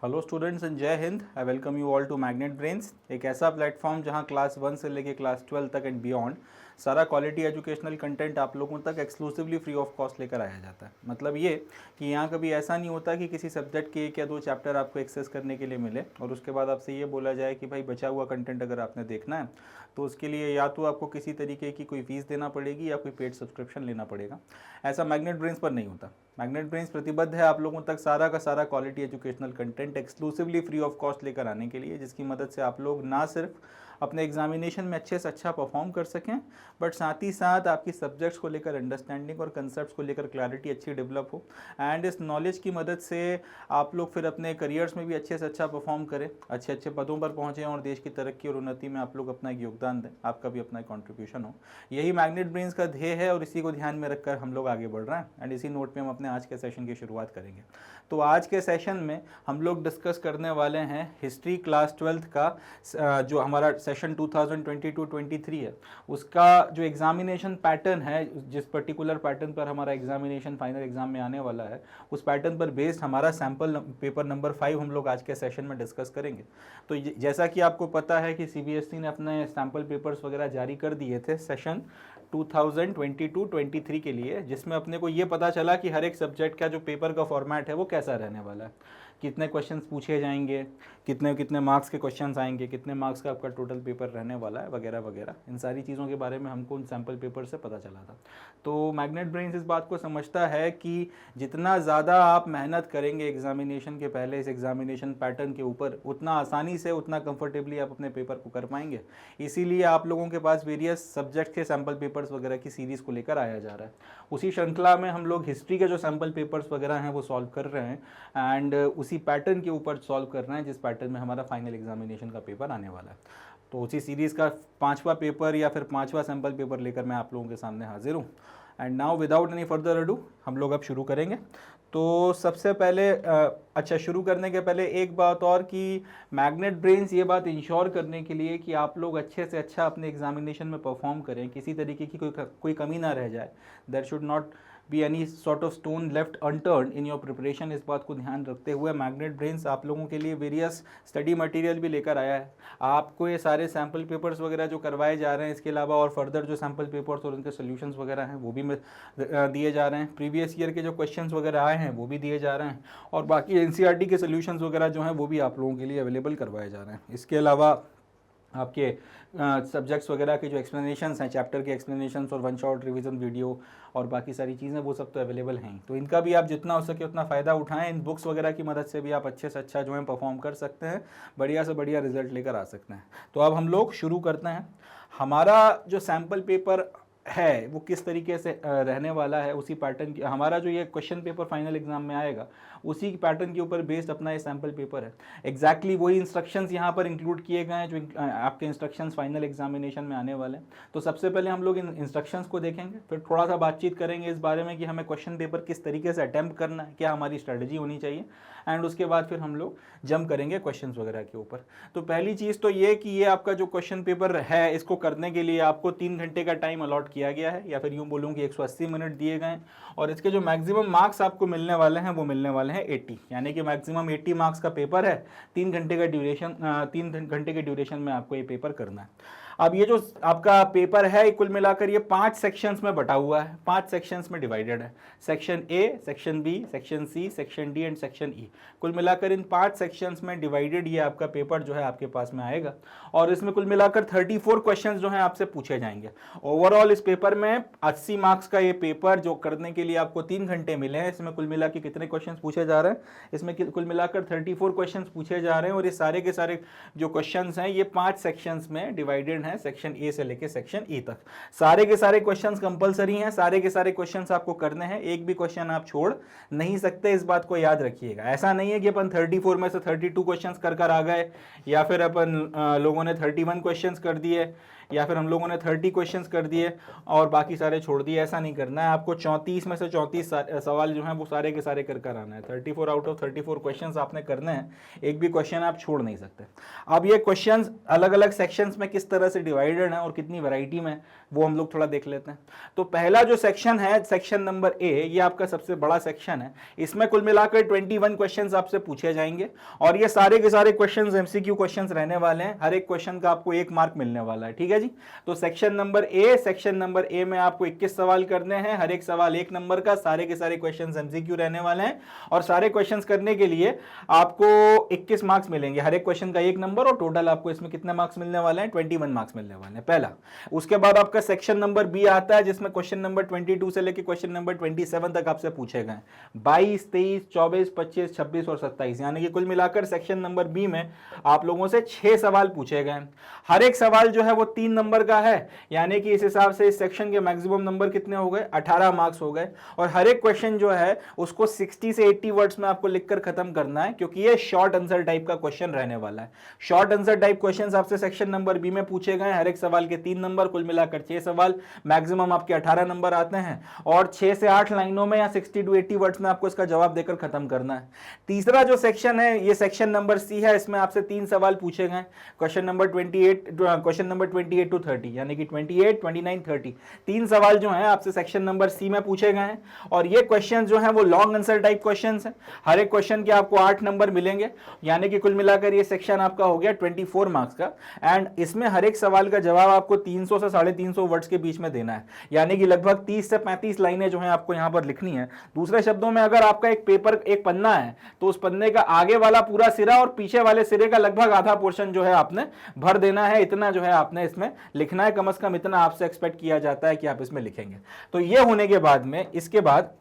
Hello students and Jai Hind. I welcome you all to magnet brains, एक ऐसा platform जहां class 1 से लेके क्लास 12 तक एंड बियॉन्ड सारा क्वालिटी एजुकेशनल कंटेंट आप लोगों तक एक्सक्लूसिवली फ्री ऑफ कॉस्ट लेकर आया जाता है। मतलब ये कि यहाँ कभी ऐसा नहीं होता कि किसी सब्जेक्ट के 1 या 2 चैप्टर आपको एक्सेस करने के लिए मिले और उसके बाद आपसे ये बोला जाए कि भाई बचा हुआ कंटेंट अगर आपने देखना है तो उसके लिए या तो आपको किसी तरीके की कोई फीस देना पड़ेगी या कोई पेड सब्सक्रिप्शन लेना पड़ेगा। ऐसा मैग्नेट ब्रेन्स पर नहीं होता। मैग्नेट ब्रेन्स प्रतिबद्ध है आप लोगों तक सारा का सारा quality educational content exclusively free of cost लेकर आने के लिए, जिसकी मदद से आप लोग ना सिर्फ अपने एग्जामिनेशन में अच्छे से अच्छा परफॉर्म कर सकें बट साथ ही साथ आपकी सब्जेक्ट्स को लेकर अंडरस्टैंडिंग और कंसेप्ट्स को लेकर क्लैरिटी अच्छी डेवलप हो एंड इस नॉलेज की मदद से आप लोग फिर अपने करियर्स में भी अच्छे से अच्छा परफॉर्म करें, अच्छे अच्छे पदों पर पहुँचें और देश की तरक्की और उन्नति में आप लोग अपना एक योगदान दें, आपका भी अपना एक कॉन्ट्रीब्यूशन हो। यही मैग्नेट ब्रेन्स का ध्येय है और इसी को ध्यान में रखकर हम लोग आगे बढ़ रहे हैं एंड इसी नोट पे हम अपने आज के सेशन की शुरुआत करेंगे। तो आज के सेशन में हम लोग डिस्कस करने वाले हैं हिस्ट्री क्लास 12th का जो हमारा सेशन 2022-23 है उसका जो एग्जामिनेशन पैटर्न है, जिस पर्टिकुलर पैटर्न पर हमारा एग्जामिनेशन फाइनल एग्जाम में आने वाला है उस पैटर्न पर बेस्ड हमारा सैम्पल पेपर नंबर 5 हम लोग आज के सेशन में डिस्कस करेंगे। तो जैसा कि आपको पता है कि सीबीएसई ने अपने सैम्पल पेपर्स वगैरह जारी कर दिए थे सेशन 2022-23 के लिए, जिसमें अपने को ये पता चला कि हर एक सब्जेक्ट का जो पेपर का फॉर्मेट है वो कैसा रहने वाला है, कितने क्वेश्चंस पूछे जाएंगे, कितने कितने मार्क्स के क्वेश्चंस आएंगे, कितने मार्क्स का आपका टोटल पेपर रहने वाला है वगैरह वगैरह। इन सारी चीज़ों के बारे में हमको उन सैम्पल पेपर से पता चला था। तो मैग्नेट ब्रेन्स इस बात को समझता है कि जितना ज़्यादा आप मेहनत करेंगे एग्जामिनेशन के पहले इस एग्जामिनेशन पैटर्न के ऊपर, उतना आसानी से उतना कंफर्टेबली आप अपने पेपर को कर पाएंगे। इसीलिए आप लोगों के पास वेरियस सब्जेक्ट के सैम्पल पेपर्स वगैरह की सीरीज़ को लेकर आया जा रहा है। उसी श्रृंखला में हम लोग हिस्ट्री के जो सैम्पल पेपर्स वगैरह हैं वो सॉल्व कर रहे हैं एंड उसी पैटर्न के ऊपर सॉल्व कर रहे हैं जिस पैटर्न में हमारा फाइनल एग्जामिनेशन का पेपर आने वाला है। तो उसी सीरीज़ का 5वां पेपर या फिर 5वां सैम्पल पेपर लेकर मैं आप लोगों के सामने हाजिर हूँ। And now without any further ado हम लोग अब शुरू करेंगे। तो सबसे पहले अच्छा शुरू करने के पहले एक बात और कि मैग्नेट ब्रेन्स ये बात इंश्योर करने के लिए कि आप लोग अच्छे से अच्छा अपने एग्जामिनेशन में परफॉर्म करें, किसी तरीके की कोई कमी ना रह जाए, there should not be any sort of stone left unturn in your preparation. इस बात को ध्यान रखते हुए मैग्नेट ब्रेन्स आप लोगों के लिए वेरियस स्टडी मटेरियल भी लेकर आया है। आपको ये सारे सैम्पल पेपर्स वगैरह जो करवाए जा रहे हैं, इसके अलावा और फर्दर जो सैम्पल पेपर्स और उनके सोल्यूशंस वगैरह हैं वो भी दिए जा रहे हैं। प्रीवियस ईयर के जो क्वेश्चंस वगैरह आए हैं वो भी दिए जा रहे हैं और बाकी एनसीईआरटी के सोल्यूशंस वगैरह जो हैं वो भी आप लोगों के लिए अवेलेबल करवाए जा रहे हैं। इसके अलावा आपके सब्जेक्ट्स वगैरह के जो एक्सप्लेनेशंस हैं, चैप्टर के एक्सप्लेनेशंस और वन शॉट रिवीजन वीडियो और बाकी सारी चीज़ें वो सब तो अवेलेबल हैं। तो इनका भी आप जितना हो सके उतना फ़ायदा उठाएं। इन बुक्स वगैरह की मदद से भी आप अच्छे से अच्छा जो है परफॉर्म कर सकते हैं, बढ़िया से बढ़िया रिजल्ट लेकर आ सकते हैं। तो अब हम लोग शुरू करते हैं। हमारा जो सैम्पल पेपर है वो किस तरीके से रहने वाला है, उसी पैटर्न की हमारा जो ये क्वेश्चन पेपर फाइनल एग्जाम में आएगा उसी पैटर्न के ऊपर बेस्ड अपना ये सैम्पल पेपर है। एग्जैक्टली वही इंस्ट्रक्शंस यहाँ पर इंक्लूड किए गए हैं जो आपके इंस्ट्रक्शंस फाइनल एग्जामिनेशन में आने वाले हैं। तो सबसे पहले हम लोग इन इंस्ट्रक्शंस को देखेंगे, फिर थोड़ा सा बातचीत करेंगे इस बारे में कि हमें क्वेश्चन पेपर किस तरीके से अटैम्प्ट करना है, क्या हमारी स्ट्रेटजी होनी चाहिए एंड उसके बाद फिर हम लोग जंप करेंगे क्वेश्चंस वगैरह के ऊपर। तो पहली चीज़ तो ये कि ये आपका जो क्वेश्चन पेपर है इसको करने के लिए आपको 3 घंटे का टाइम अलॉट किया गया है, या फिर यूँ बोलूँ कि 180 मिनट दिए गए हैं और इसके जो मैक्सिमम मार्क्स आपको मिलने वाले हैं वो मिलने वाले हैं 80, यानी कि मैक्सिमम 80 मार्क्स का पेपर है। 3 घंटे का ड्यूरेशन 3 घंटे के ड्यूरेशन में आपको ये पेपर करना है। अब ये जो आपका पेपर है कुल मिलाकर ये 5 सेक्शंस में बटा हुआ है, 5 सेक्शंस में डिवाइडेड है। Section A, section B, section C, section D and section E. कुल मिलाकर इन 5 सेक्शंस में डिवाइडेड ये आपका पेपर जो है आपके पास में आएगा और इसमें कुल मिलाकर 34 क्वेश्चंस जो हैं आपसे पूछे जाएंगे। ओवरऑल इस पेपर में 80 मार्क्स का ये पेपर जो करने के लिए आपको 3 घंटे मिले हैं, इसमें कुल मिला के कितने क्वेश्चंस पूछे जा रहे हैं, इसमें कुल मिलाकर 34 क्वेश्चंस पूछे जा रहे हैं और ये सारे के सारे जो क्वेश्चंस हैं ये 5 सेक्शंस में डिवाइडेड है, सेक्शन ए से लेके सेक्शन ई तक। सारे के सारे क्वेश्चंस कंपलसरी हैं, सारे के सारे क्वेश्चंस आपको करने हैं, एक भी क्वेश्चन आप छोड़ नहीं सकते, इस बात को याद रखिएगा। ऐसा नहीं है कि अपन 34 में से 32 क्वेश्चंस कर आ गए या फिर अपन लोगों ने 31 क्वेश्चंस कर दिए या फिर हम लोगों ने 30 क्वेश्चंस कर दिए और बाकी सारे छोड़ दिए, ऐसा नहीं करना है। आपको 34 में से 34 सवाल जो हैं वो सारे के सारे कर आना है। 34 आउट ऑफ 34 क्वेश्चंस आपने करने हैं, एक भी क्वेश्चन आप छोड़ नहीं सकते। अब ये क्वेश्चंस अलग अलग सेक्शंस में किस तरह से डिवाइडेड हैं और कितनी वैरायटी में, वो हम लोग थोड़ा देख लेते हैं। तो पहला जो सेक्शन है, सेक्शन नंबर ए, ये आपका सबसे बड़ा सेक्शन है। इसमें कुल मिलाकर 21 क्वेश्चंस आपसे पूछे जाएंगे और ये सारे के सारे क्वेश्चंस एमसीक्यू क्वेश्चंस रहने वाले हैं। हर एक क्वेश्चन का आपको 1 मार्क मिलने वाला है, ठीक है जी। तो सेक्शन नंबर ए में आपको 21 सवाल करने हैं, हर एक सवाल 1 नंबर का, सारे के सारे क्वेश्चंस एमसीक्यू रहने वाले हैं और सारे क्वेश्चंस करने के लिए आपको 21 मार्क्स मिलेंगे, हर एक क्वेश्चन का 1 नंबर, और टोटल आपको इसमें कितने मार्क्स मिलने वाले हैं? 21 मार्क्स मिलने वाले हैं, पहला। उसके बाद आपका सेक्शन नंबर बी आता है, जिसमें क्वेश्चन नंबर 22 से लेकर क्वेश्चन नंबर 27 तक आपसे पूछे गए, 22, 23, 24, 25, 26 और 27, यानी कि कुल मिलाकर सेक्शन नंबर बी में आप लोगों से 6 सवाल पूछे गए। हर एक सवाल जो है वो 3 नंबर का है, यानी कि इस हिसाब से इस सेक्शन के मैक्सिमम नंबर कितने हो गए? 18 मार्क्स हो गए। और हर एक क्वेश्चन जो है उसको 60 से 80 वर्ड्स में आपको लिखकर खत्म करना है, क्योंकि ये शॉर्ट आंसर टाइप का क्वेश्चन रहने वाला है। शॉर्ट आंसर टाइप क्वेश्चंस आपसे सेक्शन नंबर बी में पूछे गए, हर एक सवाल के 3 नंबर, कुल मिलाकर 6 सवाल, मैक्सिमम आपके 18 नंबर आते हैं और 6 से 8 लाइनों में या 60 टू 80 वर्ड्स में आपको इसका जवाब देकर खत्म करना है। तीसरा जो सेक्शन है, ये सेक्शन नंबर सी है, इसमें आपसे 3 सवाल पूछे गए, क्वेश्चन नंबर 28 टू 30, यानी कि 28, 29, 30, 3 सवाल जो हैं आपसे सेक्शन नंबर सी में पूछे गए हैं। और ये क्वेश्चन जो हैं वो लॉन्ग आंसर टाइप क्वेश्चन हैं, हर एक क्वेश्चन के आपको 8 नंबर मिलेंगे, यानी कि कुल मिलाकर ये सेक्शन आपका हो गया 24 मार्क्स का। एंड इसमें हर एक सवाल का जवाब आपको 300 से 350 वर्ड्स के बीच में देना है, यानी कि लगभग 30 से 35 लाइनें जो हैं आपको यहाँ पर लिखनी है। दूसरे शब्दों में, अगर आपका एक पेपर, एक पन्ना है, तो उस पन्ने का आगे वाला पूरा सिरा और पीछे वाले सिरे का लगभग आधा पोर्शन जो है आपने भर देना है, इतना जो है आपने इसमें लिखना है, कम से कम इतना आपसे एक्सपेक्ट किया जाता है कि आप इसमें लिखेंगे। तो ये होने के बाद में, इसके बाद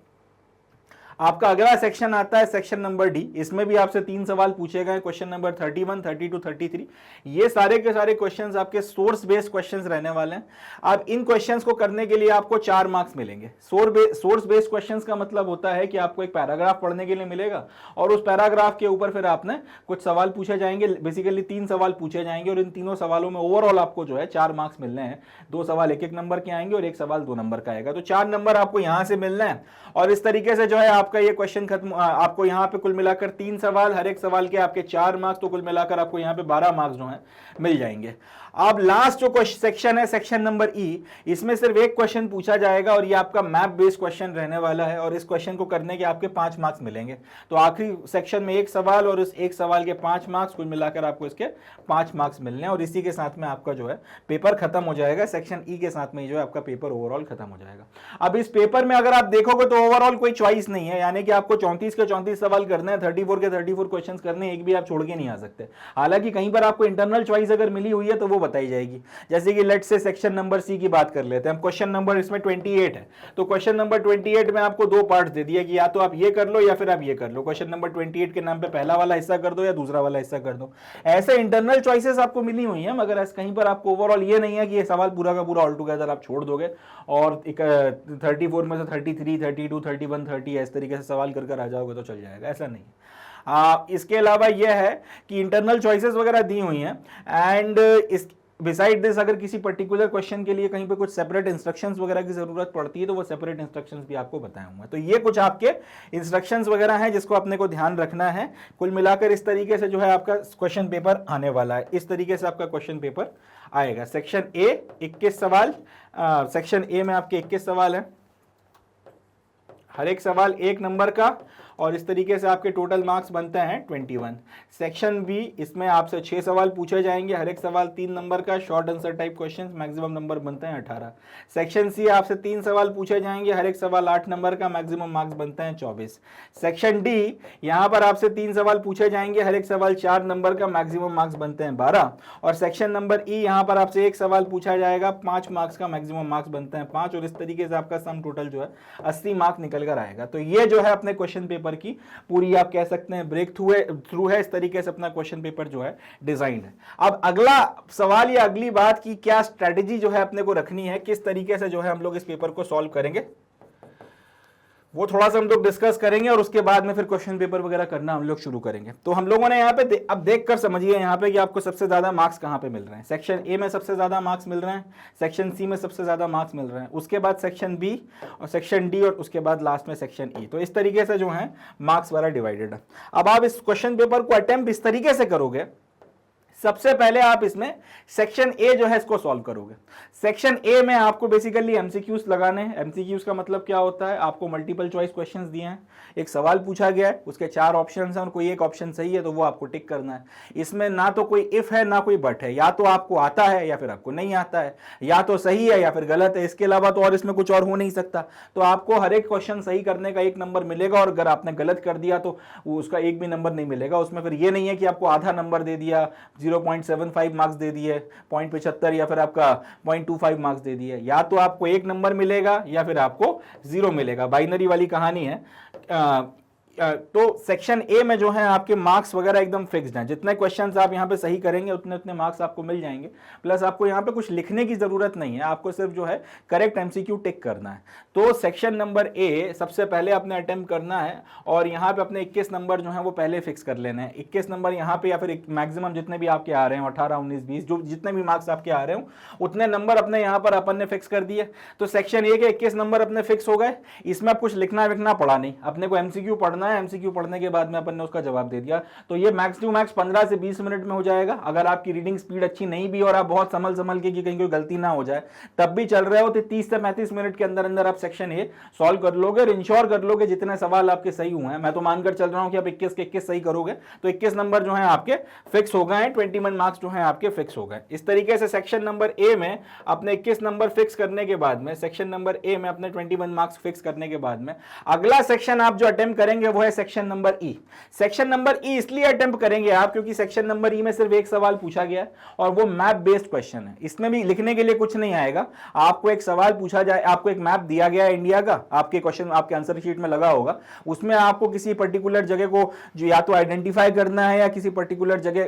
आपका अगला सेक्शन आता है, सेक्शन नंबर डी। इसमें भी आपसे 3 सवाल पूछे गए, क्वेश्चन नंबर 31, 32, 33। ये सारे के सारे क्वेश्चंस आपके सोर्स बेस्ड क्वेश्चंस रहने वाले हैं। अब इन क्वेश्चंस को करने के लिए आपको 4 मार्क्स मिलेंगे। सोर्स बेस्ड क्वेश्चंस का मतलब होता है कि आपको एक पैराग्राफ पढ़ने के लिए मिलेगा और उस पैराग्राफ के ऊपर फिर आपने कुछ सवाल पूछे जाएंगे, बेसिकली 3 सवाल पूछे जाएंगे और इन तीनों सवालों में ओवरऑल आपको जो है 4 मार्क्स मिलने हैं। 2 सवाल 1-1 नंबर के आएंगे और 1 सवाल 2 नंबर का आएगा, तो 4 नंबर आपको यहां से मिलना है। और इस तरीके से जो है आपका ये क्वेश्चन खत्म। आपको यहाँ पे कुल मिलाकर 3 सवाल, हर एक सवाल के आपके 4 मार्क्स, तो कुल मिलाकर आपको यहाँ पे 12 मार्क्स जो हैं मिल जाएंगे। अब लास्ट जो सेक्शन है, सेक्शन नंबर ई, इसमें सिर्फ एक क्वेश्चन पूछा जाएगा और ये आपका मैप बेस्ड क्वेश्चन रहने वाला है और इस क्वेश्चन को करने के आपके 5 मार्क्स मिलेंगे। तो आखिरी सेक्शन में 1 सवाल और इस 1 सवाल के 5 मार्क्स, कुल मिलाकर आपको इसके 5 मार्क्स मिलने हैं और इसी के साथ में आपका जो है पेपर खत्म हो जाएगा। सेक्शन ई के साथ में जो है आपका पेपर ओवरऑल खत्म हो जाएगा। अब इस पेपर में अगर आप देखोगे तो ओवरऑल कोई चॉइस नहीं है, यानी कि आपको 34 के 34 सवाल करने हैं, 34 के 34 क्वेश्चन करने हैं, एक भी आप छोड़ के नहीं आ सकते। हालांकि कहीं पर आपको इंटरनल चॉइस अगर मिली हुई है तो वो बताई जाएगी। जैसे कि लेट्स से सेक्शन नंबर सी की बात कर लेते हैं हम। क्वेश्चन नंबर इसमें 28 है, तो क्वेश्चन नंबर 28 में आपको 2 पार्ट्स दे दिया कि या तो आप ये कर लो या फिर आप ये कर लो। क्वेश्चन नंबर 28 के नाम पे पहला वाला हिस्सा कर दो या दूसरा वाला हिस्सा कर दो। ऐसे इंटरनल चॉइसेस आपको मिली हुई हैं, मगर कहीं पर आपको ओवरऑल ये नहीं है कि ये सवाल पूरा का पूरा ऑल टुगेदर आप छोड़ दोगे और 34 में से 33, 32, 31, 30 इस तरीके से सवाल कर आ जाओगे तो चल जाएगा, ऐसा नहीं है। इसके अलावा यह है कि इंटरनल चॉइसेस वगैरह दी हुई हैं एंड इस बिसाइड दिस अगर किसी पर्टिकुलर क्वेश्चन के लिए कहीं पे कुछ सेपरेट इंस्ट्रक्शंस वगैरह की जरूरत पड़ती है तो वो सेपरेट इंस्ट्रक्शंस भी आपको बताए होंगे। तो ये कुछ आपके इंस्ट्रक्शंस वगैरह हैं जिसको अपने को ध्यान रखना है। कुल मिलाकर इस तरीके से जो है आपका क्वेश्चन पेपर आने वाला है, इस तरीके से आपका क्वेश्चन पेपर आएगा। सेक्शन ए 21 सवाल, सेक्शन ए में आपके 21 सवाल है, हर एक सवाल 1 नंबर का और इस तरीके से आपके टोटल मार्क्स बनते हैं 21। सेक्शन बी, इसमें आपसे 6 सवाल पूछे जाएंगे, हर एक सवाल 3 नंबर का, short answer type questions, maximum number बनते हैं 18। सेक्शन सी आपसे 3 सवाल पूछे जाएंगे, हर एक सवाल 8 नंबर का, मैक्सिमम मार्क्स बनते हैं 24। सेक्शन डी, यहाँ पर आपसे 3 सवाल पूछे जाएंगे, हर एक सवाल 4 नंबर का, मैक्सिमम मार्क्स बनते हैं 12। और सेक्शन नंबर ई, यहाँ पर आपसे 1 सवाल पूछा जाएगा, 5 मार्क्स का, मैक्सिमम मार्क्स बनते हैं 5 और इस तरीके से आपका सम टोटल जो है 80 मार्क्स निकल कर आएगा। तो ये जो है अपने क्वेश्चन पेपर की पूरी आप कह सकते हैं ब्रेक थ्रू है, इस तरीके से अपना क्वेश्चन पेपर जो है डिजाइन है। अब अगला सवाल या अगली बात की क्या स्ट्रेटेजी जो है अपने को रखनी है, किस तरीके से जो है हम लोग इस पेपर को सॉल्व करेंगे। वो थोड़ा सा हम लोग डिस्कस करेंगे और उसके बाद में फिर क्वेश्चन पेपर वगैरह करना हम लोग शुरू करेंगे। तो हम लोगों ने यहाँ पे अब देख कर समझिए यहाँ पे कि आपको सबसे ज्यादा मार्क्स कहाँ पे मिल रहे हैं। सेक्शन ए में सबसे ज्यादा मार्क्स मिल रहे हैं, सेक्शन सी में सबसे ज्यादा मार्क्स मिल रहे हैं, उसके बाद सेक्शन बी और सेक्शन डी और उसके बाद लास्ट में सेक्शन ई। तो इस तरीके से जो है मार्क्स वाला डिवाइडेड है। अब आप इस क्वेश्चन पेपर को अटेम्प्ट इस तरीके से करोगे, सबसे पहले आप इसमें सेक्शन ए जो है इसको सॉल्व करोगे। सेक्शन ए में आपको बेसिकली एमसीक्यूज लगाने हैं। एमसीक्यूज का मतलब क्या होता है, आपको मल्टीपल चॉइस क्वेश्चंस दिए हैं, एक सवाल पूछा गया है, उसके 4 ऑप्शंस हैं और कोई एक ऑप्शन सही है तो वो आपको टिक करना है। इसमें ना तो कोई इफ है ना कोई बट है, या तो आपको आता है या फिर आपको नहीं आता है, या तो सही है या फिर गलत है। इसके अलावा तो और इसमें कुछ और हो नहीं सकता। तो आपको हर एक क्वेश्चन सही करने का 1 नंबर मिलेगा और अगर आपने गलत कर दिया तो उसका 1 भी नंबर नहीं मिलेगा। उसमें फिर ये नहीं है कि आपको आधा नंबर दे दिया, 0.75 मार्क्स दे दिए, 0.75 या फिर आपका 0.25 मार्क्स दे दिए। या तो आपको 1 नंबर मिलेगा या फिर आपको 0 मिलेगा। बाइनरी वाली कहानी है। तो सेक्शन ए में जो है आपके मार्क्स वगैरह एकदम फिक्स्ड हैं। जितने क्वेश्चंस आप यहाँ पे सही करेंगे उतने उतने मार्क्स आपको मिल जाएंगे। प्लस आपको यहाँ पे कुछ लिखने की जरूरत नहीं है, आपको सिर्फ जो है करेक्ट एमसीक्यू टिक करना है। तो सेक्शन नंबर ए सबसे पहले आपने अटेम्प्ट करना है और यहाँ पे अपने 21 नंबर जो है वो पहले फिक्स कर लेना है। 21 नंबर यहाँ पे या फिर मैक्सिमम जितने भी आपके आ रहे हैं 18, 19, 20 जो जितने भी मार्क्स आपके आ रहे हो उतने नंबर अपने यहाँ पर अपन ने फिक्स कर दिए। तो सेक्शन ए के 21 नंबर अपने फिक्स हो गए। इसमें कुछ लिखना विखना पड़ा नहीं, अपने को एमसीक्यू पढ़ना है, एमसीक्यू पढ़ने के बाद में अपन ने उसका जवाब दे दिया। तो ये मैक्स टू मैक्स 15 से 20 मिनट में हो जाएगा। अगर आपकी रीडिंग स्पीड अच्छी नहीं भी और आप बहुत संभल के कि कहीं कोई गलती ना हो जाए तब भी चल रहे हो तो 30 से 35 मिनट के अंदर अंदर आप सेक्शन ए सॉल्व कर लोगे और इंश्योर कर लोगे जितने सवाल आपके सही हुए हैं। मैं तो मानकर चल रहा हूं कि आप 21 के 21 सही करोगे तो 21 नंबर जो है आपके फिक्स हो गए हैं, 21 मार्क्स जो है आपके फिक्स हो गए। इस तरीके से सेक्शन नंबर ए में अपने 21 नंबर फिक्स करने के बाद में, सेक्शन नंबर ए में अपने 21 मार्क्स फिक्स करने के बाद में अगला सेक्शन आप जो अटेम्प्ट करेंगे वो है सेक्शन नंबर ई। सेक्शन नंबर ई इसलिए अटेम्प्ट करेंगे आप क्योंकि सेक्शन नंबर ई में सिर्फ एक सवाल पूछा गया है और वो मैप बेस्ड क्वेश्चन है। इसमें भी लिखने के लिए कुछ नहीं आएगा। आपको एक सवाल पूछा जाए, आपको एक मैप दिया गया है इंडिया का, आपके क्वेश्चन आपके आंसर शीट में लगा होगा, उसमें आपको किसी पर्टिकुलर जगह को जो या तो आइडेंटिफाई करना है या किसी पर्टिकुलर जगह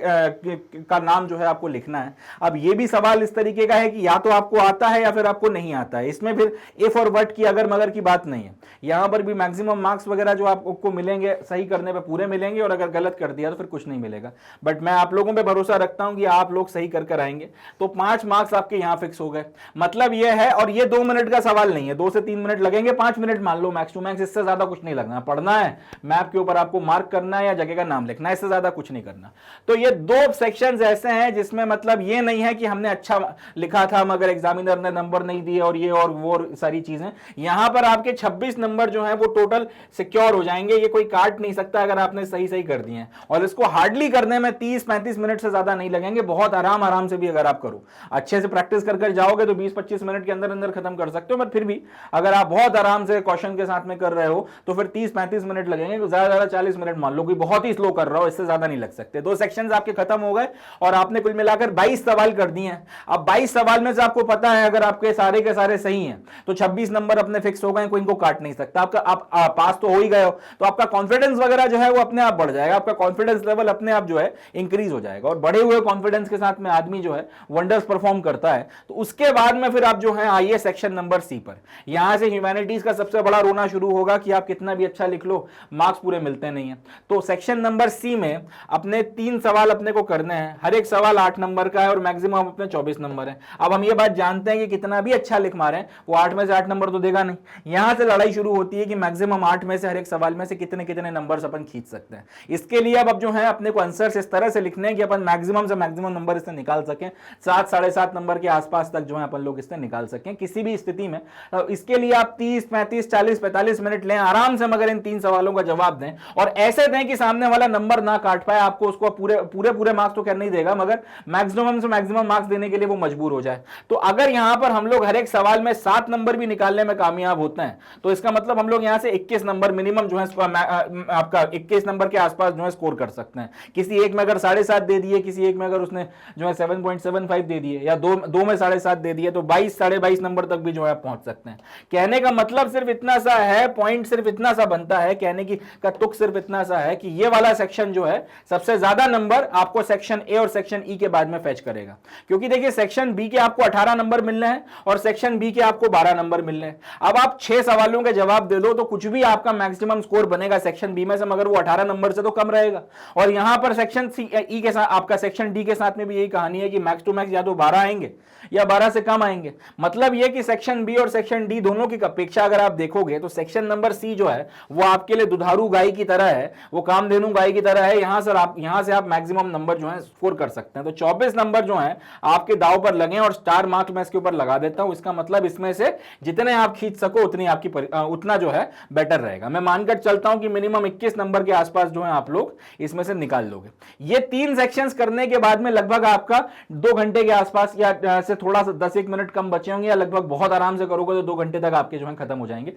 का नाम जो है आपको लिखना है। अब ये भी सवाल इस तरीके का है कि या तो आपको आता है या फिर आपको नहीं आता है। इसमें फिर इफ और बट की अगर मगर की बात नहीं है। यहां पर भी मैक्सिमम मार्क्स वगैरह जो आपको मिलेंगे सही करने पे पूरे मिलेंगे और अगर गलत कर दिया तो फिर कुछ नहीं मिलेगा। बट मैं आप लोगों पे भरोसा रखता हूं कि आप लोग सही कर आएंगे। तो 5 मार्क्स आपके यहां फिक्स हो गए। मतलब ये है, और ये 2 मिनट का सवाल नहीं है, 2 से 3 मिनट लगेंगे, 5 मिनट मान लो मैक्स टू मैक्स, इससे ज्यादा कुछ नहीं लगना। पढ़ना है, मैप के ऊपर आपको मार्क करना है या जगह का नाम लिखना है, इससे ज्यादा कुछ नहीं करना। तो ये 2 सेक्शंस ऐसे हैं जिसमें मतलब ये नहीं है कि हमने अच्छा लिखा था मगर एग्जामिनर ने नंबर नहीं दिए और ये और वो सारी चीजें। यहां पर आपके 26 नंबर जो है वो टोटल सिक्योर हो जाएंगे। ये कोई काट नहीं सकता अगर आपने सही सही कर दिए हैं। और इसको हार्डली करने में 30-35 मिनट से ज्यादा नहीं लगेंगे। बहुत आराम से भी अगर आप करो, अच्छे से प्रैक्टिस कर जाओगे तो 20-25 मिनट के अंदर अंदर खत्म कर सकते हो। बट फिर भी अगर आप बहुत आराम से क्वेश्चन के साथ में कर रहे हो तो फिर 30-35 मिनट लगेंगे। तो ज्यादा 40 मिनट मान लो कि बहुत ही स्लो कर रहा हो, इससे ज्यादा नहीं लग सकते। 2 सेक्शंस आपके खत्म हो गए और आपने कुल मिलाकर 22 सवाल कर दिए हैं। अब 22 सवाल में से आपको पता है अगर आपके सारे के सारे सही हैं तो 26 नंबर अपने फिक्स हो गए, कोई इनको काट नहीं सकता। आपका आप पास तो हो ही गए हो तो आपका कॉन्फिडेंस वगैरह जो है वो अपने आप बढ़ जाएगा। आपका कॉन्फिडेंस लेवल अपने आप जो है इंक्रीज हो जाएगा और बढ़े हुए कॉन्फिडेंस के साथ में आदमी जो है वंडर्स परफॉर्म करता है। तो उसके बाद में फिर आप जो है आइए सेक्शन नंबर सी पर। यहां से ह्यूमैनिटीज का सबसे बड़ा रोना शुरू होगा कि आप कितना भी अच्छा लिख लो, मार्क्स पूरे मिलते नहीं है। तो सेक्शन नंबर सी में अपने 3 सवाल अपने को करने हैं। हर एक सवाल 8 नंबर का है और मैक्सिमम अपने 24 नंबर है। अब हम ये बात जानते हैं कि कितना भी अच्छा लिख मारे वो 8 में से 8 नंबर तो देगा नहीं। यहां से लड़ाई शुरू होती है कि मैक्सिमम 8 में से हर एक सवाल में से कितने कितने नंबर अपन खींच सकते हैं। इसके लिए अब जो है अपने को आंसर इस तरह से लिखने हैं कि अपन मैक्सिमम से मैक्सिमम नंबर इससे निकाल सकें। 7, 7.5 नंबर के आसपास तक जो है अपन लोग इससे निकाल सकें किसी भी स्थिति में। तो इसके लिए आप 30, 35, 40, 45 मिनट लें आराम से, मगर इन 3 सवालों का जवाब दें और ऐसे दें कि सामने वाला नंबर ना काट पाए। आपको उसको पूरे मार्क्स तो क्या नहीं देगा मगर मैक्सिमम से मैक्सिमम मार्क्स देने के लिए वो मजबूर हो जाए। तो अगर यहां पर हम लोग हर एक सवाल में 7 नंबर भी निकालने में कामयाब होते हैं तो इसका मतलब हम लोग यहां से 21 नंबर मिनिमम जो है आपका 21 नंबर के आसपास जो है स्कोर कर सकते हैं। किसी एक में अगर 7.5 दे दिए, किसी एक में अगर उसने जो है 7.75 दे दिए, या दो में 7.5 दे दिए, तो 22 22.5 नंबर तक भी जो है पहुंच सकते हैं। कहने का मतलब सिर्फ इतना सा है, पॉइंट सिर्फ इतना सा बनता है, कहने की का तुक सिर्फ इतना सा है कि ये वाला सेक्शन जो है सबसे ज्यादा नंबर आपको सेक्शन ए और सेक्शन ई के बाद में फेच करेगा। क्योंकि देखिए सेक्शन बी के आपको 18 नंबर मिलने हैं और सेक्शन बी के आपको 12 नंबर मिलने हैं। अब आप 6 सवालों के जवाब दे दो तो कुछ भी आपका मैक्सिमम स्कोर बनेगा सेक्शन बी में से, मगर वो 18 नंबर से तो कम रहेगा। और यहां पर सेक्शन सी ई के साथ, आपका सेक्शन डी के साथ में भी यही कहानी है कि मैक्स टू मैक्स या तो 12 आएंगे या 12 से कम आएंगे। मतलब यह कि सेक्शन बी और सेक्शन डी दोनों की अपेक्षा अगर आप देखोगे तो सेक्शन नंबर सी जो है वो आपके लिए दुधारू गाय की तरह है, वो कामधेनु गाय की तरह है। यहां से आप मैक्सिमम नंबर जो है स्कोर कर सकते हैं। तो 24 नंबर जो है आपके दाव पर लगे और स्टार मार्क मैं इसके ऊपर लगा देता हूं। इसका मतलब इसमें से जितने आप खींच सको उतनी आपकी उतना जो है बेटर रहेगा। मैं मानकर चलता हूं कि मिनिमम 21 नंबर के आसपास जो है आप लोग इसमें से निकाल लोगे। ये 3 सेक्शंस करने के बाद में लगभग आपका 2 घंटे के आसपास या से थोड़ा सा 10-1 मिनट कम बचे होंगे, या लगभग बहुत आराम से करोगे तो 2 घंटे तक आपके जो है खत्म हो जाएंगे।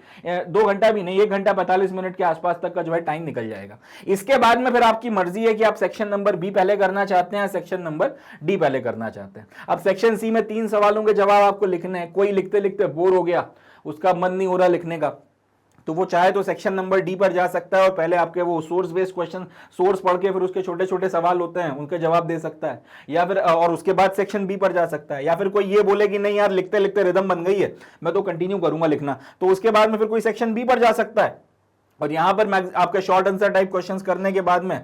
2 घंटा भी नहीं, 1 घंटा 45 मिनट के आसपास तक का जो है टाइम निकल जाएगा। इसके बाद में फिर आपकी मर्जी है कि आप सेक्शन नंबर बी पहले करना चाहते हैं, सेक्शन नंबर डी पहले करना चाहते हैं। अब सेक्शन सी में 3 सवालों के जवाब आपको लिखने हैं। कोई लिखते लिखते बोर हो गया, उसका मन नहीं हो रहा लिखने का, तो वो चाहे तो सेक्शन नंबर डी पर जा सकता है और पहले आपके वो सोर्स बेस्ड क्वेश्चन सोर्स पढ़ के फिर उसके छोटे छोटे सवाल होते हैं उनके जवाब दे सकता है, या फिर और उसके बाद सेक्शन बी पर जा सकता है। या फिर कोई ये बोले कि नहीं यार लिखते लिखते रिदम बन गई है, मैं तो कंटिन्यू करूंगा लिखना, तो उसके बाद में फिर कोई सेक्शन बी पर जा सकता है। और यहां पर आपके शॉर्ट आंसर टाइप क्वेश्चंस करने के बाद में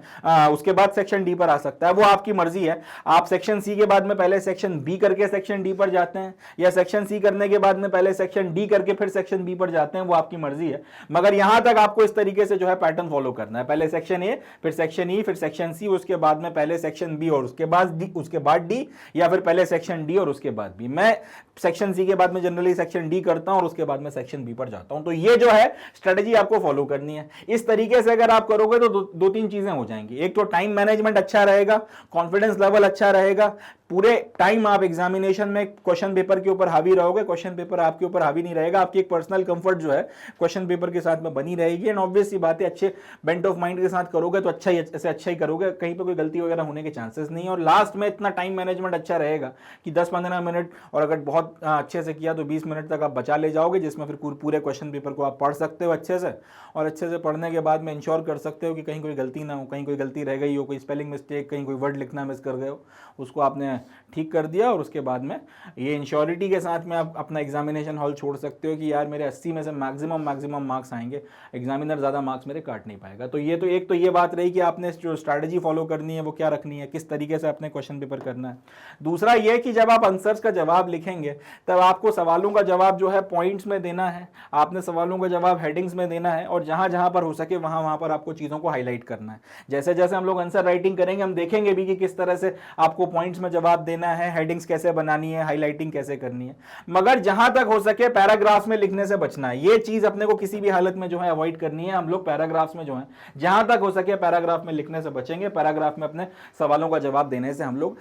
उसके बाद सेक्शन डी पर आ सकता है। वो आपकी मर्जी है, आप सेक्शन सी के बाद में पहले सेक्शन बी करके सेक्शन डी पर जाते हैं, या सेक्शन सी करने के बाद में पहले सेक्शन डी करके फिर सेक्शन बी पर जाते हैं, वो आपकी मर्जी है। मगर यहां तक आपको इस तरीके से जो है पैटर्न फॉलो करना है, पहले सेक्शन ए, फिर सेक्शन ई, फिर सेक्शन सी, उसके बाद में पहले सेक्शन बी और उसके बाद डी, या फिर पहले सेक्शन डी और उसके बाद बी। मैं सेक्शन सी के बाद में जनरली सेक्शन डी करता हूं और उसके बाद में सेक्शन बी पर जाता हूं। तो ये जो है स्ट्रेटेजी आपको फॉलो करनी है। इस तरीके से अगर आप करोगे तो दो तीन चीजें हो जाएंगी। एक तो टाइम मैनेजमेंट अच्छा रहेगा, कॉन्फिडेंस लेवल अच्छा रहेगा, पूरे टाइम आप एग्जामिनेशन में क्वेश्चन पेपर के ऊपर हावी रहोगे, क्वेश्चन पेपर आपके ऊपर हावी नहीं रहेगा, आपकी एक पर्सनल कंफर्ट जो है क्वेश्चन पेपर के साथ में बनी रहेगी। एंड ऑब्वियस सी बात है, अच्छे बेंट ऑफ माइंड के साथ करोगे तो अच्छा ही करोगे, कहीं पे कोई गलती वगैरह होने के चांसेस नहीं है। और लास्ट में इतना टाइम मैनेजमेंट अच्छा रहेगा कि 10-15 मिनट, और अगर बहुत अच्छे से किया तो 20 मिनट तक आप बचा ले जाओगे, जिसमें फिर पूरे क्वेश्चन पेपर को आप पढ़ सकते हो अच्छे से, और अच्छे से पढ़ने के बाद में इंश्योर कर सकते हो कि कहीं कोई गलती ना हो, कहीं कोई गलती रह गई हो, कोई स्पेलिंग मिस्टेक, कहीं कोई वर्ड लिखना मिस कर गए हो, उसको आपने ठीक कर दिया। और उसके बाद में ये इंश्योरिटी के साथ में आप अपना एग्जामिनेशन हॉल छोड़ सकते हो कि यार मेरे 80 में से मैक्सिमम मार्क्स आएंगे, एग्जामिनर ज़्यादा मार्क्स मेरे काट नहीं पाएगा। तो ये तो एक तो ये बात रही कि आपने जो स्ट्रैटेजी फॉलो करनी है वो क्या रखनी है, किस तरीके से अपने क्वेश्चन पेपर करना है। दूसरा ये कि जब आप आंसर्स का जवाब लिखेंगे तब आपको सवालों का जवाब जो है पॉइंट्स में देना है, आपने सवालों का जवाब हेडिंग्स में देना है, और जहां जहां पर हो सके वहां पर आपको चीज़ों को हाईलाइट करना है। जैसे जैसे हम लोग आंसर राइटिंग करेंगे हम देखेंगे भी कि किस तरह से आपको पॉइंट्स में जवाब देना है, हेडिंग्स कैसे बनानी है, हाईलाइटिंग कैसे करनी है। मगर जहां तक हो सके पैराग्राफ्स में लिखने से बचना है, ये चीज अपने को किसी भी हालत में जो है अवॉइड करनी है। हम लोग पैराग्राफ्स में जो है जहां तक हो सके पैराग्राफ में लिखने से बचेंगे, पैराग्राफ में अपने सवालों का जवाब देने से हम लोग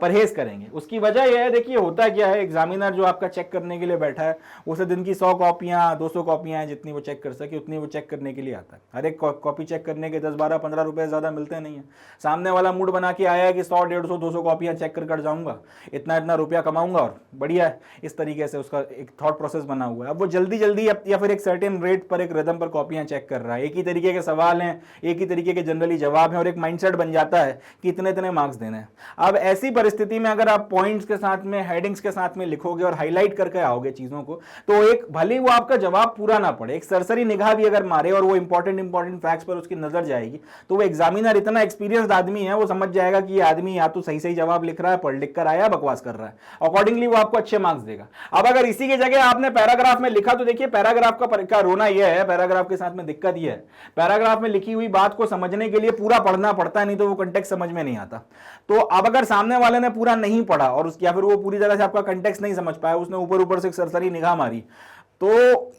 परहेज करेंगे। उसकी वजह यह है, देखिए होता क्या है, एग्जामिनर जो आपका चेक करने के लिए बैठा है उसे दिन की 100 कॉपियां 200 कॉपियां हैं, जितनी वो चेक कर सके उतनी वो चेक करने के लिए आता है। हर एक कॉपी चेक करने के 10, 12, 15 रुपए ज्यादा मिलते नहीं है। सामने वाला मूड बना के आया है कि 100, 150, 200 कॉपियां चेक कर जाऊंगा, इतना रुपया कमाऊंगा और बढ़िया है, इस तरीके से उसका एक थॉट प्रोसेस बना हुआ है। अब वो जल्दी या फिर एक सर्टेन रेट पर, एक रिदम पर कॉपियां चेक कर रहा है, एक ही तरीके के सवाल हैं, एक ही तरीके के जनरली जवाब हैं, और एक माइंडसेट बन जाता है कि इतने मार्क्स देने हैं। अब ऐसी परिस्थिति में अगर आप पॉइंट्स के साथ में, हेडिंग्स के साथ में लिखोगे और हाईलाइट करके आओगे चीजों को, तो एक भले वो आपका जवाब पूरा ना पड़े, एक सरसरी निगाह भी अगर मारे और वो इंपॉर्टेंट फैक्ट्स पर उसकी नजर जाएगी, तो वो एग्जामिनर इतना एक्सपीरियंस्ड आदमी है, वो समझ जाएगा कि ये आदमी या तो सही जवाब लिख रहा है, पढ़ लिख कर आया, बकवास कर रहा है, अकॉर्डिंगली वो आपको अच्छे मार्क्स देगा। अब अगर इसी की जगह आपने पैराग्राफ में लिखा, तो देखिए पैराग्राफ का रोना यह है, पैराग्राफ के साथ में दिक्कत यह है, पैराग्राफ में लिखी हुई बात को समझने के लिए पूरा पढ़ना पड़ता है, नहीं तो वो कंटेक्स्ट समझ में नहीं आता। तो अब अगर सामने वाले ने पूरा नहीं पढ़ा और या फिर वो पूरी तरह से आपका कंटेक्स्ट नहीं समझ पाया, उसने ऊपर से एक सरसरी निगाह मारी, तो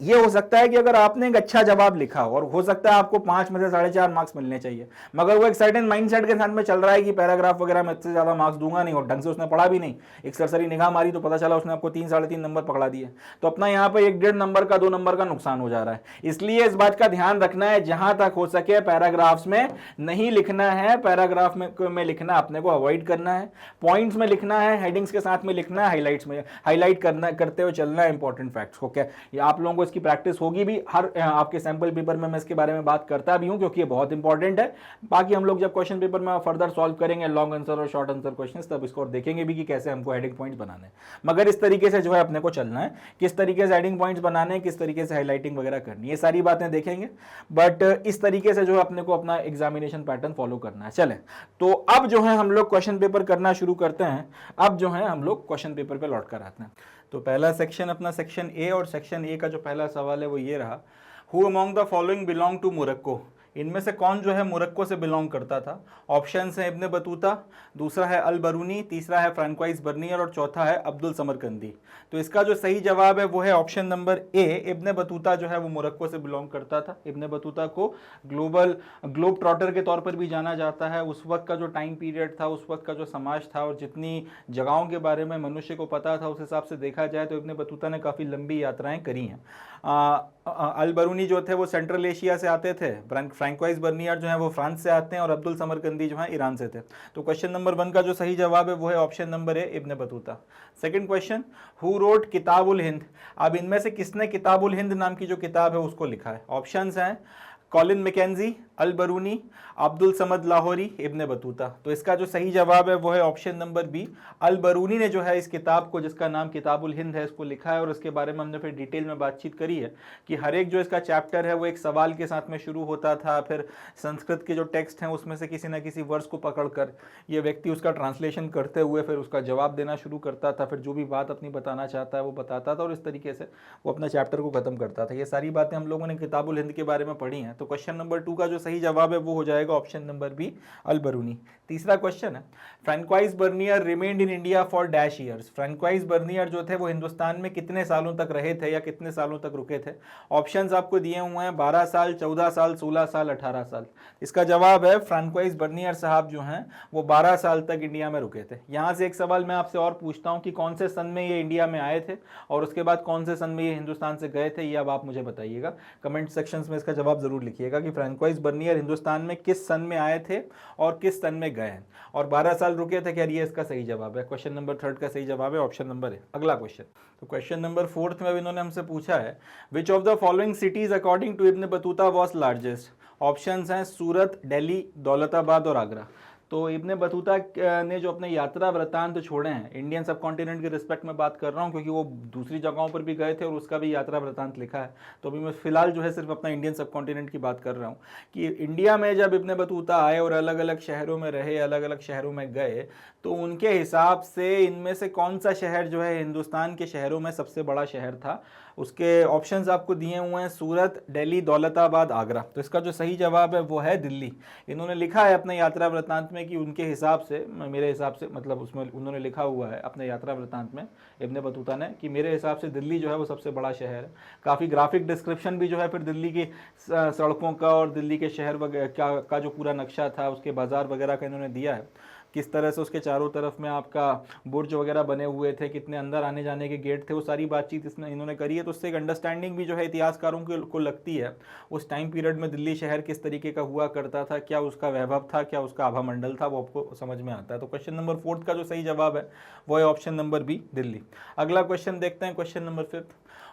ये हो सकता है कि अगर आपने एक अच्छा जवाब लिखा और हो सकता है आपको 5 में से 4.5 मार्क्स मिलने चाहिए, मगर वो एक सर्टेन माइंडसेट के साथ में चल रहा है कि पैराग्राफ वगैरह में इससे ज्यादा मार्क्स दूंगा नहीं, और ढंग से उसने पढ़ा भी नहीं, एक सरसरी निगाह मारी तो पता चला उसने आपको 3 साढ़े 3 नंबर पकड़ा दिए, तो अपना यहाँ पे 1 1.5 नंबर का 2 नंबर का नुकसान हो जा रहा है। इसलिए इस बात का ध्यान रखना है जहां तक हो सके पैराग्राफ्स में नहीं लिखना है, पैराग्राफ में लिखना अपने को अवॉइड करना है, पॉइंट्स में लिखना है, हेडिंग्स के साथ में लिखना है, हाईलाइट्स में हाईलाइट करना करते हुए चलना है इंपॉर्टेंट फैक्ट्स को। क्या ये आप लोगों को इसकी प्रैक्टिस होगी भी, हर आपके सैंपल पेपर में मैं इसके बारे में बात करता भी हूं क्योंकि ये बहुत इंपॉर्टेंट है। बाकी हम लोग जब क्वेश्चन पेपर में फर्दर सॉल्व करेंगे लॉन्ग आंसर और शॉर्ट आंसर क्वेश्चंस, तब इसको और देखेंगे भी कि कैसे हमको हेडिंग पॉइंट्स बनाने हैं। मगर इस तरीके से जो है अपने को चलना है, किस तरीके से हेडिंग पॉइंट्स बनाने हैं, किस तरीके से हाईलाइटिंग वगैरह करनी है, ये सारी बातें देखेंगे। बट इस तरीके से जो है अपने को अपना एग्जामिनेशन पैटर्न फॉलो करना है। चले तो अब जो है हम लोग क्वेश्चन पेपर करना शुरू करते हैं। अब जो है हम लोग क्वेश्चन पेपर पे लौट कर आते हैं। तो पहला सेक्शन अपना सेक्शन ए, और सेक्शन ए का जो पहला सवाल है वो ये रहा, who among the following belong to Morocco, इनमें से कौन जो है मोरक्को से बिलोंग करता था। ऑप्शंस हैं इब्ने बतूता, दूसरा है अल बरूनी, तीसरा है फ्रांकोइस बर्नियर और चौथा है अब्दुल समरकंदी। तो इसका जो सही जवाब है वो है option number A, Ibn Battuta जो है वो मोरक्को से बिलोंग करता था। इब्ने बतूता को ग्लोब ट्रॉटर के तौर पर भी जाना जाता है। उस वक्त का जो टाइम पीरियड था, उस वक्त का जो समाज था और जितनी जगहों के बारे में मनुष्य को पता था, उस हिसाब से देखा जाए तो इब्ने बतूता ने काफ़ी लंबी यात्राएं करी हैं। अल बरूनी जो थे वो सेंट्रल एशिया से आते थे, फ्रैंकोइस बर्नियर जो है वो फ्रांस से आते हैं और अब्दुल समरकंदी जो है ईरान से थे। तो क्वेश्चन नंबर 1 का जो सही जवाब है वो है option number A, Ibn Battuta. Second question, who wrote किताबुल हिंद, अब इनमें से किसने किताबुल हिंद नाम की जो किताब है उसको लिखा है। ऑप्शंस हैं कॉलिन मैकेंजी, अल बरूनी, अब्दुल समद लाहौरी, इब्ने बतूता। तो इसका जो सही जवाब है वो है ऑप्शन नंबर बी, अल बरूनी ने जो है इस किताब को, जिसका नाम किताबुल हिंद है, इसको लिखा है। और इसके बारे में हमने फिर डिटेल में बातचीत करी है कि हर एक जो इसका चैप्टर है वो एक सवाल के साथ में शुरू होता था, फिर संस्कृत के जो टेक्स्ट हैं उसमें से किसी न किसी वर्ड्स को पकड़कर ये व्यक्ति उसका ट्रांसलेशन करते हुए फिर उसका जवाब देना शुरू करता था, फिर जो भी बात अपनी बताना चाहता है वो बताता था और इस तरीके से वो अपना चैप्टर को खत्म करता था। ये सारी बातें हम लोगों ने किताबुल हिंद के बारे में पढ़ी हैं। तो क्वेश्चन नंबर 2 का जो सही जवाब है वो हो जाएगा option number B, Al Biruni. तीसरा क्वेश्चन है, Francois Bernier remained in India for dash years, Francois Bernier जो थे वो हिंदुस्तान में कितने सालों तक रहे थे या कितने सालों तक रुके थे। ऑप्शंस आपको दिए हुए हैं 12 साल, 14 साल, 16 साल, 18 साल। इसका जवाब है फ्रैंकोइस बर्नियर साहब जो हैं वो 12 साल तक इंडिया में रुके थे। यहाँ से एक सवाल मैं आपसे और पूछता हूँ कि कौन से सन में ये इंडिया में आए थे और उसके बाद कौन से सन में ये हिंदुस्तान से गए थे, ये अब आप मुझे बताइएगा। कमेंट सेक्शंस में इसका जवाब जरूर लिखिएगा कि फ्रैंकोइस बर्नियर हिंदुस्तान में किस सन में आए थे और किस सन में गए हैं और 12 साल रुके थे। क्या ये इसका सही जवाब है? क्वेश्चन नंबर 3 का सही जवाब है ऑप्शन नंबर ए। अगला क्वेश्चन, तो क्वेश्चन नंबर 4 में इन्होंने हमसे पूछा है, which of the following cities according to Ibn Battuta was largest. Options हैं सूरत, दिल्ली, दौलताबाद और आगरा। तो इब्ने बतूता ने जो अपने यात्रा वृत्तांत छोड़े हैं, इंडियन सब कॉन्टिनेंट के रिस्पेक्ट में बात कर रहा हूँ क्योंकि वो दूसरी जगहों पर भी गए थे और उसका भी यात्रा वृत्तांत लिखा है। तो अभी मैं फिलहाल जो है सिर्फ अपना इंडियन सब कॉन्टिनेंट की बात कर रहा हूँ कि इंडिया में जब इब्ने बतूता आए और अलग अलग शहरों में रहे, अलग अलग शहरों में गए, तो उनके हिसाब से इनमें से कौन सा शहर जो है हिंदुस्तान के शहरों में सबसे बड़ा शहर था। उसके ऑप्शंस आपको दिए हुए हैं सूरत, दिल्ली, दौलताबाद, आगरा। तो इसका जो सही जवाब है वो है दिल्ली। इन्होंने लिखा है अपने यात्रा वृत्तांत में कि उनके हिसाब से, मेरे हिसाब से मतलब उसमें उन्होंने लिखा हुआ है अपने यात्रा वृत्तांत में इब्ने बतूता ने कि मेरे हिसाब से दिल्ली जो है वो सबसे बड़ा शहर है। काफ़ी ग्राफिक डिस्क्रिप्शन भी जो है फिर दिल्ली की सड़कों का और दिल्ली के शहर वगैरह का जो पूरा नक्शा था, उसके बाजार वगैरह का इन्होंने दिया है, किस तरह से उसके चारों तरफ में आपका बुर्ज वगैरह बने हुए थे, कितने अंदर आने जाने के गेट थे, वो सारी बातचीत इसमें इन्होंने करी है। तो उससे एक अंडरस्टैंडिंग भी जो है इतिहासकारों को लगती है उस टाइम पीरियड में दिल्ली शहर किस तरीके का हुआ करता था, क्या उसका वैभव था, क्या उसका आभा मंडल था, वो आपको समझ में आता है। तो क्वेश्चन नंबर 4 का जो सही जवाब है वो है ऑप्शन नंबर बी, दिल्ली। अगला क्वेश्चन देखते हैं, question number 5,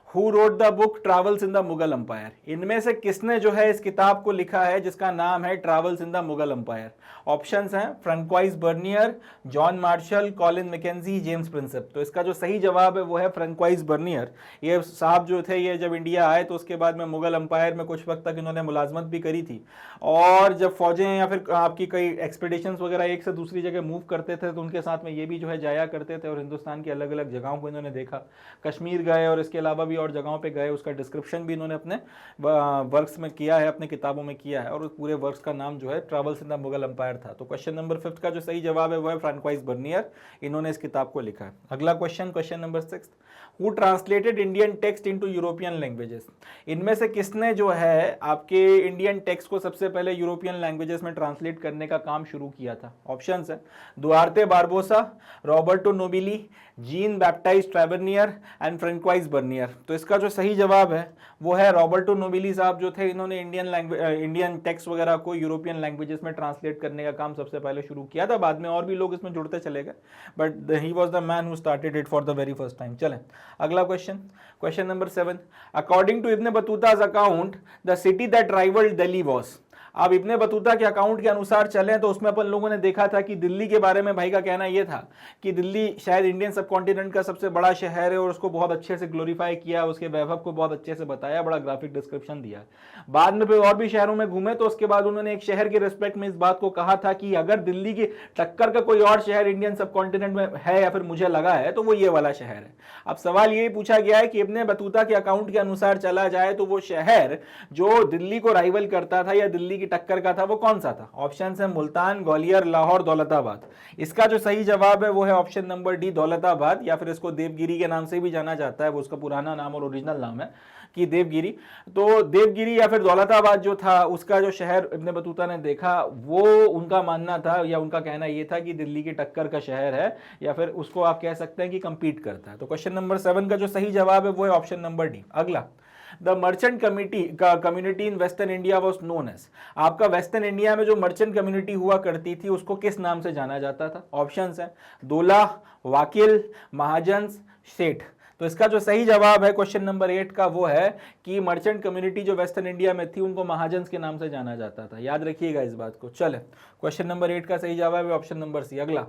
who wrote the book travels in the Mughal umpire. इनमें से किसने जो है इस किताब को लिखा है जिसका नाम है travels in the Mughal empire. Options हैं Francois Bernier, John Marshall, Colin Mackenzie, James Prinsep. तो इसका जो सही जवाब है वो है फ्रैंकोइस बर्नियर। ये साहब जो थे ये जब इंडिया आए तो उसके बाद में मुगल अंपायर में कुछ वक्त तक इन्होंने मुलाजमत भी करी थी और जब फौजें या फिर आपकी कई एक्सपीडिशंस वगैरह एक से दूसरी जगह मूव करते थे तो उनके साथ में ये भी जो है जाया करते थे और हिंदुस्तान की अलग अलग जगहों को इन्होंने देखा। कश्मीर गए और इसके अलावा भी और जगहों पे गए, उसका डिस्क्रिप्शन भी इन्होंने अपने वर्क्स में किया है, अपने किताबों में किया है और उस पूरे वर्क्स का नाम जो है travels in the Mughal umpire था। तो क्वेश्चन नंबर 5 का जो सही जवाब है वो है फ्रैंकोइस बर्नियर, इन्होंने इस किताब को लिखा है। अगला question, question number 6, who translated Indian text into European languages, इनमें से किसने जो है आपके इंडियन टेक्स्ट को सबसे पहले यूरोपियन लैंग्वेजेस में ट्रांसलेट करने का काम शुरू किया था? ऑप्शंस है Duarte Barbosa, Roberto Nobili, Jean Baptiste Tavernier and Francois Bernier. तो इसका जो सही जवाब है वो है रॉबर्टो नोबिली साहब जो थे, इन्होंने इंडियन टेक्स्ट वगैरह को यूरोपियन लैंग्वेजेस में ट्रांसलेट करने का काम सबसे पहले शुरू किया था। बाद में और भी लोग इसमें जुड़ते चले गए, but he was the man who started it for the very first time. चलें अगला question, question number 7। According to Ibn Battuta's account the city that rivalled Delhi was. अब इब्ने बतूता के अकाउंट के अनुसार चलें तो उसमें अपन लोगों ने देखा था कि दिल्ली के बारे में भाई का कहना यह था कि दिल्ली शायद इंडियन सबकॉन्टिनेंट का सबसे बड़ा शहर है और उसको बहुत अच्छे से ग्लोरीफाई किया, उसके वैभव को बहुत अच्छे से बताया, बड़ा ग्राफिक डिस्क्रिप्शन दिया। बाद में फिर और भी शहरों में घूमे तो उसके बाद उन्होंने एक शहर के रिस्पेक्ट में इस बात को कहा था कि अगर दिल्ली की टक्कर का कोई और शहर इंडियन सबकॉन्टिनेंट में है या फिर मुझे लगा है तो वो ये वाला शहर है। अब सवाल यही पूछा गया है कि इब्ने बतूता के अकाउंट के अनुसार चला जाए तो वो शहर जो दिल्ली को राइवल करता था या दिल्ली की टक्कर का था वो कौन सा था? ऑप्शन है मुल्तान, ग्वालियर, लाहौर, दौलताबाद। इसका जो सही जवाब है वो है ऑप्शन नंबर डी, दौलताबाद, या फिर इसको देवगिरी के नाम से भी जाना जाता है। वो उसका पुराना नाम और ओरिजिनल नाम है कि देवगिरी। तो देवगिरी या फिर दौलताबाद जो था उसका जो शहर इब्ने बतूता ने देखा वो उनका मानना था या उनका कहना यह था कि दिल्ली की टक्कर का शहर है या फिर उसको आप कह सकते हैं कि कंपीट करता है। तो क्वेश्चन नंबर 7 का जो सही जवाब है वो है ऑप्शन नंबर डी। अगला, the merchant community in western India was known as. आपका वेस्टर्न इंडिया में जो मर्चेंट कम्युनिटी हुआ करती थी उसको किस नाम से जाना जाता था? ऑप्शंस है दोला, वाकिल, महाजन, सेठ। तो इसका जो सही जवाब है क्वेश्चन नंबर 8 का वो है कि मर्चेंट कम्युनिटी जो वेस्टर्न इंडिया में थी उनको महाजन्स के नाम से जाना जाता था। याद रखिएगा इस बात को। चले क्वेश्चन नंबर 8 का सही जवाब है ऑप्शन नंबर सी। अगला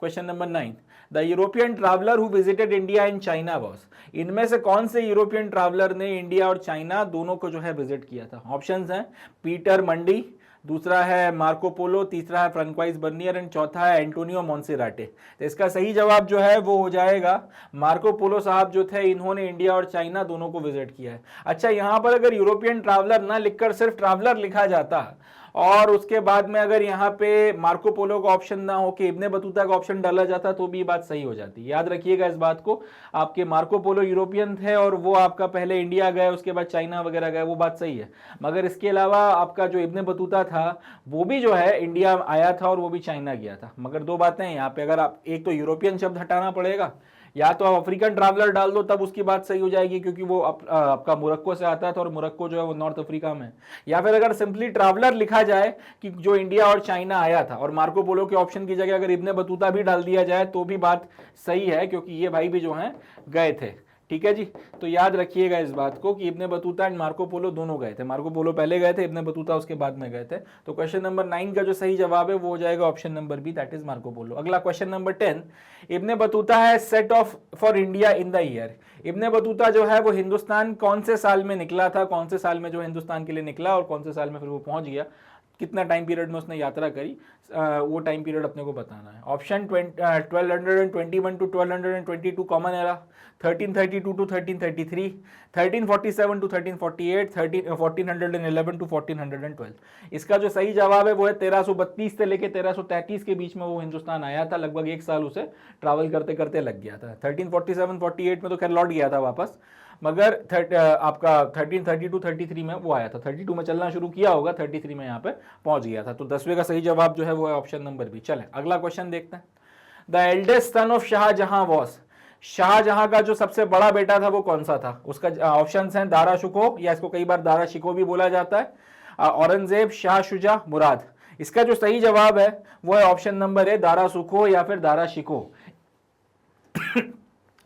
question number 9, the European traveller who visited India in China was. इनमें से कौन से यूरोपियन ट्रैवलर ने इंडिया और चाइना दोनों को जो है विजिट किया था? ऑप्शंस हैं पीटर मंडी, दूसरा है मार्को पोलो, तीसरा है फ्रेंकवाइज बर्नियर एंड चौथा है एंटोनियो मोंसेराटे। तो इसका सही जवाब जो है वो हो जाएगा मार्को पोलो साहब जो थे, इन्होंने इंडिया और चाइना दोनों को विजिट किया है। अच्छा, यहां पर अगर यूरोपियन ट्रैवलर ना लिखकर सिर्फ ट्रैवलर लिखा जाता और उसके बाद में अगर यहाँ पे मार्को पोलो का ऑप्शन ना हो कि इब्ने बतूता का ऑप्शन डाला जाता तो भी बात सही हो जाती। याद रखिएगा इस बात को, आपके मार्को पोलो यूरोपियन थे और वो आपका पहले इंडिया गए उसके बाद चाइना वगैरह गए, वो बात सही है। मगर इसके अलावा आपका जो इब्ने बतूता था वो भी जो है इंडिया आया था और वो भी चाइना गया था। मगर दो बातें हैं यहाँ पे, अगर आप एक तो यूरोपियन शब्द हटाना पड़ेगा या तो आप अफ्रीकन ट्रैवलर डाल दो तब उसकी बात सही हो जाएगी क्योंकि वो आपका मोरक्को से आता था और मोरक्को जो है वो नॉर्थ अफ्रीका में। या फिर अगर सिंपली ट्रैवलर लिखा जाए कि जो इंडिया और चाइना आया था और मार्को पोलो के ऑप्शन की जगह अगर इब्ने बतूता भी डाल दिया जाए तो भी बात सही है क्योंकि ये भाई भी जो है गए थे। ठीक है जी, तो याद रखिएगा इस बात को कि Ibn Battuta and Marco Polo दोनों गए थे। मार्को पोलो पहले गए थे, इब्ने बतूता उसके बाद में गए थे। तो क्वेश्चन नंबर 9 का जो सही जवाब है वो हो जाएगा option number B, that is Marco Polo. अगला क्वेश्चन नंबर 10, इब्ने बतूता है set off for India in the year. Ibn Battuta जो है वो हिंदुस्तान कौन से साल में निकला था, कौन से साल में जो हिंदुस्तान के लिए निकला और कौन से साल में फिर वो पहुंच गया, कितना टाइम पीरियड में उसने यात्रा करी, वो टाइम पीरियड अपने को बताना है। Option 1221 to 1222 common era, 1332 to 1333, 1347 to 1348, 1411 to 1412। इसका जो सही जवाब है वो है 1332 से लेके 1333 के बीच में वो हिंदुस्तान आया था। लगभग एक साल उसे ट्रैवल करते करते लग गया था। 1347-48 में तो खैर लौट गया था वापस, मगर आपका 1332-33 में वो आया था। 32 में चलना शुरू किया होगा, 33 में यहाँ पे पहुंच गया था। तो 10वें का सही जवाब जो है वो है ऑप्शन नंबर बी। चलें अगला क्वेश्चन देखते हैं। The eldest son of Shahjahan was. Shahjahan का जो सबसे बड़ा बेटा था वो कौन सा था? उसका ऑप्शंस हैं दारा शुको, या इसको कई बार दारा शिको भी बोला जाता है, औरंगजेब, शाह शुजा, मुराद। इसका जो सही जवाब है वो है ऑप्शन नंबर ए, दारा सुको या फिर दारा शिको।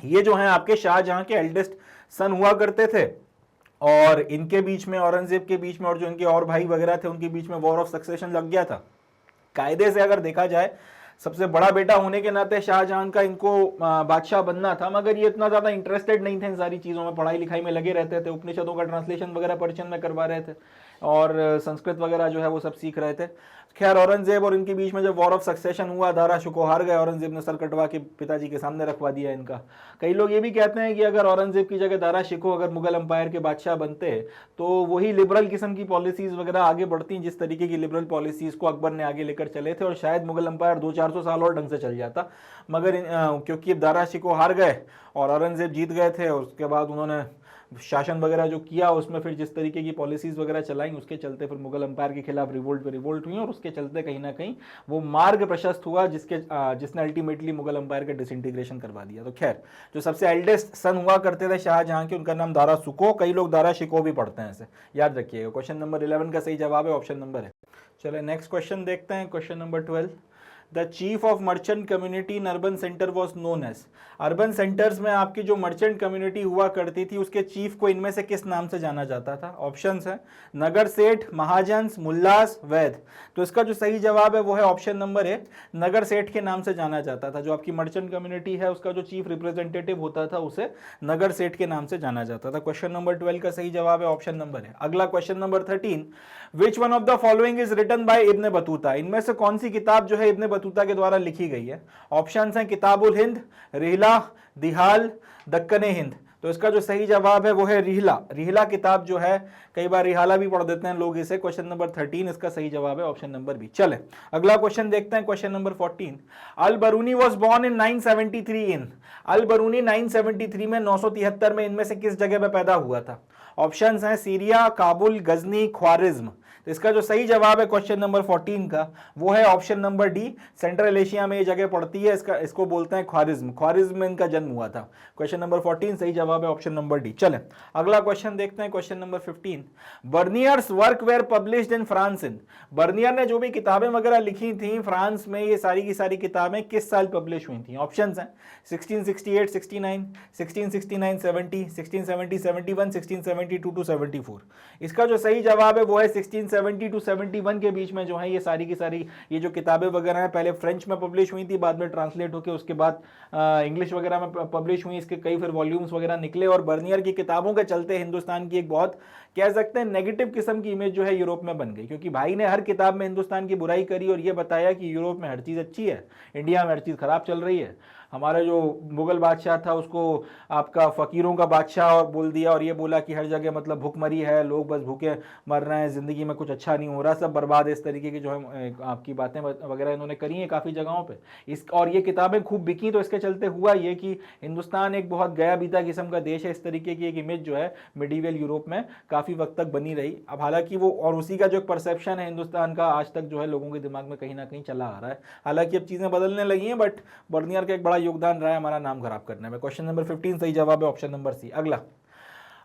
ये जो है आपके शाहजहां के एल्डेस्ट सन हुआ करते थे और इनके बीच में, औरंगजेब के बीच में और जो इनके और भाई वगैरह थे उनके बीच में वॉर ऑफ सक्सेशन लग गया था। कायदे से अगर देखा जाए सबसे बड़ा बेटा होने के नाते शाहजहां का इनको बादशाह बनना था, मगर ये इतना ज्यादा इंटरेस्टेड नहीं थे इन सारी चीजों में, पढ़ाई लिखाई में लगे रहते थे, उपनिषदों का ट्रांसलेशन वगैरह पर्शियन में करवा रहे थे और संस्कृत वगैरह जो है वो सब सीख रहे थे। खैर औरंगजेब और इनके बीच में जब वॉर ऑफ सक्सेशन हुआ, दारा शिकोह हार गए, औरंगजेब ने सर कटवा के पिताजी के सामने रखवा दिया इनका। कई लोग ये भी कहते हैं कि अगर औरंगजेब की जगह दारा शिकोह अगर मुगल एम्पायर के बादशाह बनते तो वही लिबरल किस्म की पॉलिसीज वगैरह आगे बढ़ती, जिस तरीके की लिबरल पॉलिसीज को अकबर ने आगे लेकर चले थे, और शायद मुगल एम्पायर 200-400 साल और ढंग से चल जाता। मगर क्योंकि दारा शिकोह हार गए और औरंगजेब जीत गए थे, और उसके बाद उन्होंने शासन वगैरह जो किया उसमें फिर जिस तरीके की पॉलिसीज वगैरह चलाई, उसके चलते फिर मुगल एम्पायर के खिलाफ रिवोल्ट पे रिवोल्ट हुई, और उसके चलते कहीं ना कहीं वो मार्ग प्रशस्त हुआ जिसने अल्टीमेटली मुगल एम्पायर का डिसइंटीग्रेशन करवा दिया। तो खैर जो सबसे एल्डेस्ट सन हुआ करते थे शाहजहां के, उनका नाम दारा सुको, कई लोग दारा शिकोह भी पढ़ते हैं, ऐसे याद रखिएगा। क्वेश्चन नंबर 11 का सही जवाब है ऑप्शन नंबर है। चलिए नेक्स्ट क्वेश्चन देखते हैं, question number 12। The chief of merchant community in urban centre was known as. Urban centres में आपकी जो मर्चेंट कम्युनिटी हुआ करती थी उसके चीफ को इनमें से किस नाम से जाना जाता था? ऑप्शंस है नगर सेठ, महाजन्स, मुल्लास, वैद। तो इसका जो सही जवाब है वो है ऑप्शन नंबर ए, नगर सेठ के नाम से जाना जाता था। जो आपकी मर्चेंट कम्युनिटी है उसका जो चीफ रिप्रेजेंटेटिव होता था उसे नगर सेठ के नाम से जाना जाता था। क्वेश्चन नंबर 12 का सही जवाब है ऑप्शन नंबर है। अगला question number 13, which one of the following is written by Ibn Battuta. इनमें से कौन सी किताब जो है इब्न बतूता के द्वारा लिखी गई है? ऑप्शंस हैं किताबुल हिंद, रिहला, दिहाल, दक्कने हिंद। तो इसका जो सही जवाब है वो है रिहला। रिहला किताब जो है, कई बार रिहाला भी पढ़ देते हैं लोग इसे। क्वेश्चन नंबर 13 इसका सही जवाब है ऑप्शन नंबर बी। चले अगला क्वेश्चन देखते हैं, question number 14। Al Biruni was born in 973 in. Al Biruni 973 में 973 में इनमें से किस जगह पे पैदा हुआ था? ऑप्शंस हैं सीरिया, काबुल, गजनी, ख्वारिज्म। तो इसका जो सही जवाब है क्वेश्चन नंबर 14 का वो है option number D, central Asia में ये जगह पड़ती है, इसको बोलते हैं ख्वारिज्म। ख्वारिज्म में इनका जन्म हुआ था। क्वेश्चन नंबर 14 सही जवाब है ऑप्शन नंबर डी। चलें अगला क्वेश्चन देखते हैं, question number 15। Bernier's work were published in France in. Bernier ने जो भी किताबें वगैरह लिखी थी फ्रांस में, ये सारी की सारी किताबें किस साल पब्लिश हुई थी? ऑप्शंस हैं 1668, 69, 1669, 70, 1670, 71, 1672 टू 74। इसका जो सही जवाब है वो है 1670 टू 71 के बीच में जो है ये सारी की सारी ये जो किताबें वगैरह हैं पहले फ्रेंच में पब्लिश हुई थी, बाद में ट्रांसलेट होकर उसके बाद इंग्लिश वगैरह में पब्लिश हुई। इसके कई फिर वॉल्यूम्स वगैरह निकले, और बर्नियर की किताबों के चलते हिंदुस्तान की एक बहुत कह सकते हैं नेगेटिव किस्म की इमेज जो है यूरोप में बन गई, क्योंकि भाई ने हर किताब में हिंदुस्तान की बुराई करी और ये बताया कि यूरोप में हर चीज़ अच्छी है, इंडिया में हर चीज़ खराब चल रही है। हमारा जो मुगल बादशाह था उसको आपका फ़कीरों का बादशाह और बोल दिया, और ये बोला कि हर जगह मतलब भूखमरी है, लोग बस भूखे मर रहे हैं, ज़िंदगी में कुछ अच्छा नहीं हो रहा, सब बर्बाद है। इस तरीके की जो है आपकी बातें वगैरह इन्होंने करी हैं काफ़ी जगहों पे। और ये किताबें खूब बिकी, तो इसके चलते हुआ ये कि हिंदुस्तान एक बहुत गया बीता किस्म का देश है। इस तरीके की एक इमेज जो है मिडीवियल यूरोप में काफ़ी वक्त तक बनी रही। अब हालांकि वो और उसी का जो परसेप्शन है हिंदुस्तान का आज तक जो है लोगों के दिमाग में कहीं ना कहीं चला आ रहा है। हालांकि अब चीज़ें बदलने लगी हैं, बट बर्नियर का एक बड़ा योगदान रहा है हमारा नाम खराब करने में। क्वेश्चन नंबर 15 सही जवाब है ऑप्शन नंबर सी। अगला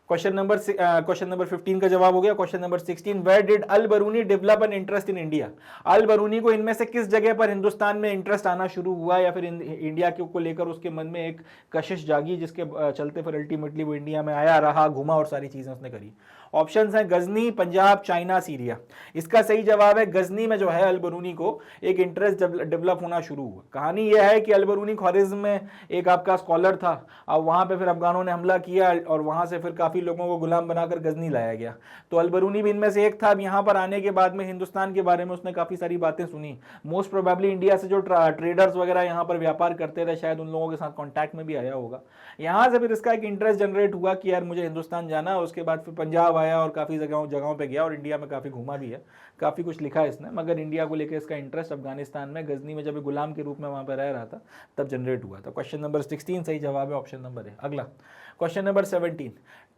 क्वेश्चन नंबर 15 का जवाब हो गया। Question number 16, where did Al Biruni develop an interest in India. Al Biruni को इनमें से किस जगह पर हिंदुस्तान में इंटरेस्ट आना शुरू हुआ, या फिर इंडिया को लेकर उसके मन में एक कशिश जागी, जिसके चलते फिर अल्टीमेटली वो इंडिया में आया, रहा, घूमा और सारी चीजें उसने करी। ऑप्शंस हैं गजनी, पंजाब, चाइना, सीरिया। इसका सही जवाब है गजनी में जो है अल बरूनी को एक इंटरेस्ट डेवलप होना शुरू हुआ। कहानी यह है कि अल बरूनी ख्वारिज्म में एक आपका स्कॉलर था। अब वहां पे फिर अफगानों ने हमला किया और वहां से फिर काफी लोगों को गुलाम बनाकर गजनी लाया गया। तो अल बरूनी भी इनमें से एक था। अब यहाँ पर आने के बाद में हिंदुस्तान के बारे में उसने काफी सारी बातें सुनी। मोस्ट प्रोबेबली इंडिया से जो ट्रेडर्स वगैरह यहाँ पर व्यापार करते थे शायद उन लोगों के साथ कॉन्टैक्ट में भी आया होगा। यहाँ से फिर इसका एक इंटरेस्ट जनरेट हुआ कि यार मुझे हिंदुस्तान जाना है। उसके बाद फिर पंजाब आया और काफ़ी जगहों पे गया और इंडिया में काफ़ी घूमा भी है, काफ़ी कुछ लिखा है इसने। मगर इंडिया को लेकर इसका इंटरेस्ट अफगानिस्तान में गजनी में जब गुलाम के रूप में वहाँ पर रह रहा था तब जनरेट हुआ था। क्वेश्चन नंबर 16 सही जवाब है ऑप्शन नंबर है। अगला question number 17,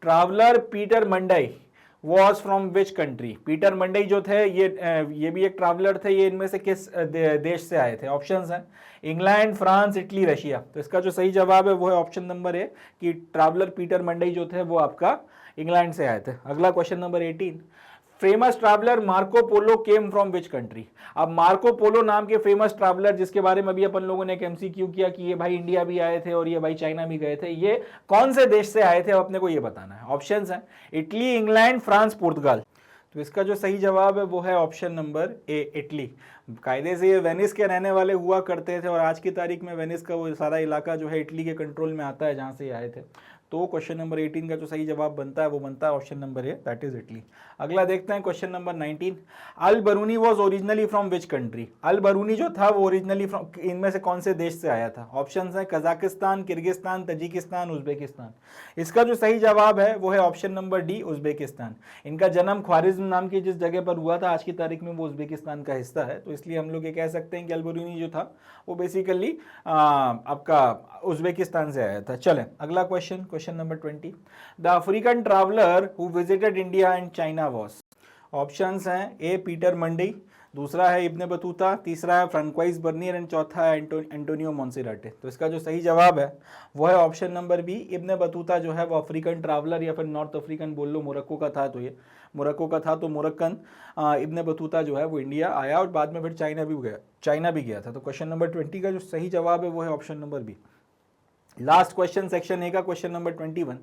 traveller Peter Mundy was from which country. Peter Mundy जो थे ये भी एक ट्रैवलर थे। ये इनमें से किस देश से आए थे? ऑप्शंस हैं इंग्लैंड, फ्रांस, इटली, रशिया। तो इसका जो सही जवाब है वो है ऑप्शन नंबर ए कि ट्रैवलर पीटर मंडई जो थे वो आपका इंग्लैंड से आए थे। अगला question number 18, famous traveller Marco Polo came from which country. अब मार्को पोलो नाम के फेमस ट्रैवलर जिसके बारे में अभी अपन लोगों ने एक एमसीक्यू किया कि ये भाई इंडिया भी आए थे और ये भाई चाइना भी गए थे, ये कौन से देश से आए थे अब अपने को ये बताना है। ऑप्शंस हैं इटली, इंग्लैंड, फ्रांस, पुर्तगाल। तो इसका जो सही जवाब है वो है ऑप्शन नंबर ए, इटली। कायदे से ये वेनिस के रहने वाले हुआ करते थे और आज की तारीख में वेनिस का वो सारा इलाका जो है इटली के कंट्रोल में आता है जहाँ से ये आए थे। तो क्वेश्चन नंबर 18 का जो सही जवाब बनता है वो बनता है option number A, that is Italy. अगला देखते हैं question number 19। Al Biruni was originally from which country? Al Biruni जो था वो ओरिजिनली फ्रॉम, इनमें से कौन से देश से आया था? ऑप्शन है कजाकिस्तान, किर्गिस्तान, तजिकिस्तान, उज्बेकिस्तान। इसका जो सही जवाब है वो है ऑप्शन नंबर डी, उज्बेकिस्तान। इनका जन्म ख्वारिज्म नाम की जिस जगह पर हुआ था, आज की तारीख में वो उज्बेकिस्तान का हिस्सा है, तो इसलिए हम लोग ये कह सकते हैं कि अल बरूनी जो था वो बेसिकली आपका उज्बेकिस्तान से आया था। चलें अगला question, question number 20। The African traveller who visited India and China was. Options हैं ए पीटर मंडी, दूसरा है इब्ने बतूता, तीसरा है फ्रांकोइस बर्नियर एंड चौथा है एंटोनियो मोन्सेराटे। तो इसका जो सही जवाब है वो है ऑप्शन नंबर बी, इब्ने बतूता जो है वो अफ्रीकन ट्रैवलर या फिर नॉर्थ अफ्रीकन बोल लो, मोरक्को का था, तो ये मोरक्को का था, तो मोरक्कन इब्ने बतूता जो है वो इंडिया आया और बाद में फिर चाइना भी गया था। तो क्वेश्चन नंबर 20 का जो सही जवाब है वो है option number B. Last question section A का, question number 21।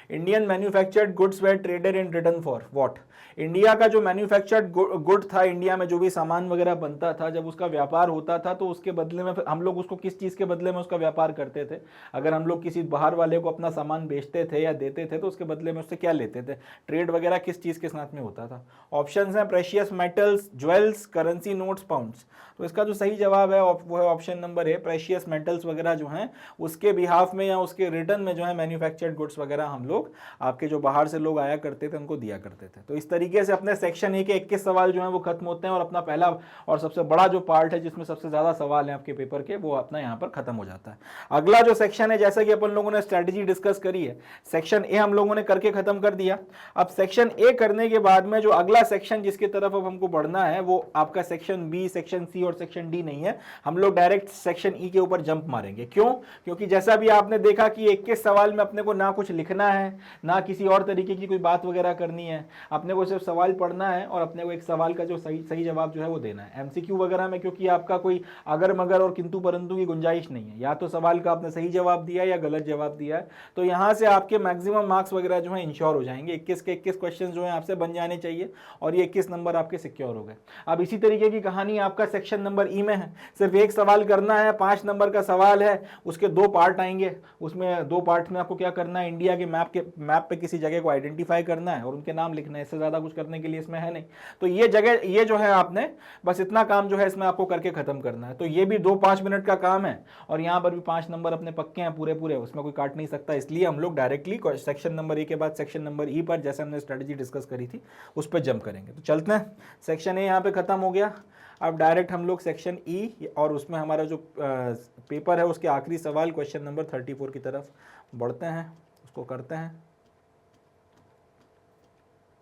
Indian manufactured goods were traded in return for what? India का जो मैन्युफैक्चर्ड गुड था, इंडिया में जो भी सामान वगैरह बनता था, जब उसका व्यापार होता था तो उसके बदले में हम लोग उसको किस चीज़ के बदले में उसका व्यापार करते थे? अगर हम लोग किसी बाहर वाले को अपना सामान बेचते थे या देते थे तो उसके बदले में उससे क्या लेते थे? ट्रेड वगैरह किस चीज़ के साथ में होता था? ऑप्शन हैं precious metals, jewels, currency notes, pounds. तो इसका जो सही जवाब है वो है ऑप्शन नंबर ए, प्रेशियस मेटल्स वगैरह जो हैं उसके बिहाफ में या उसके रिटर्न में जो है मैन्युफैक्चर्ड गुड्स वगैरह हम लोग आपके जो बाहर से लोग आया करते थे उनको दिया करते थे। तो इस तरीके से अपने सेक्शन ए के 21 सवाल जो हैं वो खत्म होते हैं और अपना पहला और सबसे बड़ा जो पार्ट है जिसमें सबसे ज़्यादा सवाल हैं आपके पेपर के, वो अपना यहाँ पर खत्म हो जाता है। अगला जो सेक्शन है, जैसा कि अपन लोगों ने स्ट्रैटेजी डिस्कस करी है, सेक्शन ए हम लोगों ने करके खत्म कर दिया। अब सेक्शन ए करने के बाद में जो अगला सेक्शन जिसकी तरफ अब हमको बढ़ना है वो आपका सेक्शन बी, सेक्शन सी और सेक्शन डी नहीं है, हम लोग डायरेक्ट सेक्शन ई के ऊपर जंप मारेंगे। क्यों? क्योंकि जैसा भी आपने देखा कि 21 सवाल में अपने को ना कुछ लिखना है ना किसी और तरीके की कोई बात वगैरह करनी है, अपने को सिर्फ सवाल पढ़ना है और अपने को एक सवाल का जो सही जवाब जो है वो देना है। एमसीक्यू वगैरह में क्योंकि आपका कोई अगर मगर और किंतु परंतु की गुंजाइश नहीं है, या तो सवाल का आपने सही जवाब दिया या गलत जवाब दिया है, तो यहाँ से आपके मैक्सिमम मार्क्स वगैरह जो है इंश्योर हो जाएंगे। 21 के 21 क्वेश्चन जो है आपसे बन जाने चाहिए और ये 21 नंबर आपके सिक्योर हो गए। अब इसी तरीके की कहानी आपका सेक्शन नंबर ई में है, सिर्फ एक सवाल करना है, 5 नंबर का सवाल है, उसके 2 पार्ट आएंगे, उसमें 2 पार्ट में आपको क्या करना है, इंडिया के मैप पे किसी जगह को आइडेंटिफाई करना है और उनके नाम लिखना है, इससे ज्यादा कुछ करने के लिए इसमें है नहीं। तो ये जगह ये जो है आपने बस इतना काम जो है इसमें आपको करके खत्म करना है। तो ये भी 2-5 मिनट का काम है और यहाँ पर भी 5 नंबर अपने पक्के हैं पूरे पूरे, उसमें कोई काट नहीं सकता, इसलिए हम लोग डायरेक्टली सेक्शन नंबर ए के बाद सेक्शन नंबर ई पर, जैसे हमने स्ट्रेटेजी डिस्कस करी थी, उस पर जंप करेंगे। तो चलते हैं, सेक्शन ए यहाँ पे खत्म हो गया। अब डायरेक्ट हम लोग सेक्शन ई और उसमें हमारा जो पेपर है उसके आखिरी सवाल क्वेश्चन नंबर 34 की तरफ बढ़ते हैं, उसको करते हैं।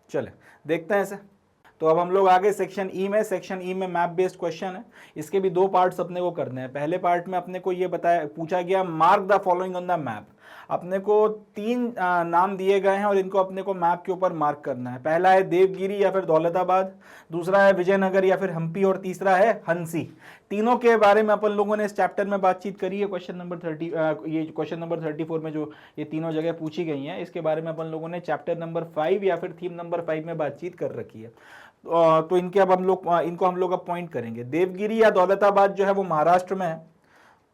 चले देखते हैं इसे। तो अब हम लोग आगे सेक्शन ई में, सेक्शन ई में मैप बेस्ड क्वेश्चन है, इसके भी 2 पार्ट्स अपने को करने हैं। पहले पार्ट में अपने को ये पूछा गया mark the following on the map. अपने को 3 नाम दिए गए हैं और इनको अपने को मैप के ऊपर मार्क करना है। पहला है देवगिरी या फिर दौलताबाद, दूसरा है विजयनगर या फिर हम्पी और तीसरा है हंसी। तीनों के बारे में अपन लोगों ने इस चैप्टर में बातचीत करी है। क्वेश्चन नंबर 34 में जो ये तीनों जगह पूछी गई हैं, इसके बारे में अपन लोगों ने चैप्टर नंबर 5 या फिर थीम नंबर 5 में बातचीत कर रखी है। तो इनके अब इनको हम लोग अब पॉइंट करेंगे। देवगिरी या दौलताबाद जो है वो महाराष्ट्र में है,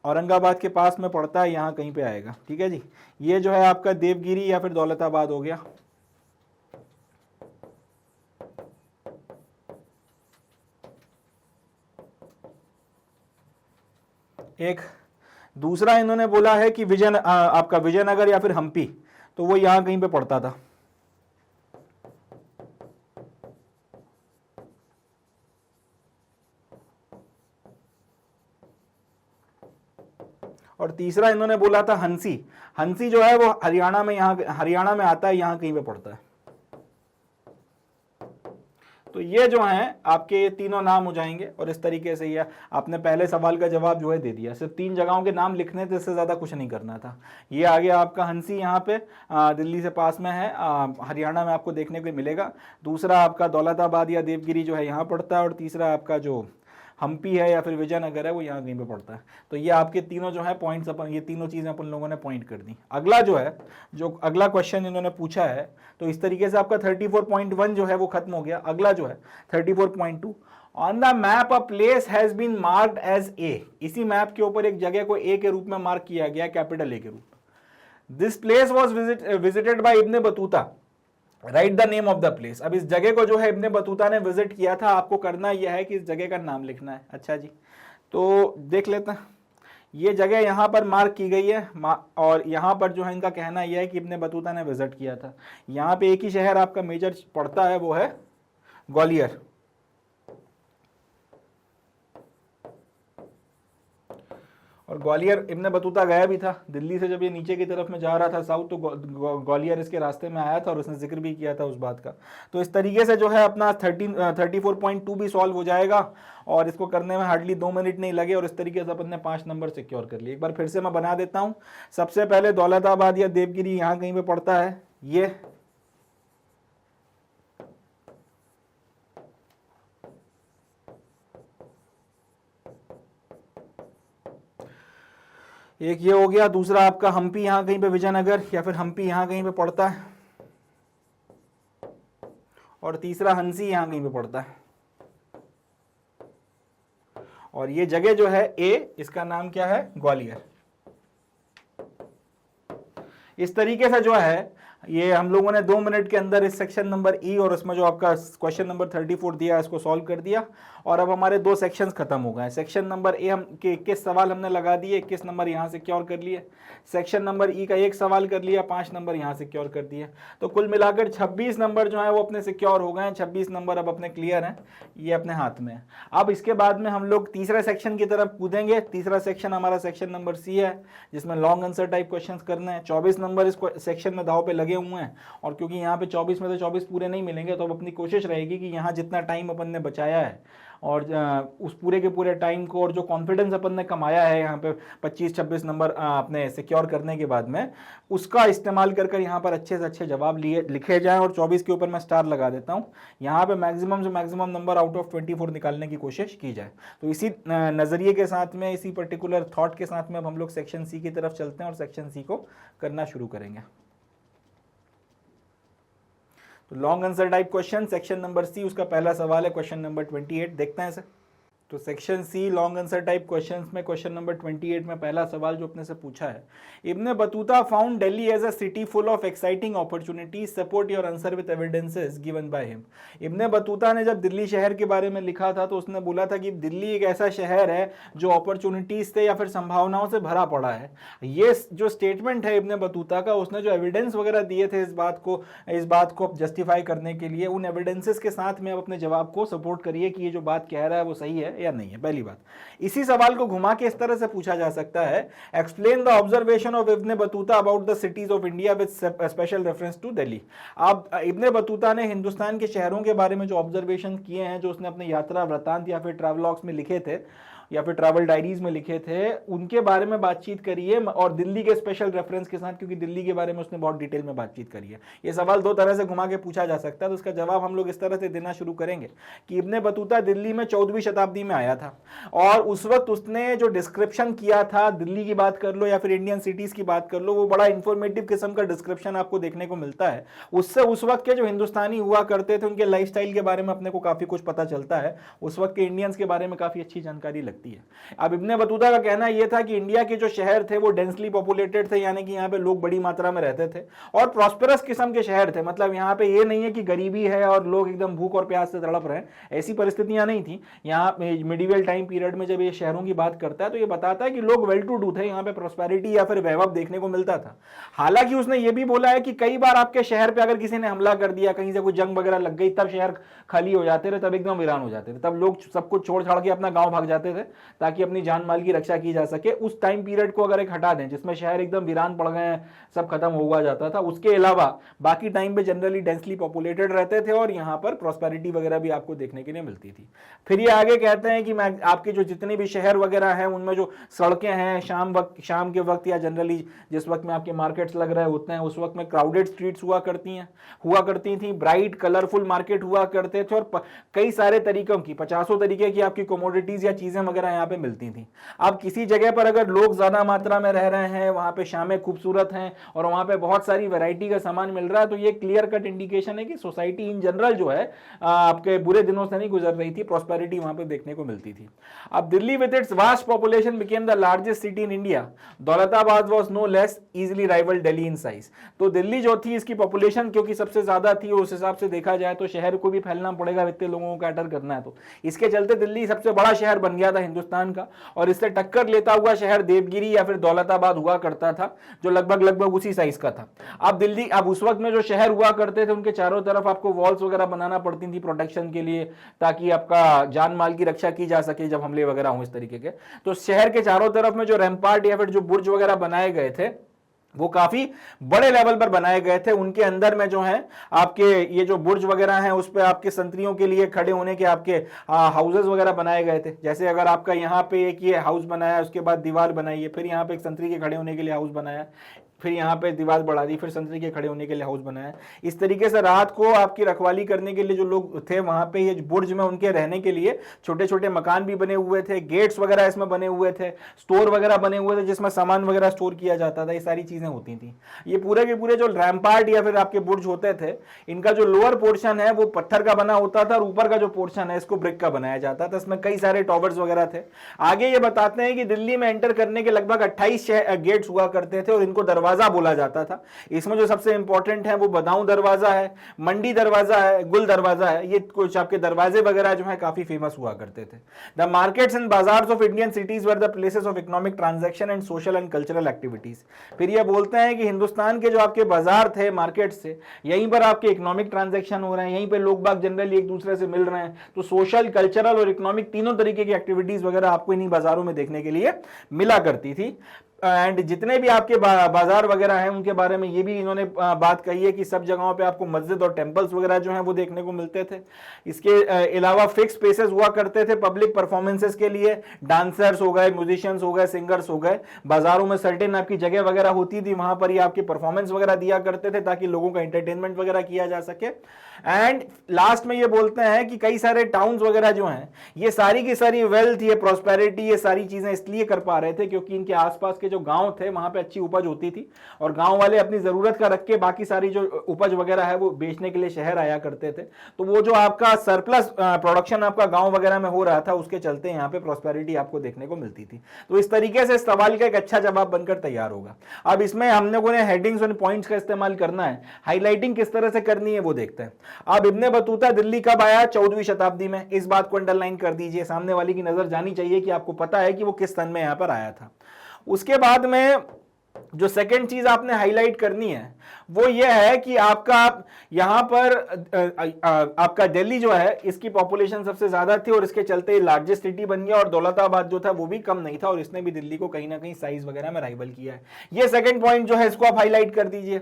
औरंगाबाद के पास में पड़ता है, यहाँ कहीं पे आएगा। ठीक है जी, ये जो है आपका देवगिरी या फिर दौलताबाद हो गया। एक दूसरा इन्होंने बोला है कि आपका विजयनगर या फिर हम्पी, तो वो यहाँ कहीं पे पड़ता था। और तीसरा इन्होंने बोला था हंसी। हंसी जो है वो हरियाणा में आता है, यहाँ कहीं पे पड़ता है। तो ये जो हैं आपके ये तीनों नाम हो जाएंगे और इस तरीके से ये आपने पहले सवाल का जवाब जो है दे दिया। सिर्फ 3 जगहों के नाम लिखने थे, इससे ज़्यादा कुछ नहीं करना था। ये आ गया आपका हंसी, यहाँ पे दिल्ली से पास में है, हरियाणा में आपको देखने को मिलेगा। दूसरा आपका दौलताबाद या देवगिरी जो है यहाँ पड़ता है और तीसरा आपका जो हम्पी है या फिर विजयनगर है वो यहाँ कहीं पे पड़ता है। तो ये आपके तीनों जो है पॉइंट्स ये तीनों चीज़ें अपन लोगों ने पॉइंट कर दी। अगला जो है, जो अगला क्वेश्चन इन्होंने पूछा है, तो इस तरीके से आपका 34.1 जो है वो खत्म हो गया। अगला जो है 34.2, on the map a place has been marked as A. इसी मैप के ऊपर एक जगह को ए के रूप में मार्क किया गया, कैपिटल ए के रूप में। This place was visited by Ibn Battuta, write the name of the place. अब इस जगह को जो है इब्ने बतूता ने विजिट किया था, आपको करना यह है कि इस जगह का नाम लिखना है। अच्छा जी, तो देख लेते हैं, ये जगह यहाँ पर मार्क की गई है और यहाँ पर जो है इनका कहना यह है कि इब्ने बतूता ने विजिट किया था। यहाँ पे एक ही शहर आपका मेजर पड़ता है, वो है ग्वालियर। और ग्वालियर इब्ने बतूता गया भी था, दिल्ली से जब ये नीचे की तरफ में जा रहा था साउथ, तो ग्वालियर इसके रास्ते में आया था और उसने जिक्र भी किया था उस बात का। तो इस तरीके से जो है अपना 34.2 भी सॉल्व हो जाएगा और इसको करने में हार्डली 2 मिनट नहीं लगे और इस तरीके से अपन ने 5 नंबर सिक्योर कर लिए। एक बार फिर से मैं बना देता हूँ। सबसे पहले दौलताबाद या देवगिरी यहाँ कहीं पे पड़ता है, ये एक ये हो गया। दूसरा आपका हम्पी यहाँ कहीं पे विजयनगर या फिर हम्पी यहाँ कहीं पे पड़ता है और तीसरा हंसी यहाँ कहीं पे पड़ता है। और ये जगह जो है ए, इसका नाम क्या है, ग्वालियर। इस तरीके से जो है ये हम लोगों ने 2 मिनट के अंदर इस सेक्शन नंबर ई और उसमें जो आपका क्वेश्चन नंबर 34 दिया इसको सॉल्व कर दिया। और अब हमारे 2 सेक्शंस खत्म हो गए। सेक्शन नंबर ए हम के 21 सवाल हमने लगा दिए, 21 नंबर यहाँ सिक्योर कर लिए। सेक्शन नंबर ई का 1 सवाल कर लिया, 5 नंबर यहाँ सिक्योर कर दिए। तो कुल मिलाकर 26 नंबर जो है वो अपने सिक्योर हो गए हैं। 26 नंबर अब अपने क्लियर हैं, ये अपने हाथ में है। अब इसके बाद में हम लोग तीसरे सेक्शन की तरफ कूदेंगे। तीसरा सेक्शन हमारा सेक्शन नंबर सी है, जिसमें लॉन्ग आंसर टाइप क्वेश्चन करने हैं। 24 नंबर इस सेक्शन में दाव पे लगे हुए हैं और क्योंकि यहाँ पे 24 में तो 24 पूरे नहीं मिलेंगे, तो अब अपनी कोशिश रहेगी कि यहाँ जितना टाइम अपन ने बचाया है और उस पूरे के पूरे टाइम को और जो कॉन्फिडेंस अपन ने कमाया है यहाँ पे 25-26 नंबर अपने सिक्योर करने के बाद में, उसका इस्तेमाल कर कर यहाँ पर अच्छे से अच्छे जवाब लिखे जाएं। और 24 के ऊपर मैं स्टार लगा देता हूँ। यहाँ पे मैक्सिमम से मैक्सिमम नंबर आउट ऑफ 24 निकालने की कोशिश की जाए। तो इसी नज़रिए के साथ में, इसी पर्टिकुलर थॉट के साथ में अब हम लोग सेक्शन सी की तरफ चलते हैं और सेक्शन सी को करना शुरू करेंगे। तो long answer type question section number C, उसका पहला सवाल है क्वेश्चन नंबर 28। देखते हैं इसे। तो section C long answer type questions में क्वेश्चन नंबर 28 में पहला सवाल जो अपने से पूछा है, Ibn Battuta found Delhi as a city full of exciting opportunities, support your answer with evidences given by him. Ibn Battuta ने जब दिल्ली शहर के बारे में लिखा था तो उसने बोला था कि दिल्ली एक ऐसा शहर है जो अपॉर्चुनिटीज से या फिर संभावनाओं से भरा पड़ा है। ये जो स्टेटमेंट है इब्ने बतूता का, उसने जो एविडेंस वगैरह दिए थे इस बात को जस्टिफाई करने के लिए, उन एविडेंसेस के साथ में अब अपने जवाब को सपोर्ट करिए कि ये जो बात कह रहा है वो सही है या नहीं है। पहली बात, इसी सवाल को घुमा के इस तरह से पूछा जा सकता है, explain the observation of Ibn Battuta about the cities of India with special reference to Delhi. अब इब्ने बतूता ने हिंदुस्तान के शहरों के बारे में जो ऑब्जर्वेशन किए हैं, जो उसने अपने यात्रा वृत्तांत या फिर ट्रैवलॉग्स में लिखे थे या फिर ट्रैवल डायरीज में लिखे थे, उनके बारे में बातचीत करिए और दिल्ली के स्पेशल रेफरेंस के साथ, क्योंकि दिल्ली के बारे में उसने बहुत डिटेल में बातचीत करी है। ये सवाल 2 तरह से घुमा के पूछा जा सकता है। तो उसका जवाब हम लोग इस तरह से देना शुरू करेंगे कि इब्ने बतूता दिल्ली में 14वीं शताब्दी में आया था और उस वक्त उसने जो डिस्क्रिप्शन किया था, दिल्ली की बात कर लो या फिर इंडियन सिटीज की बात कर लो, वो बड़ा इंफॉर्मेटिव किस्म का डिस्क्रिप्शन आपको देखने को मिलता है। उससे उस वक्त के जो हिंदुस्तानी हुआ करते थे उनके लाइफस्टाइल के बारे में अपने को काफी कुछ पता चलता है। उस वक्त के इंडियंस के बारे में काफी अच्छी जानकारी लगती है। अब इब्ने बतूता का कहना यह था कि इंडिया के जो शहर थे वो डेंसली पॉपुलेटेड थे, यानी कि यहाँ पे लोग बड़ी मात्रा में रहते थे और प्रॉस्पेरस किस्म के शहर थे। मतलब यहाँ पे ये नहीं है कि गरीबी है और लोग एकदम भूख और प्यास से तड़प रहे हैं, ऐसी परिस्थितियां नहीं थी। यहाँ मिडिवल टाइम पीरियड में जब ये शहरों की बात करता है तो ये बताता है कि लोग वेल टू डू थे, यहाँ पे प्रॉस्पेरिटी या फिर वैभव देखने को मिलता था। हालांकि उसने ये भी बोला है कि कई बार आपके शहर पे अगर किसी ने हमला कर दिया, कहीं से कोई जंग वगैरह लग गई, तब शहर खाली हो जाते थे, तब एकदम वीरान हो जाते थे, तब लोग सब कुछ छोड़ छाड़ के अपना गाँव भाग जाते थे ताकि अपनी जान माल की रक्षा की जा सके। उस टाइम पीरियड को अगर एक हटा दें जिसमें शहर एकदम वीरान पड़ गए हैं, सब खत्म हुआ जाता था, उसके अलावा बाकी टाइम पे जनरली डेंसली पॉपुलेटेड रहते थे और यहाँ पर प्रॉस्पेरिटी वगैरह भी आपको देखने के लिए मिलती थी। फिर ये आगे कहते हैं कि आपके जो जितने भी शहर वगैरह हैं उनमें जो सड़कें हैं, शाम के वक्त या जनरली जिस वक्त में आपके मार्केट्स लग रहे होते हैं उस वक्त में क्राउडेड स्ट्रीट्स हुआ करती थी, ब्राइट कलरफुल मार्केट हुआ करते थे और कई सारे तरीकों की 50 तरीके की आपकी कमोडिटीज या चीजें वगैरह यहाँ पे मिलती थी। अब किसी जगह पर अगर लोग ज्यादा मात्रा में रह रहे हैं, वहां पे शामें खूबसूरत हैं और वहां पे बहुत सारी वैरायटी का सामान मिल रहा है, तो ये क्लियर कट इंडिकेशन है कि सोसाइटी इन जनरल जो है आपके बुरे दिनों से नहीं गुजर रही थी, प्रॉस्पेरिटी वहां पे देखने को मिलती थी। अब Delhi with its vast population became the largest city in India, Daulatabad was no less easily rival Delhi in size. तो दिल्ली जो थी इसकी पॉपुलेशन क्योंकि सबसे ज्यादा थी, उस हिसाब से देखा जाए तो शहर को भी फैलना पड़ेगा, इतने लोगों को कैटर करना है, तो इसके चलते दिल्ली सबसे बड़ा शहर बन गया था हिंदुस्तान का। और इससे टक्कर लेता हुआ शहर देवगिरी या फिर दौलताबाद हुआ करता था, जो लगभग उसी साइज का था। अब उस वक्त में जो शहर हुआ करते थे उनके चारों तरफ आपको वॉल्स वगैरह बनाना पड़ती थी प्रोटेक्शन के लिए, ताकि आपका जान माल की रक्षा की जा सके जब हमले वगैरह हो इस तरीके के। तो शहर के चारों तरफ में जो रैम्पार्ट या फिर जो बुर्ज वगैरह बनाए गए थे वो काफी बड़े लेवल पर बनाए गए थे। उनके अंदर में जो है आपके ये जो बुर्ज वगैरह हैं उस पे आपके संतरियों के लिए खड़े होने के आपके हाउसेस वगैरह बनाए गए थे। जैसे अगर आपका यहाँ पे एक ये हाउस बनाया, उसके बाद दीवार बनाई है, फिर यहाँ पे एक संतरी के खड़े होने के लिए हाउस बनाया, फिर यहाँ पे दीवार बढ़ा दी, फिर संतरी के खड़े होने के लिए हाउस बनाया। इस तरीके से रात को आपकी रखवाली करने के लिए जो लोग थे वहां पे ये बुर्ज में उनके रहने के लिए छोटे छोटे मकान भी बने हुए थे, गेट्स वगैरह इसमें बने हुए थे, स्टोर वगैरह बने हुए थे जिसमें सामान वगैरह स्टोर किया जाता था। ये सारी चीजें होती थी। ये पूरे के पूरे जो रैम्पार्ट या फिर आपके बुर्ज होते थे, इनका जो लोअर पोर्शन है वो पत्थर का बना होता था और ऊपर का जो पोर्शन है इसको ब्रिक का बनाया जाता था। इसमें कई सारे टॉवर्स वगैरह थे। आगे ये बताते हैं कि दिल्ली में एंटर करने के लगभग 28 गेट्स हुआ करते थे और इनको दरवाजा बोला जाता था। इसमें जो सबसे इंपॉर्टेंट है वो बदाऊं दरवाजा है, मंडी दरवाजा है, गुल दरवाजा है। ये कुछ आपके दरवाजे वगैरह जो है काफी फेमस हुआ करते थे। The markets and bazaars of Indian cities were the places of economic transaction and social and cultural activities. फिर ये बोलते हैं कि हिंदुस्तान के जो आपके बाजार थे, मार्केट से, यहीं पर आपके इकोनॉमिक ट्रांजैक्शन हो रहे हैं, यहीं पर लोग बाग जनरली एक दूसरे से मिल रहे हैं। तो सोशल, कल्चरल और इकोनॉमिक तीनों तरीके की एक्टिविटीज वगैरह आपको इन्हीं बाजारों में देखने के लिए मिला करती थी। एंड जितने भी आपके बाजार वगैरह हैं उनके बारे में ये भी इन्होंने बात कही है कि सब जगहों पे आपको मस्जिद और टेंपल्स वगैरह जो हैं वो देखने को मिलते थे। इसके अलावा फिक्स स्पेसेस हुआ करते थे पब्लिक परफॉर्मेंसेस के लिए, डांसर्स हो गए, म्यूजिशियंस हो गए, सिंगर्स हो गए। बाजारों में सर्टेन आपकी जगह वगैरह होती थी, वहां पर ही आपकी परफॉर्मेंस वगैरह दिया करते थे ताकि लोगों का एंटरटेनमेंट वगैरह किया जा सके। एंड लास्ट में ये बोलते हैं कि कई सारे टाउन्स वगैरह जो हैं ये सारी की सारी वेल्थ, ये प्रॉस्पेरिटी, ये सारी चीजें इसलिए कर पा रहे थे क्योंकि इनके आसपास के जो गांव थे वहां पे अच्छी उपज होती थी और गांव वाले अपनी जरूरत का रख के बाकी सारी जो उपज वगैरह है वो बेचने के लिए शहर आया करते थे। तो वो जो आपका सरप्लस प्रोडक्शन आपका गांव वगैरह में हो रहा था उसके चलते यहाँ पे प्रॉस्पेरिटी आपको देखने को मिलती थी। तो इस तरीके से इस सवाल का एक अच्छा जवाब बनकर तैयार होगा। अब इसमें हम लोगों ने हेडिंग्स और पॉइंट्स का इस्तेमाल करना है, हाईलाइटिंग किस तरह से करनी है वो देखते हैं। अब इब्ने बतूता दिल्ली कब आया? 14वीं शताब्दी में। इस बात को अंडरलाइन कर दीजिए, सामने वाले की नजर जानी चाहिए कि आपको पता है कि वो किस सन में यहां पर आया था। उसके बाद में जो सेकंड चीज आपने हाईलाइट करनी है वो ये है कि आपका यहां पर आपका दिल्ली जो है इसकी पॉपुलेशन सबसे ज्यादा थी और इसके चलते लार्जेस्ट सिटी बन गया और दौलताबाद जो था वो भी कम नहीं था और इसने भी दिल्ली को कहीं ना कहीं साइज वगैरह में राइवल किया है। ये सेकंड पॉइंट जो है इसको आप हाईलाइट कर दीजिए।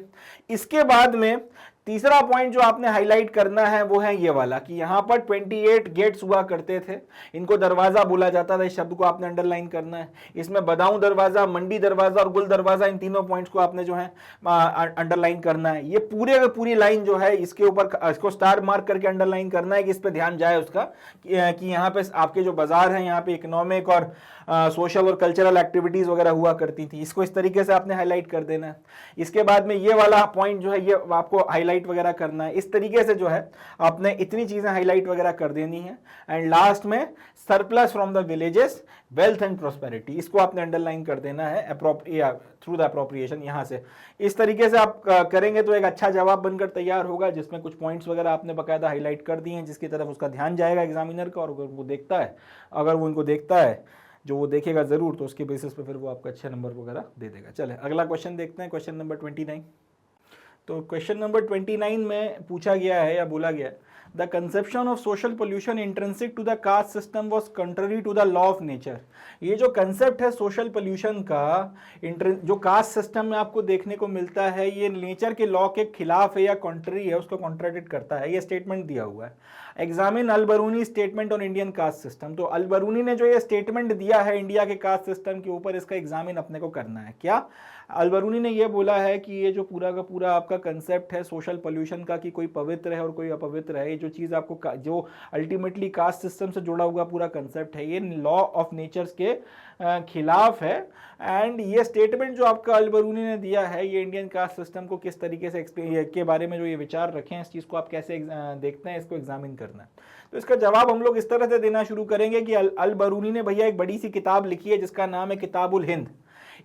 इसके बाद में तीसरा पॉइंट जो आपने हाईलाइट करना है वो है ये वाला कि यहां पर 28 गेट्स हुआ करते थे, इनको दरवाजा बोला जाता था। इस शब्द को आपने अंडरलाइन करना है। इसमें बदाऊं दरवाजा, मंडी दरवाजा और गुल दरवाजा, इन तीनों पॉइंट्स को आपने जो है अंडरलाइन करना है। ये पूरी लाइन जो है इसके ऊपर इसको स्टार मार्क करके अंडरलाइन करना है कि इस पे ध्यान जाए उसका कि यहाँ पे आपके जो बाजार हैं यहाँ पे इकोनॉमिक और सोशल और कल्चरल एक्टिविटीज वगैरह हुआ करती थी। इसको इस तरीके से आपने हाईलाइट कर देना है। इसके बाद में ये वाला पॉइंट जो है ये आपको हाईलाइट वगैरह करना है। इस तरीके से जो है आपने इतनी चीजें हाईलाइट वगैरह कर देनी है। एंड लास्ट में surplus from the villages, wealth and prosperity, इसको आपने अंडरलाइन कर देना है थ्रू द अप्रोप्रिएशन। यहां से इस तरीके से आप करेंगे तो एक अच्छा जवाब बनकर तैयार होगा जिसमें कुछ पॉइंट्स वगैरह आपने बकायदा हाईलाइट कर दिए हैं जिसकी तरफ उसका ध्यान जाएगा एग्जामिनर का। और अगर वो इनको देखता है जो वो देखेगा जरूर तो उसके बेसिस पे फिर वो आपका अच्छे नंबर वगैरह दे देगा। चले अगला क्वेश्चन देखते हैं, क्वेश्चन नंबर 29। तो क्वेश्चन नंबर 29 में पूछा गया है या बोला गया है, the conception of social pollution intrinsic to the caste system was contrary to the law of nature. ये जो कंसेप्ट है सोशल पोल्यूशन का, जो कास्ट सिस्टम में आपको देखने को मिलता है, ये नेचर के लॉ के खिलाफ है या कॉन्ट्ररी है, उसको कॉन्ट्राडिक्ट करता है। ये स्टेटमेंट दिया हुआ है। Examine Al Biruni statement on Indian caste system. तो अल-बरूनी ने जो ये स्टेटमेंट दिया है इंडिया के कास्ट सिस्टम के ऊपर, इसका एग्जामिन अपने को करना है। क्या अल-बरूनी ने ये बोला है कि ये जो पूरा का पूरा आपका कंसेप्ट है सोशल पोल्यूशन का कि कोई पवित्र है और कोई अपवित्र है, ये जो चीज़ आपको जो अल्टीमेटली कास्ट सिस्टम से जुड़ा हुआ पूरा कंसेप्ट है, ये लॉ ऑफ नेचर्स के खिलाफ है। एंड ये स्टेटमेंट जो आपका अल बरूनी ने दिया है, ये इंडियन कास्ट सिस्टम को किस तरीके से के बारे में जो ये विचार रखे हैं, इस चीज़ को आप कैसे देखते हैं, इसको एग्जामिन करना है। तो इसका जवाब हम लोग इस तरह से देना शुरू करेंगे कि अल बरूनी ने भैया एक बड़ी सी किताब लिखी है जिसका नाम है किताबुल हिंद।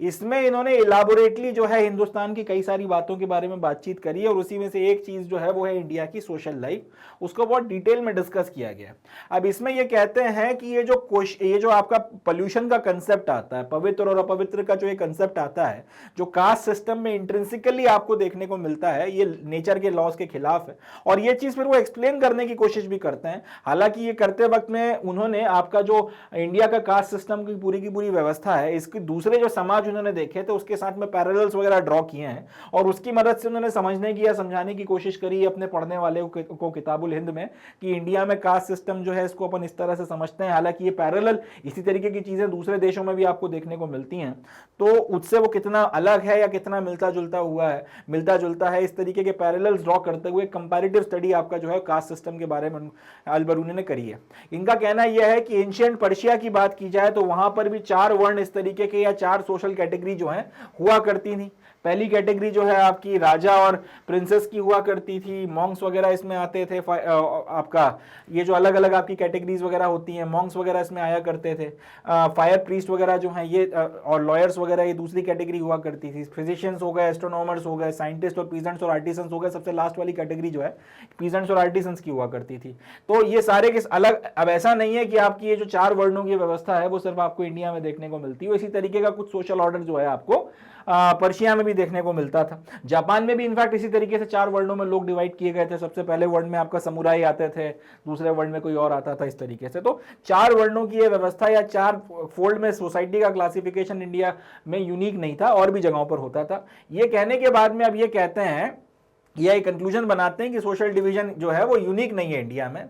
इसमें इन्होंने इलाबोरेटली जो है हिंदुस्तान की कई सारी बातों के बारे में बातचीत करी है, और उसी में से एक चीज जो है वो है इंडिया की सोशल लाइफ, उसको बहुत डिटेल में डिस्कस किया गया। अब इसमें ये कहते हैं कि ये जो आपका पोल्यूशन का कंसेप्ट आता है, पवित्र और अपवित्र का जो ये कंसेप्ट आता है, जो कास्ट सिस्टम में इंट्रिंसिकली आपको देखने को मिलता है, ये नेचर के लॉज के खिलाफ है। और ये चीज फिर वो एक्सप्लेन करने की कोशिश भी करते हैं। हालांकि ये करते वक्त में उन्होंने आपका जो इंडिया का कास्ट सिस्टम की पूरी व्यवस्था है, इसकी दूसरे जो समाज उन्होंने देखे थे उसके साथ में पैरेलल्स वगैरह ड्रॉ किए हैं, और उसकी मदद से उन्होंने समझने की या समझाने की कोशिश करी अपने पढ़ने वाले को किताबुल हिंद में, कि इंडिया में कास्ट सिस्टम जो है इसको अपन इस तरह से समझते हैं। हालांकि ये पैरेलल इसी तरीके की चीजें दूसरे देशों में भी आपको देखने को मिलती हैं, तो उससे वो कितना अलग है या कितना मिलता जुलता है, इस तरीके के पैरेलल्स ड्रॉ करते हुए कंपैरेटिव स्टडी आपका जो है कास्ट सिस्टम के बारे में अल बरूनी ने करी है। इनका कहना यह है कि एंशिएंट पर्शिया की बात की जाए तो वहां पर भी 4 वर्ण इस तरीके के या 4 सोशल कैटेगरी जो है हुआ करती थी। पहली कैटेगरी जो है आपकी राजा और प्रिंसेस की हुआ करती थी, मॉन्क्स वगैरह इसमें आते थे, आपका ये जो अलग अलग आपकी कैटेगरीज वगैरह होती हैं, मॉन्क्स वगैरह इसमें आया करते थे, फायर प्रीस्ट वगैरह जो हैं ये, और लॉयर्स वगैरह ये दूसरी कैटेगरी हुआ करती थी, फिजिशियंस हो गए, एस्ट्रोनॉमर्स हो गए, साइंटिस्ट और पीजेंट्स और आर्टिसंस हो गए, सबसे लास्ट वाली कैटेगरी जो है पीजेंट्स और आर्टिसंस की हुआ करती थी। तो ये सारे के अलग, अब ऐसा नहीं है कि आपकी ये जो 4 वर्णों की व्यवस्था है वो सिर्फ आपको इंडिया में देखने को मिलती है, इसी तरीके का कुछ सोशल ऑर्डर जो है आपको पर्शिया में भी देखने को मिलता था। जापान में भी इनफैक्ट इसी तरीके से 4 वर्णों में लोग डिवाइड किए गए थे। सबसे पहले वर्ण में आपका समुराई आते थे, दूसरे वर्ण में कोई और आता था, इस तरीके से। तो 4 वर्णों की ये व्यवस्था या 4 फोल्ड में सोसाइटी का क्लासिफिकेशन इंडिया में यूनिक नहीं था, और भी जगहों पर होता था। ये कहने के बाद में अब ये कहते हैं, यह एक कंक्लूजन बनाते हैं कि सोशल डिवीजन जो है वो यूनिक नहीं है इंडिया में।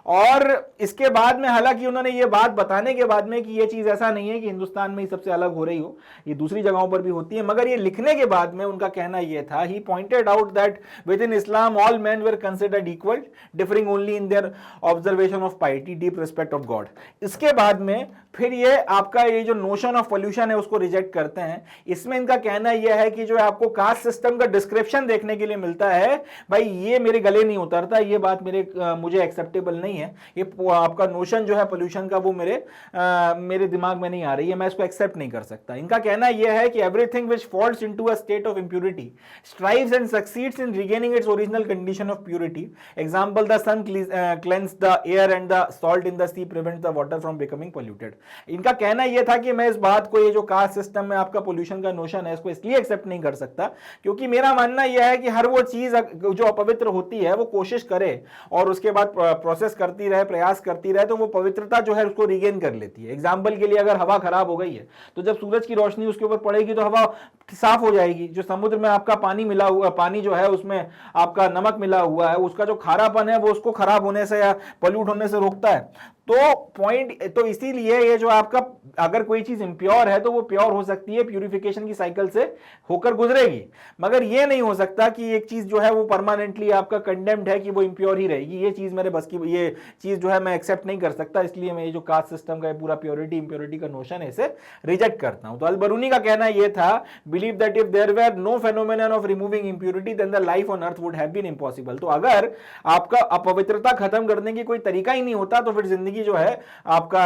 और इसके बाद में हालांकि उन्होंने ये बात बताने के बाद में कि ये चीज ऐसा नहीं है कि हिंदुस्तान में ही सबसे अलग हो रही हो, ये दूसरी जगहों पर भी होती है, मगर ये लिखने के बाद में उनका कहना ये था, he pointed out that within Islam all men were considered equal, differing only in their observation of piety, deep respect of God. इसके बाद में फिर ये आपका ये जो नोशन ऑफ पोल्यूशन है उसको रिजेक्ट करते हैं। इसमें इनका कहना यह है कि जो आपको कास्ट सिस्टम का डिस्क्रिप्शन देखने के लिए मिलता है, भाई ये मेरे गले नहीं उतरता, ये बात मुझे एक्सेप्टेबल नहीं है, ये आपका नोशन जो है पोल्यूशन का वो मेरे दिमाग में नहीं आ रही है, मैं इसको एक्सेप्ट नहीं कर सकता। इनका कहना यह है कि everything which falls into a state of impurity strives and succeeds in regaining its original condition of purity. Example, the sun cleanse the air and the salt in the sea prevents the water from becoming polluted. इनका कहना यह था कि मैं इस बात को, ये जो कास्ट सिस्टम में आपका पोल्यूशन का नोशन है, इसको इसलिए एक्सेप्ट नहीं कर सकता क्योंकि मेरा मानना यह है कि हर वो चीज जो अपवित्र होती है वो कोशिश करे और उसके बाद प्रोसेस करती रहे, प्रयास करती रहे, तो वो पवित्रता जो है उसको रिगेन कर लेती है। एग्जाम्पल के लिए, अगर हवा खराब हो गई है तो जब सूरज की रोशनी उसके ऊपर पड़ेगी तो हवा साफ हो जाएगी। जो समुद्र में आपका पानी जो है उसमें आपका नमक मिला हुआ है, उसका जो खारापन है वो उसको खराब होने से या पोल्यूट होने से रोकता है। तो इसीलिए ये जो आपका, अगर कोई चीज इंप्योर है तो वो प्योर हो सकती है, प्यूरिफिकेशन की साइकिल से होकर गुजरेगी, मगर ये नहीं हो सकता कि एक चीज जो है वो परमानेंटली आपका कंडेम्ड है कि वो इंप्योर ही रहेगी। ये चीज मेरे बस की, ये चीज जो है मैं एक्सेप्ट नहीं कर सकता, इसलिए मैं ये जो कास्ट सिस्टम का पूरा प्योरिटी इंप्योरिटी का नोशन है इसे रिजेक्ट करता हूं। तो अल बरूनी का कहना यह था, believe that if there were no phenomenon of removing impurity then the life on earth would have been impossible. तो अगर आपका अपवित्रता खत्म करने की कोई तरीका ही नहीं होता तो फिर जिंदगी जो है आपका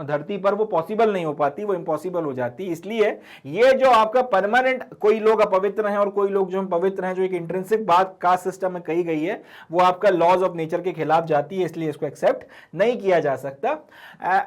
धरती पर वो पॉसिबल नहीं हो पाती, वो इम्पॉसिबल हो जाती। इसलिए ये जो आपका परमानेंट, कोई लोग अपवित्र हैं और कोई लोग जो पवित्र हैं, जो एक इंट्रिंसिक बात कास्ट सिस्टम में कही गई है, वो आपका लॉज ऑफ नेचर के खिलाफ जाती है, इसलिए इसको एक्सेप्ट नहीं किया जा सकता।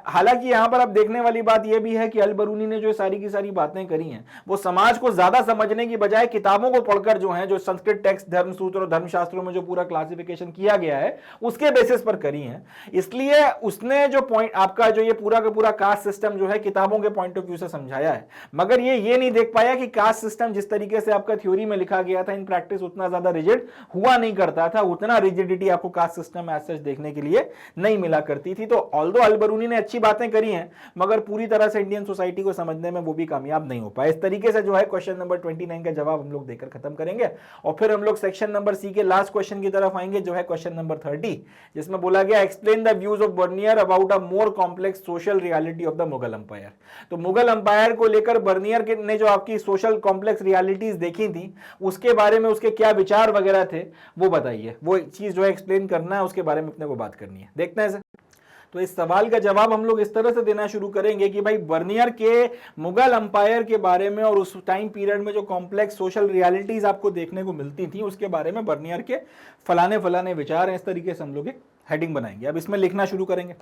हालांकि यहां पर अब देखने वाली बात यह भी है कि अल बरूनी ने जो सारी की सारी बातें करी हैं वो समाज को ज्यादा समझने की बजाय किताबों को पढ़कर जो है, जो संस्कृत टेक्स्ट, धर्मसूत्र और धर्मशास्त्रों में जो पूरा क्लासिफिकेशन किया गया है उसके बेसिस पर करी है। इसलिए इसलिए उसने जो पॉइंट आपका जो ये पूरा का पूरा कास्ट सिस्टम जो है किताबों के पॉइंट ऑफ व्यू से समझाया है, मगर ये नहीं देख पाया कि कास्ट सिस्टम जिस तरीके से आपका थ्योरी में लिखा गया था इन प्रैक्टिस उतना ज्यादा रिजिड हुआ नहीं करता था, उतना रिजिडिटी आपको कास्ट सिस्टम में एज सच देखने के लिए नहीं मिला करती थी। तो ऑल्दो अल-बरूनी ने अच्छी बातें करी हैं, मगर पूरी तरह से इंडियन सोसाइटी को समझने में वो भी कामयाब नहीं हो पाए। इस तरीके से जो है क्वेश्चन नंबर 29 का जवाब हम लोग देकर खत्म करेंगे और फिर हम लोग सेक्शन नंबर सी के लास्ट क्वेश्चन की तरफ आएंगे, जो है क्वेश्चन नंबर 30, जिसमें बोला गया explain the views of Bernier about a more complex social reality of the Mughal empire. तो मुगल अंपायर को लेकर बर्नियर ने जो आपकी सोशल कॉम्प्लेक्स रियलिटीज देखी थी उसके बारे में उसके क्या विचार वगैरह थे वो बताइए। वो चीज जो है एक्सप्लेन करना है, उसके बारे में अपने को बात करनी है। देखते हैं सर। तो इस सवाल का जवाब हम लोग इस तरह से देना शुरू करेंगे कि भाई बर्नियर के मुगल अंपायर के बारे में और उस टाइम पीरियड में जो कॉम्प्लेक्स सोशल रियलिटीज आपको देखने को मिलती थी उसके बारे में बर्नियर के फलाने फलाने विचार हैं। इस तरीके से हम लोग एक हेडिंग बनाएंगे। अब इसमें लिखना शुरू करेंगे।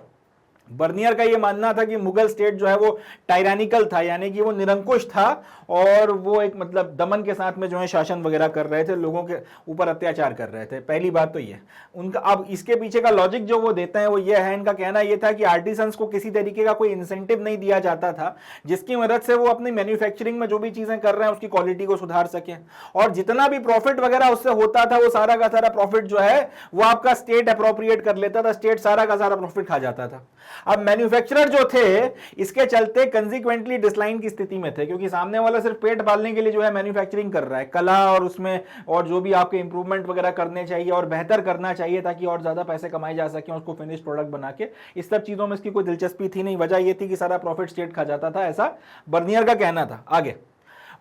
बर्नियर का ये मानना था कि मुगल स्टेट जो है वो टायरानिकल था, यानी कि वो निरंकुश था और वो एक मतलब दमन के साथ में जो है शासन वगैरह कर रहे थे, लोगों के ऊपर अत्याचार कर रहे थे। पहली बात तो ये उनका। अब इसके पीछे का लॉजिक जो वो देते हैं वो ये है, इनका कहना ये था कि आर्टिसंस को किसी तरीके का कोई इंसेंटिव नहीं दिया जाता था जिसकी मदद से वो अपनी मैन्युफैक्चरिंग में जो भी चीजें कर रहे हैं उसकी क्वालिटी को सुधार सके, और जितना भी प्रॉफिट वगैरह उससे होता था वो सारा का सारा प्रॉफिट जो है वो आपका स्टेट अप्रोप्रिएट कर लेता था, स्टेट सारा का सारा प्रॉफिट खा जाता था। अब मैन्युफैक्चरर जो थे इसके चलते कंसिक्वेंटली डिक्लाइन की स्थिति में थे, क्योंकि सामने वाला सिर्फ पेट पालने के लिए जो है मैन्युफैक्चरिंग कर रहा है, कला और उसमें और जो भी आपके इंप्रूवमेंट वगैरह करने चाहिए और बेहतर करना चाहिए ताकि और ज्यादा पैसे कमाए जा सके उसको फिनिश प्रोडक्ट बना के, इस सब चीजों में इसकी कोई दिलचस्पी थी नहीं। वजह यह थी कि सारा प्रॉफिट स्टेट खा जाता था, ऐसा बर्नियर का कहना था। आगे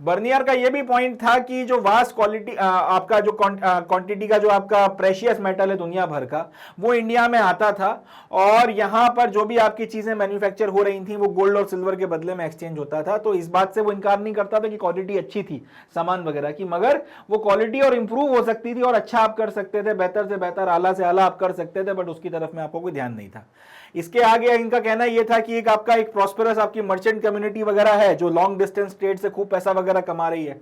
बर्नियर का यह भी पॉइंट था कि जो वास्ट क्वालिटी आपका जो क्वांटिटी का जो आपका प्रेशियस मेटल है दुनिया भर का वो इंडिया में आता था, और यहां पर जो भी आपकी चीजें मैन्युफैक्चर हो रही थी वो गोल्ड और सिल्वर के बदले में एक्सचेंज होता था। तो इस बात से वो इनकार नहीं करता था कि क्वालिटी अच्छी थी सामान वगैरह की, मगर वो क्वालिटी और इंप्रूव हो सकती थी और अच्छा आप कर सकते थे, बेहतर से बेहतर, आला से आला आप कर सकते थे, बट उसकी तरफ में आपको कोई ध्यान नहीं था। इसके आगे इनका कहना यह था कि एक आपका एक प्रॉस्पेरस आपकी मर्चेंट कम्युनिटी वगैरह है जो लॉन्ग डिस्टेंस ट्रेड से खूब पैसा वगैरह कमा रही है,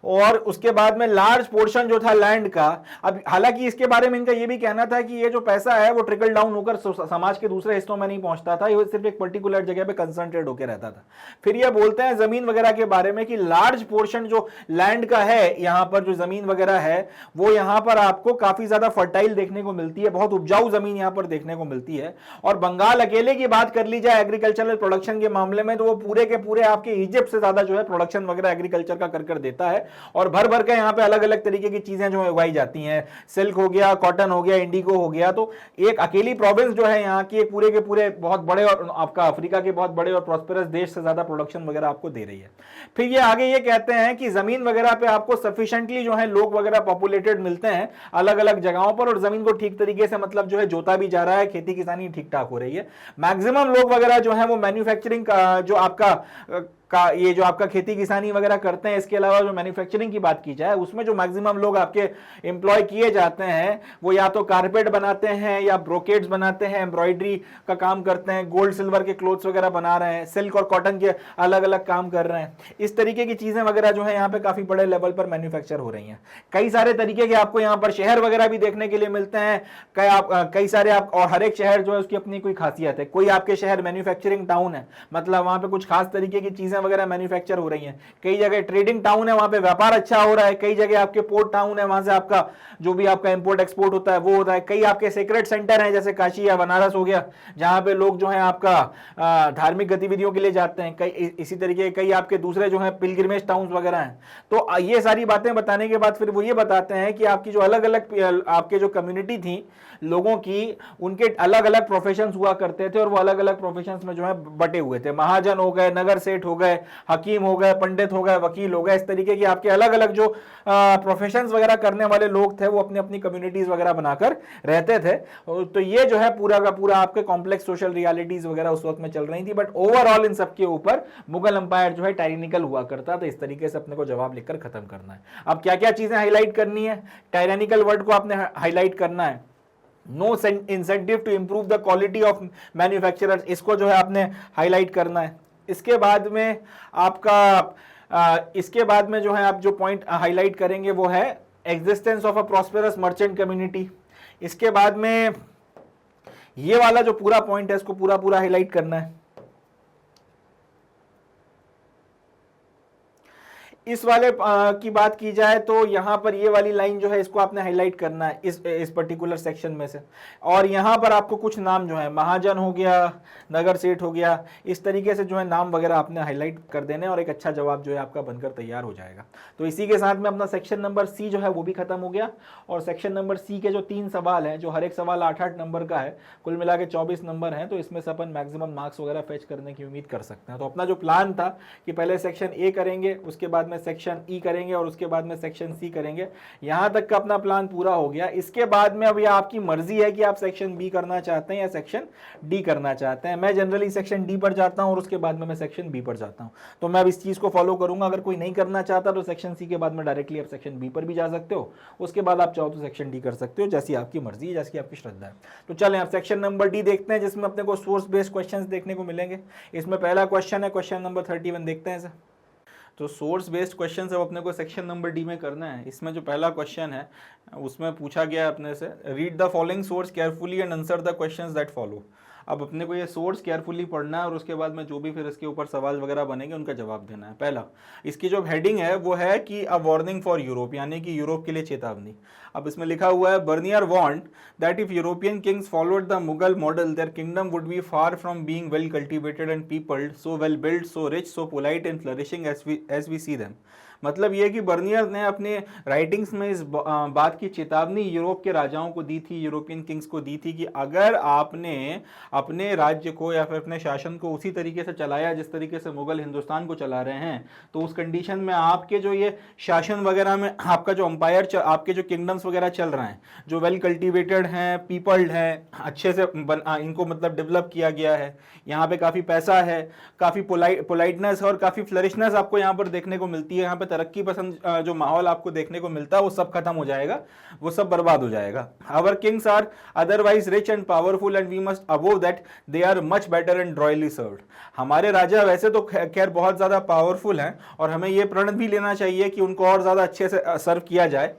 और उसके बाद में लार्ज पोर्शन जो था लैंड का। अब हालांकि इसके बारे में इनका यह भी कहना था कि ये जो पैसा है वो ट्रिकल डाउन होकर समाज के दूसरे हिस्सों में नहीं पहुंचता था, ये सिर्फ एक पर्टिकुलर जगह पे कंसंट्रेट होकर रहता था। फिर ये बोलते हैं जमीन वगैरह के बारे में कि लार्ज पोर्शन जो लैंड का है, यहां पर जो जमीन वगैरह है वो यहां पर आपको काफी ज्यादा फर्टाइल देखने को मिलती है, बहुत उपजाऊ जमीन यहां पर देखने को मिलती है। और बंगाल अकेले की बात कर ली जाए एग्रीकल्चरल प्रोडक्शन के मामले में तो वो पूरे के पूरे आपके इजिप्ट से ज्यादा जो है प्रोडक्शन वगैरह एग्रीकल्चर का कर देता है, और भर भर के यहाँ पे अलग अलग तरीके की चीजें जो है उगाई जाती हैं। सिल्क हो गया, कॉटन हो गया, इंडिगो हो गया। तो एक अकेली प्रोविंस जो है यहाँ की पूरे के पूरे बहुत बड़े और आपका अफ्रीका के बहुत बड़े और प्रॉस्पेरस देश से ज्यादा प्रोडक्शन वगैरह आपको दे रही है। फिर ये आगे ये कहते हैं कि जमीन वगैरह पे आपको सफिशिएंटली जो है लोग वगैरह पॉपुलेटेड मिलते हैं अलग अलग जगहों पर, और जमीन को ठीक तरीके से मतलब जो है जोता भी जा रहा है, खेती किसानी ठीक ठाक हो रही है। मैक्सिमम लोग वगैरह जो है वो मैन्युफैक्चरिंग का जो आपका ये जो आपका खेती किसानी वगैरह करते हैं, इसके अलावा जो मैन्युफैक्चरिंग की बात की जाए उसमें जो मैक्सिमम लोग आपके एम्प्लॉय किए जाते हैं वो या तो कारपेट बनाते हैं या ब्रोकेड्स बनाते हैं, एम्ब्रॉयडरी का काम करते हैं, गोल्ड सिल्वर के क्लोथ्स वगैरह बना रहे हैं, सिल्क और कॉटन के अलग अलग काम कर रहे हैं। इस तरीके की चीजें वगैरह जो है यहाँ पे काफी बड़े लेवल पर मैन्युफैक्चर हो रही हैं। कई सारे तरीके के आपको यहाँ पर शहर वगैरह भी देखने के लिए मिलते हैं, कई सारे आप, और हर एक शहर जो है उसकी अपनी कोई खासियत है। कोई आपके शहर मैन्युफैक्चरिंग टाउन है, मतलब वहां पे कुछ खास तरीके की चीजें वगैरह मैन्युफैक्चर हो रही हैं। कई जगह ट्रेडिंग टाउन है, वहां पे व्यापार अच्छा हो रहा है। कई जगह आपके पोर्ट टाउन है, वहां से आपका जो भी आपका इंपोर्ट एक्सपोर्ट होता है वो होता है। कई आपके सेक्रेट सेंटर हैं जैसे काशी या बनारस हो गया, जहां पे लोग जो है आपका धार्मिक गतिविधियों के लिए जाते हैं। कई इसी तरीके कई आपके दूसरे जो है पिलग्रिमेज टाउन्स वगैरह हैं। तो ये सारी बातें बताने के बाद फिर वो ये बताते हैं कि आपकी जो अलग अलग आपके जो कम्युनिटी थी लोगों की, उनके अलग अलग प्रोफेशंस हुआ करते थे और वो अलग अलग प्रोफेशंस में जो है बटे हुए थे। महाजन हो गए, नगर सेठ हो गए, हकीम हो गए, पंडित हो गए, वकील हो गए। इस तरीके की आपके अलग अलग जो प्रोफेशंस वगैरह करने वाले लोग थे वो अपनी अपनी कम्युनिटीज वगैरह बनाकर रहते थे। तो ये जो है पूरा का पूरा आपके कॉम्प्लेक्स सोशल रियलिटीज वगैरह उस वक्त में चल रही थी। बट ओवरऑल इन सबके ऊपर मुगल अंपायर जो है टायरेनिकल हुआ करता था। इस तरीके से अपने को जवाब लिखकर खत्म करना है। अब क्या क्या चीजें हाईलाइट करनी है? टायरेनिकल वर्ड को आपने हाईलाइट करना है। No incentive to improve the quality of manufacturers, इसको जो है आपने हाईलाइट करना है। इसके बाद में आपका इसके बाद में जो है आप जो पॉइंट हाईलाइट करेंगे वो है existence of a prosperous merchant community. इसके बाद में ये वाला जो पूरा पॉइंट है इसको पूरा पूरा हाईलाइट करना है। इस वाले की बात की जाए तो यहाँ पर ये वाली लाइन जो है इसको आपने हाईलाइट करना है इस पर्टिकुलर सेक्शन में से। और यहाँ पर आपको कुछ नाम जो है महाजन हो गया, नगर सेठ हो गया, इस तरीके से जो है नाम वगैरह आपने हाईलाइट कर देने और एक अच्छा जवाब जो है आपका बनकर तैयार हो जाएगा। तो इसी के साथ में अपना सेक्शन नंबर सी जो है वो भी खत्म हो गया। और सेक्शन नंबर सी के जो 3 सवाल हैं, जो हर एक सवाल 8-8 नंबर का है, कुल मिला के 24 नंबर हैं, तो इसमें से अपन मैक्सिमम मार्क्स वगैरह फेच करने की उम्मीद कर सकते हैं। तो अपना जो प्लान था कि पहले सेक्शन ए करेंगे, उसके बाद में सेक्शन ई करेंगे और उसके बाद में सेक्शन सी करेंगे, यहां तक का अपना प्लान पूरा हो गया। इसके बाद में अब ये आपकी मर्जी है कि आप सेक्शन बी करना चाहते हैं या सेक्शन डी करना चाहते हैं। मैं जनरली सेक्शन डी पर जाता हूं और उसके बाद में मैं सेक्शन बी पर जाता हूं, तो मैं अब इस चीज को फॉलो करूंगा। अगर कोई नहीं करना चाहता तो सेक्शन सी के बाद में डायरेक्टली आप सेक्शन बी पर भी जा सकते हो, उसके बाद आप चाहो तो सेक्शन डी कर सकते हो, जैसी आपकी मर्जी है, जैसी आपकी श्रद्धा है। तो चलें आप सेक्शन नंबर डी देखते हैं, जिसमें अपने को सोर्स बेस्ड क्वेश्चंस देखने को मिलेंगे। इसमें पहला क्वेश्चन है क्वेश्चन नंबर 31, देखते हैं इसे। तो सोर्स बेस्ड क्वेश्चन अब अपने को सेक्शन नंबर डी में करना है। इसमें जो पहला क्वेश्चन है उसमें पूछा गया अपने से, read the following source carefully and answer the questions that follow. अब अपने को ये सोर्स केयरफुली पढ़ना है और उसके बाद में जो भी फिर इसके ऊपर सवाल वगैरह बनेंगे उनका जवाब देना है। पहला, इसकी जो हेडिंग है वो है कि अ वार्निंग फॉर यूरोप, यानी कि यूरोप के लिए चेतावनी। अब इसमें लिखा हुआ है, Bernier warned that if European kings followed the Mughal model their kingdom would be far from being well cultivated and peopled, so well build, so rich, so polite and flourishing as we see them. मतलब ये कि Bernier ने अपने writings में इस बात की चेतावनी यूरोप के राजाओं को दी थी, यूरोपियन किंग्स को दी थी कि अगर आपने अपने राज्य को या फिर अपने शासन को उसी तरीके से चलाया जिस तरीके से मुगल हिंदुस्तान को चला रहे हैं, तो उस कंडीशन में आपके जो ये शासन वगैरह में आपका जो अंपायर, आपके जो किंगडम्स वगैरह चल रहे हैं, जो वेल कल्टिवेटेड हैं, पीपल्ड हैं, अच्छे से इनको मतलब डेवलप किया गया है, यहाँ पे काफ़ी पैसा है, काफ़ी पोलाइटनेस और काफ़ी फ्लरिशनेस आपको यहाँ पर देखने को मिलती है, यहाँ पे तरक्की पसंद जो माहौल आपको देखने को मिलता है वो सब खत्म हो जाएगा, वो सब बर्बाद हो जाएगा। Our kings are otherwise rich and powerful and we must above that they are much better and royally served. हमारे राजा वैसे तो खैर बहुत ज़्यादा पावरफुल हैं और हमें ये प्रण भी लेना चाहिए कि उनको और ज़्यादा अच्छे से सर्व किया जाए।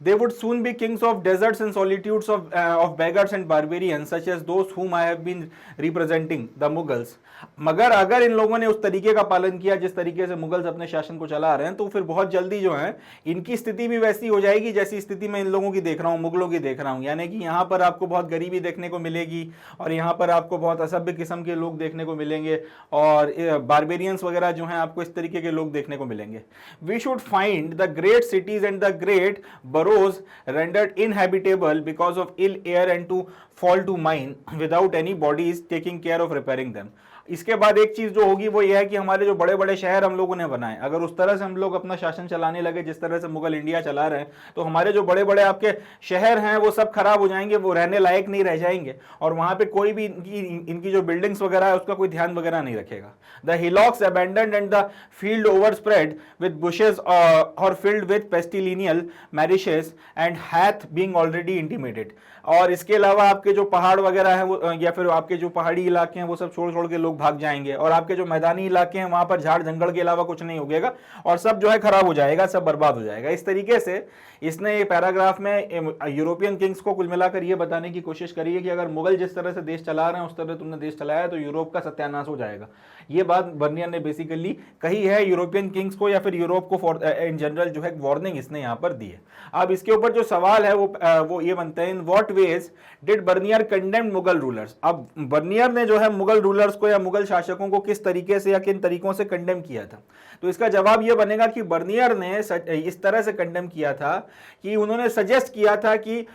They would soon be kings of deserts and solitudes of beggars and barbarians such as those whom I have been representing, the Mughals. मगर अगर इन लोगों ने उस तरीके का पालन किया जिस तरीके से मुगल्स अपने शासन को चला रहे हैं, तो फिर बहुत जल्दी जो है इनकी स्थिति भी वैसी हो जाएगी जैसी स्थिति मैं इन लोगों की देख रहा हूँ, मुगलों की देख रहा हूँ। यानी कि यहाँ पर आपको बहुत गरीबी देखने को मिलेगी और यहाँ पर आपको बहुत असभ्य किस्म के लोग देखने को मिलेंगे और बारबेरियंस वगैरह जो हैं आपको इस तरीके के लोग देखने को मिलेंगे। We should find the great cities and the great boroughs rendered inhabitable because of ill air and to fall to mine without any bodies taking care of repairing them. इसके बाद एक चीज जो होगी वो ये है कि हमारे जो बड़े बड़े शहर हम लोगों ने बनाए, अगर उस तरह से हम लोग अपना शासन चलाने लगे जिस तरह से मुगल इंडिया चला रहे हैं, तो हमारे जो बड़े बड़े आपके शहर हैं वो सब खराब हो जाएंगे, वो रहने लायक नहीं रह जाएंगे और वहां पे कोई भी इनकी जो बिल्डिंग्स वगैरह है उसका कोई ध्यान वगैरह नहीं रखेगा। The hillocks abandoned and the field overspread with bushes और filled with pestilential marshes and hath being already intimated. और इसके अलावा आपके जो पहाड़ वगैरह है वो या फिर आपके जो पहाड़ी इलाके हैं वो सब छोड़ छोड़ के लोग भाग जाएंगे और आपके जो मैदानी इलाके हैं वहां पर झाड़ जंगल के अलावा कुछ नहीं उगेगा और सब जो है खराब हो जाएगा, सब बर्बाद हो जाएगा। इस तरीके से इसने ये पैराग्राफ में यूरोपियन किंग्स को कुल मिलाकर ये बताने की कोशिश करी है कि अगर मुगल जिस तरह से देश चला रहे हैं उस तरह तुमने देश चलाया तो यूरोप का सत्यानाश हो जाएगा। ये बात बर्नियर ने बेसिकली कही है यूरोपियन किंग्स को या फिर यूरोप को इन जनरल जो है वार्निंग इसने यहाँ पर दी है। अब इसके ऊपर जो सवाल है वो ये बनता है, in what ways did Bernier condemn Mughal rulers. अब बर्नियर ने जो है मुगल रूलर्स को या मुगल शासकों को किस तरीके से या किन तरीकों से कंडेम किया था, तो इसका जवाब ये बनेगा कि बर्नियर ने इस तरह से कंडेम किया था कि उन्होंने सजेस्ट किया था कि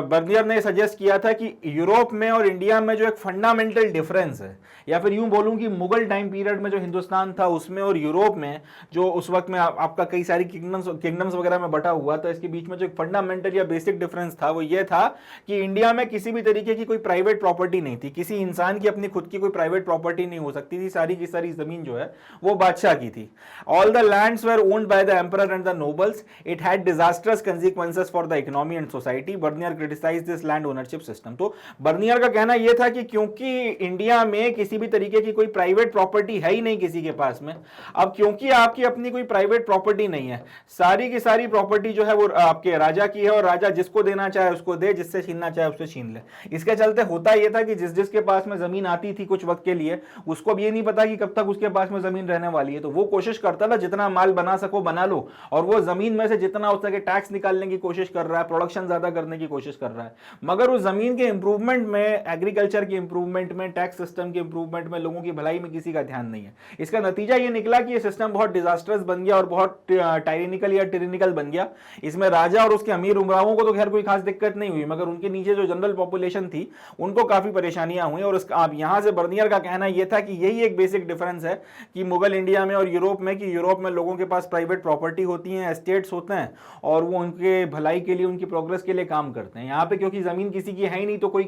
बर्नियर ने सजेस्ट किया था कि यूरोप में और इंडिया में जो एक फंडामेंटल डिफरेंस है, या फिर यूं बोलूं कि मुगल टाइम पीरियड में जो हिंदुस्तान था उसमें और यूरोप में जो उस वक्त में आपका कई सारी किंगडम्स वगैरह में बटा हुआ था, इसके बीच में जो एक फंडामेंटल या बेसिक डिफरेंस था वो ये था कि इंडिया में किसी भी तरीके की कोई प्राइवेट प्रॉपर्टी नहीं थी, किसी इंसान की अपनी खुद की कोई प्राइवेट प्रॉपर्टी नहीं हो सकती थी, सारी की सारी जमीन जो है वो बादशाह की थी। All the lands were owned by the emperor and the nobles, it had disasters consequences for the economy and society. Bernier criticise this land ownership system. तो बर्नियर का कहना यह था कि क्योंकि इंडिया में किसी भी तरीके की कोई प्राइवेट प्रॉपर्टी है ही नहीं किसी के पास में, अब क्योंकि आपकी अपनी कोई प्राइवेट प्रॉपर्टी नहीं है, सारी की सारी प्रॉपर्टी जो है वो आपके राजा की है, और राजा जिसको देना चाहे उसको दे, जिससे छीनना चाहे उससे छीन ले। इसके चलते होता यह था कि जिस जिसके पास में जमीन आती थी कुछ वक्त के लिए, उसको अब ये नहीं पता कि कब तक उसके पास में जमीन रहने वाली है, तो वो कोशिश करता था जितना माल बना सको बना लो, और वो जमीन में से जितना हो सके टैक्स निकालने की कोशिश कर रहा है, प्रोडक्शन ज्यादा करने की कोशिश कर रहा है। मगर उस जमीन के इंप्रूवमेंट में, एग्रीकल्चर के इंप्रूवमेंट में, टैक्स सिस्टम के इंप्रूवमेंट में, लोगों की भलाई में किसी का ध्यान नहीं है। इसका नतीजा ये निकला कि ये सिस्टम बहुत डिजास्टर्स बन गया और बहुत टायरेनिकल या टिरेनिकल बन गया। इसमें राजा और उसके अमीर उमरावों को तो खैर कोई खास दिक्कत नहीं हुई, मगर उनके नीचे जो जनरल पॉपुलेशन थी उनको काफी परेशानियां हुई। और अब यहां से बर्नियर का कहना यह था कि यही एक बेसिक डिफरेंस है कि मुगल इंडिया में और यूरोप में, कि यूरोप में लोगों के पास प्राइवेट प्रॉपर्टी होती है, एस्टेट्स होते हैं, और वो उनके भलाई के लिए, उनकी प्रोग्रेस के लिए काम करते हैं। यहाँ पे क्योंकि जमीन किसी की है ही नहीं, तो कोई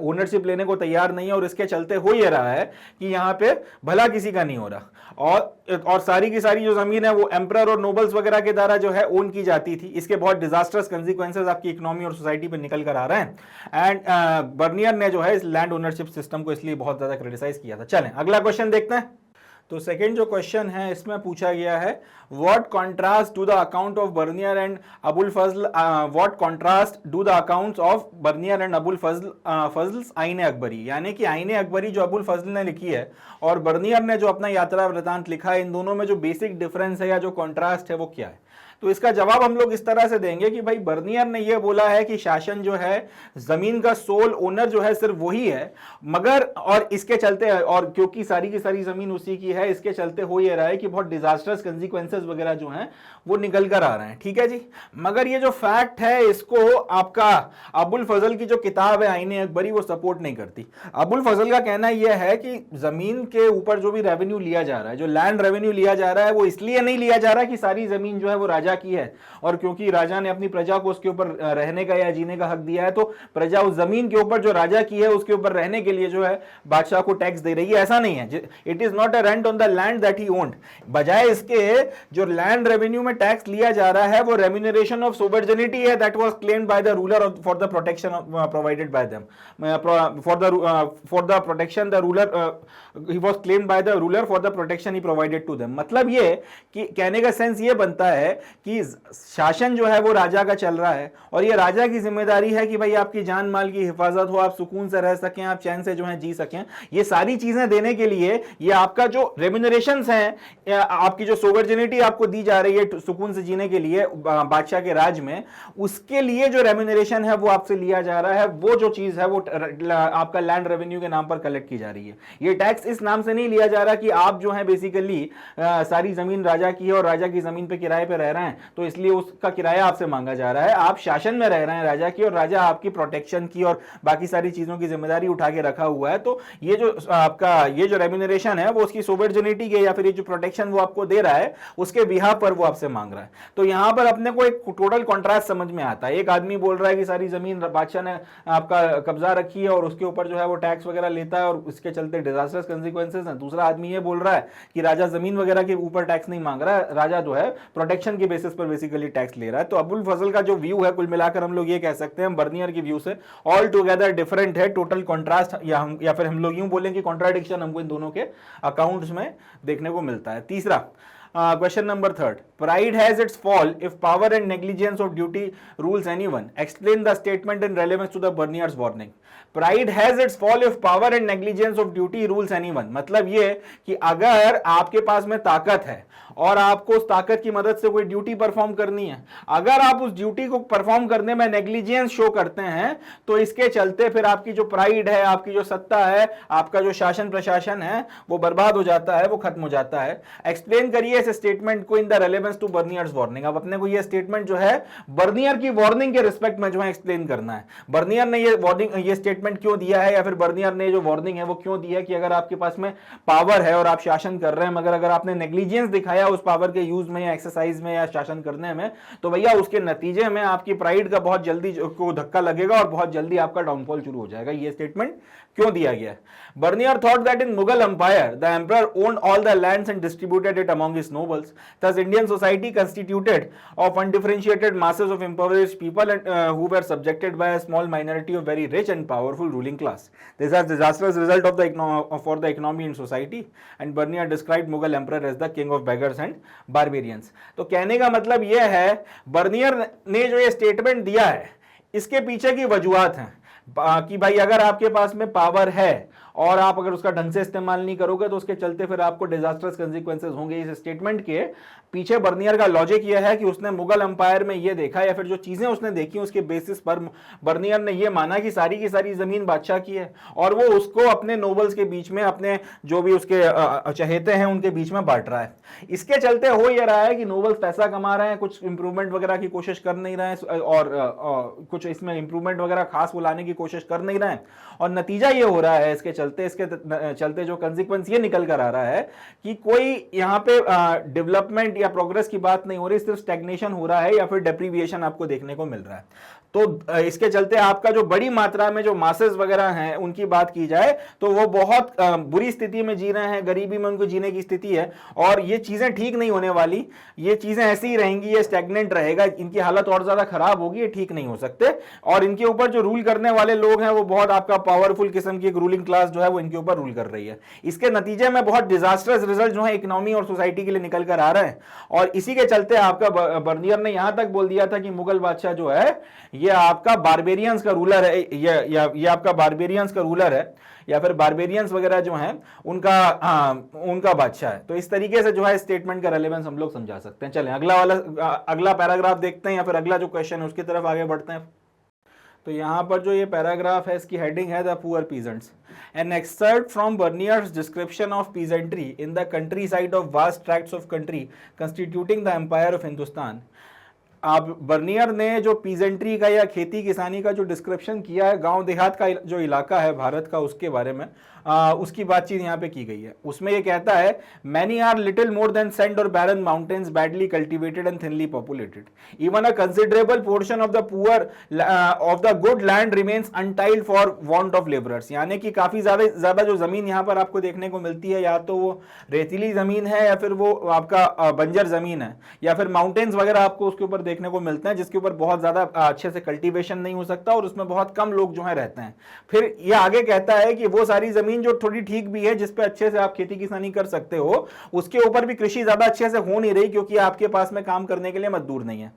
ओनरशिप लेने को तैयार नहीं है, और इसके चलते हो ये रहा है कि यहाँ पे भला किसी का नहीं हो रहा, और सारी की सारी जो जमीन है वो एम्परर और नोबल्स वगैरह के द्वारा जो है ओन की जाती थी। इसके बहुत डिजास्टर्स कंसीक्वेंसेस आपकी इकोनॉमी और सोसाइटी पे निकल कर आ रहे हैं। एंड बर्नियर ने जो है इस लैंड ओनरशिप सिस्टम को इसलिए बहुत ज्यादा क्रिटिसाइज किया था। चलें अगला क्वेश्चन देखते हैं। तो सेकंड जो क्वेश्चन है इसमें पूछा गया है, what contrast to the account of Bernier and Abul Fazl, what contrast do the accounts of Bernier and Abul Fazl's Aine Akbari, यानी कि आईने अकबरी जो अबुल फजल ने लिखी है और बर्नियर ने जो अपना यात्रा वृतांत लिखा है, इन दोनों में जो बेसिक डिफरेंस है या जो कॉन्ट्रास्ट है वो क्या है। तो इसका जवाब हम लोग इस तरह से देंगे कि भाई बर्नियर ने यह बोला है कि शासन जो है, जमीन का सोल ओनर जो है सिर्फ वही है, मगर और इसके चलते, और क्योंकि सारी की सारी जमीन उसी की है, इसके चलते हो ये रहा है कि बहुत डिजास्टर्स कंसीक्वेंसेस वगैरह जो हैं वो निकल कर आ रहे हैं। ठीक है जी, मगर ये जो फैक्ट है इसको आपका अबुल फजल की जो किताब है आईने अकबरी वो सपोर्ट नहीं करती। अबुल फजल का कहना यह है कि जमीन के ऊपर जो भी रेवेन्यू लिया जा रहा है, जो लैंड रेवेन्यू लिया जा रहा है, वो इसलिए नहीं लिया जा रहा कि सारी जमीन जो है वो राजा की है, और क्योंकि राजा ने अपनी प्रजा को उसके ऊपर रहने का या जीने का हक दिया है, तो प्रजा उस जमीन के ऊपर जो राजा की है उसके ऊपर रहने के लिए जो है बादशाह को टैक्स दे रही है। ऐसा नहीं है, it is not a rent on the land that he owned. बजाय इसके जो लैंड रेवेन्यू में टैक्स लिया जा रहा है वो रेम्यूनरेशन ऑफ सोवर्जिनिटी है, that was claimed by the ruler for the protection provided by them, for the protection the ruler he was claimed by the ruler for the protection he provided to them. मतलब ये कि कहने का sense ये बनता है कि शासन जो है वो राजा का चल रहा है, और ये राजा की जिम्मेदारी है कि भाई आपकी जान माल की हिफाजत हो, आप सुकून से रह सकें, आप चैन से जो है जी सकें। ये सारी चीजें देने के लिए ये आपका जो रेम्यूनरेशंस हैं, आपकी जो सोवर्जिनिटी आपको दी जा रही है सुकून से जीने के लिए बादशाह के राज में, उसके लिए जो रेम्यूनरेशन है वो आपसे लिया जा रहा है, वो जो चीज है वो आपका लैंड रेवेन्यू के नाम पर कलेक्ट की जा रही है। ये टैक्स इस नाम से नहीं लिया जा रहा कि आप जो है बेसिकली सारी जमीन राजा की है और राजा की जमीन पे किराए पे रह रहे हैं तो इसलिए उसका किराया आपसे मांगा जा रहा है। आप शासन में रह रहे हैं राजा की, और राजा आपकी प्रोटेक्शन की और बाकी सारी चीजों की जिम्मेदारी उठा के रखा हुआ है। तो ये जो आपका ये जो रेम्यूनरेशन है वो उसकी सोवर्जिनिटी के या फिर ये जो प्रोटेक्शन वो आपको दे रहा है उसके बिहाफ पर वो आपसे मांग रहा है। तो यहां पर अपने को एक टोटल कॉन्ट्रास्ट समझ में आता है। एक आदमी बोल रहा है कि सारी जमीन बादशाह ने आपका कब्जा रखी है और उसके ऊपर जो है वो टैक्स वगैरह लेता है और उसके चलते डिजास्टर्स कंसीक्वेंसेस हैं। दूसरा आदमी ये बोल रहा है कि राजा जमीन वगैरह के ऊपर टैक्स नहीं मांग रहा है, राजा जो है प्रोटेक्शन के बेसिस पर बेसिकली टैक्स ले रहा है। तो अबुल फजल का जो व्यू है कुल मिलाकर हम लोग ये कह सकते हैं बर्नियर की व्यू से ऑल टुगेदर डिफरेंट है, टोटल कॉन्ट्रास्ट या फिर हम लोग यूं बोलें कि कॉन्ट्राडिक्शन हमको इन दोनों के अकाउंट्स में देखने को मिलता है। तीसरा question number third, pride has its fall if power and negligence of duty rules anyone. Explain the statement in relevance to the Bernier's warning. Pride has its fall if power and negligence of duty rules anyone. मतलब ये कि अगर आपके पास में ताकत है और आपको उस ताकत की मदद से कोई ड्यूटी परफॉर्म करनी है, अगर आप उस ड्यूटी को परफॉर्म करने में नेग्लिजेंस शो करते हैं तो इसके चलते फिर आपकी जो प्राइड है, आपकी जो सत्ता है, आपका जो शासन प्रशासन है वो बर्बाद हो जाता है, वो खत्म हो जाता है। एक्सप्लेन करिए इस स्टेटमेंट को in the relevance to Bernier's warning. अब अपने को ये स्टेटमेंट जो है बर्नियर की वार्निंग के रिस्पेक्ट में जो है एक्सप्लेन करना है। बर्नियर ने ये वार्निंग, ये स्टेटमेंट क्यों दिया है, या फिर बर्नियर ने जो वार्निंग है वो क्यों दिया है कि अगर आपके पास में पावर है और आप शासन कर रहे हैं, मगर अगर आपने नेग्लिजेंस दिखाया उस पावर के यूज में या एक्सरसाइज में या शासन करने में, तो भैया उसके नतीजे में आपकी प्राइड का बहुत जल्दी को धक्का लगेगा और बहुत जल्दी आपका डाउनफॉल शुरू हो जाएगा। ये स्टेटमेंट क्यों दिया गया? Bernier thought that in Mughal Empire, the emperor owned all the lands and distributed it among his nobles. Thus, Indian society constituted of undifferentiated masses of impoverished people and, who were subjected by a small minority of very rich and powerful ruling class. This has disastrous result of for the economy and society. And Bernier described Mughal emperor as the king of beggars and barbarians. तो कहने का मतलब यह है, Bernier ने जो ये statement दिया है, इसके पीछे की वजूहात हैं कि भाई अगर आपके पास में पावर है और आप अगर उसका ढंग से इस्तेमाल नहीं करोगे तो उसके चलते फिर आपको डिजास्टर्स कंसिक्वेंसेस होंगे। इस स्टेटमेंट के पीछे बर्नियर का लॉजिक यह है कि उसने मुगल एम्पायर में ये देखा, या फिर जो चीजें उसने देखी उसके बेसिस पर बर्नियर ने ये माना कि सारी की सारी जमीन बादशाह की है और वो उसको अपने नोबल्स के बीच में, अपने जो भी उसके चहेते हैं उनके बीच में बांट रहा है। इसके चलते हो ये रहा है कि नोबल्स पैसा कमा रहे हैं, कुछ इंप्रूवमेंट वगैरह की कोशिश कर नहीं रहे हैं और कुछ इसमें इंप्रूवमेंट वगैरह खास वो लाने की कोशिश कर नहीं रहे हैं, और नतीजा ये हो रहा है इसके चलते जो कंसिक्वेंस ये निकल कर आ रहा है कि कोई यहाँ पे डेवलपमेंट या प्रोग्रेस की बात नहीं हो रही, सिर्फ स्टैग्नेशन हो रहा है या फिर डेप्रीविएशन आपको देखने को मिल रहा है। तो इसके चलते आपका जो बड़ी मात्रा में जो मासेस वगैरह हैं उनकी बात की जाए तो वो बहुत बुरी स्थिति में जी रहे हैं, गरीबी में उनको जीने की स्थिति है, और ये चीजें ठीक नहीं होने वाली, ये चीजें ऐसी ही रहेंगी, ये स्टैग्नेंट रहेगा, इनकी हालत और ज्यादा खराब होगी, ये ठीक नहीं हो सकते। और इनके ऊपर जो रूल करने वाले लोग हैं वो बहुत आपका पावरफुल किस्म की एक रूलिंग क्लास जो है वो इनके ऊपर रूल कर रही है। इसके नतीजे में बहुत डिजास्टर्स रिजल्ट जो है इकोनॉमी और सोसाइटी के लिए निकल कर आ रहे हैं, और इसी के चलते आपका बर्नियर ने यहां तक बोल दिया था कि मुगल बादशाह जो है ये आपका बारबेरियंस का रूलर है, ये आपका बारबेरियंस का रूलर है, या फिर बारबेरियंस वगैरह जो हैं उनका बादशाह है। तो इस तरीके से जो है स्टेटमेंट का रेलेवेंस हम लोग समझा सकते हैं। चलें अगला पैराग्राफ देखते हैं, या फिर अगला जो क्वेश्चन है उसकी तरफ आगे बढ़ते हैं। तो यहाँ पर जो ये पैराग्राफ है इसकी हेडिंग है the poor peasants, an excerpt from Bernier's description of peasantry in the countryside of vast tracts of country constituting the empire of Hindustan. अब बर्नियर ने जो पीजेंट्री का या खेती किसानी का जो डिस्क्रिप्शन किया है, गांव देहात का जो इलाका है भारत का उसके बारे में उसकी बातचीत यहाँ पे की गई है। उसमें ये कहता है many are little more than sand और barren mountains badly cultivated and thinly populated, even a considerable portion of the poor of the good land remains untilled for want of labourers. यानी कि काफी ज्यादा जो जमीन यहाँ पर आपको देखने को मिलती है, या तो वो रेतीली जमीन है या फिर वो आपका बंजर जमीन है, या फिर माउंटेन्स वगैरह आपको उसके ऊपर देखने को मिलते हैं जिसके ऊपर बहुत ज्यादा अच्छे से कल्टीवेशन नहीं हो सकता और उसमें बहुत कम लोग जो है रहते हैं। फिर ये आगे कहता है कि वो सारी जमीन जो थोड़ी ठीक भी है जिसपे अच्छे से आप खेती किसानी कर सकते हो, उसके ऊपर भी कृषि ज्यादा अच्छे से हो नहीं रही क्योंकि आपके पास में काम करने के लिए मजदूर नहीं है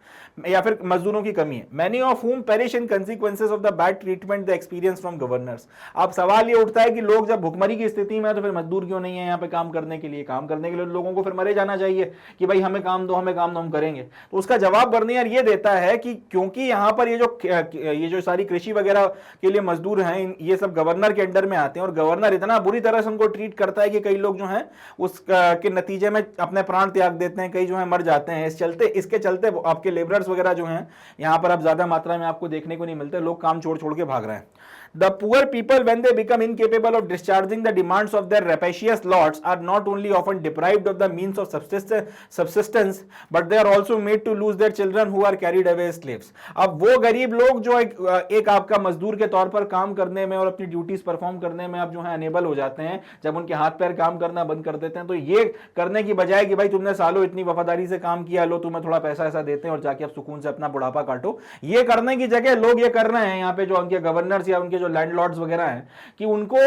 या फिर मजदूरों की कमी है। Many of whom perish in consequences of the bad treatment they experience from governors। अब सवाल ये उठता है कि लोग जब भुखमरी की स्थिति में है तो फिर मजदूर क्यों नहीं है यहाँ पे काम करने के लिए? काम करने के लिए लोगों को फिर मरे जाना चाहिए कि भाई हमें काम दो हम करेंगे। तो उसका जवाब बर्नियर ये देता है कि क्योंकि यहाँ पर ये जो सारी कृषि वगैरह के लिए मजदूर हैं ये सब गवर्नर के अंडर में आते हैं, और गवर्नर इतना बुरी तरह से उनको ट्रीट करता है कि कई लोग जो हैं उसके नतीजे में अपने प्राण त्याग देते हैं, कई जो है मर जाते हैं। इसके चलते आपके लेबरर्स वगैरह जो हैं यहाँ पर अब ज्यादा मात्रा में आपको देखने को नहीं मिलते, लोग काम छोड़ के भाग रहे हैं। The poor people, when they become incapable of discharging the demands of their rapacious lords, are not only often deprived of the means of subsistence, but they are also made to lose their children who are carried away as slaves। अब वो गरीब लोग जो एक आपका मजदूर के तौर पर काम करने में और अपनी ड्यूटीज परफॉर्म करने में अब जो है अनेबल हो जाते हैं, जब उनके हाथ पैर काम करना बंद कर देते हैं, तो ये करने की बजाय कि भाई तुमने सालों इतनी वफादारी से काम किया, लो तुम्हें थोड़ा पैसा ऐसा देते हैं और जाके अब सुकून से अपना बुढ़ापा काटो, ये करने की जगह लोग ये कर रहे हैं यहाँ पे जो उनके गवर्नर्स या उनके जो लैंडलॉर्ड्स वगैरह हैं कि उनको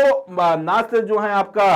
ना से जो है आपका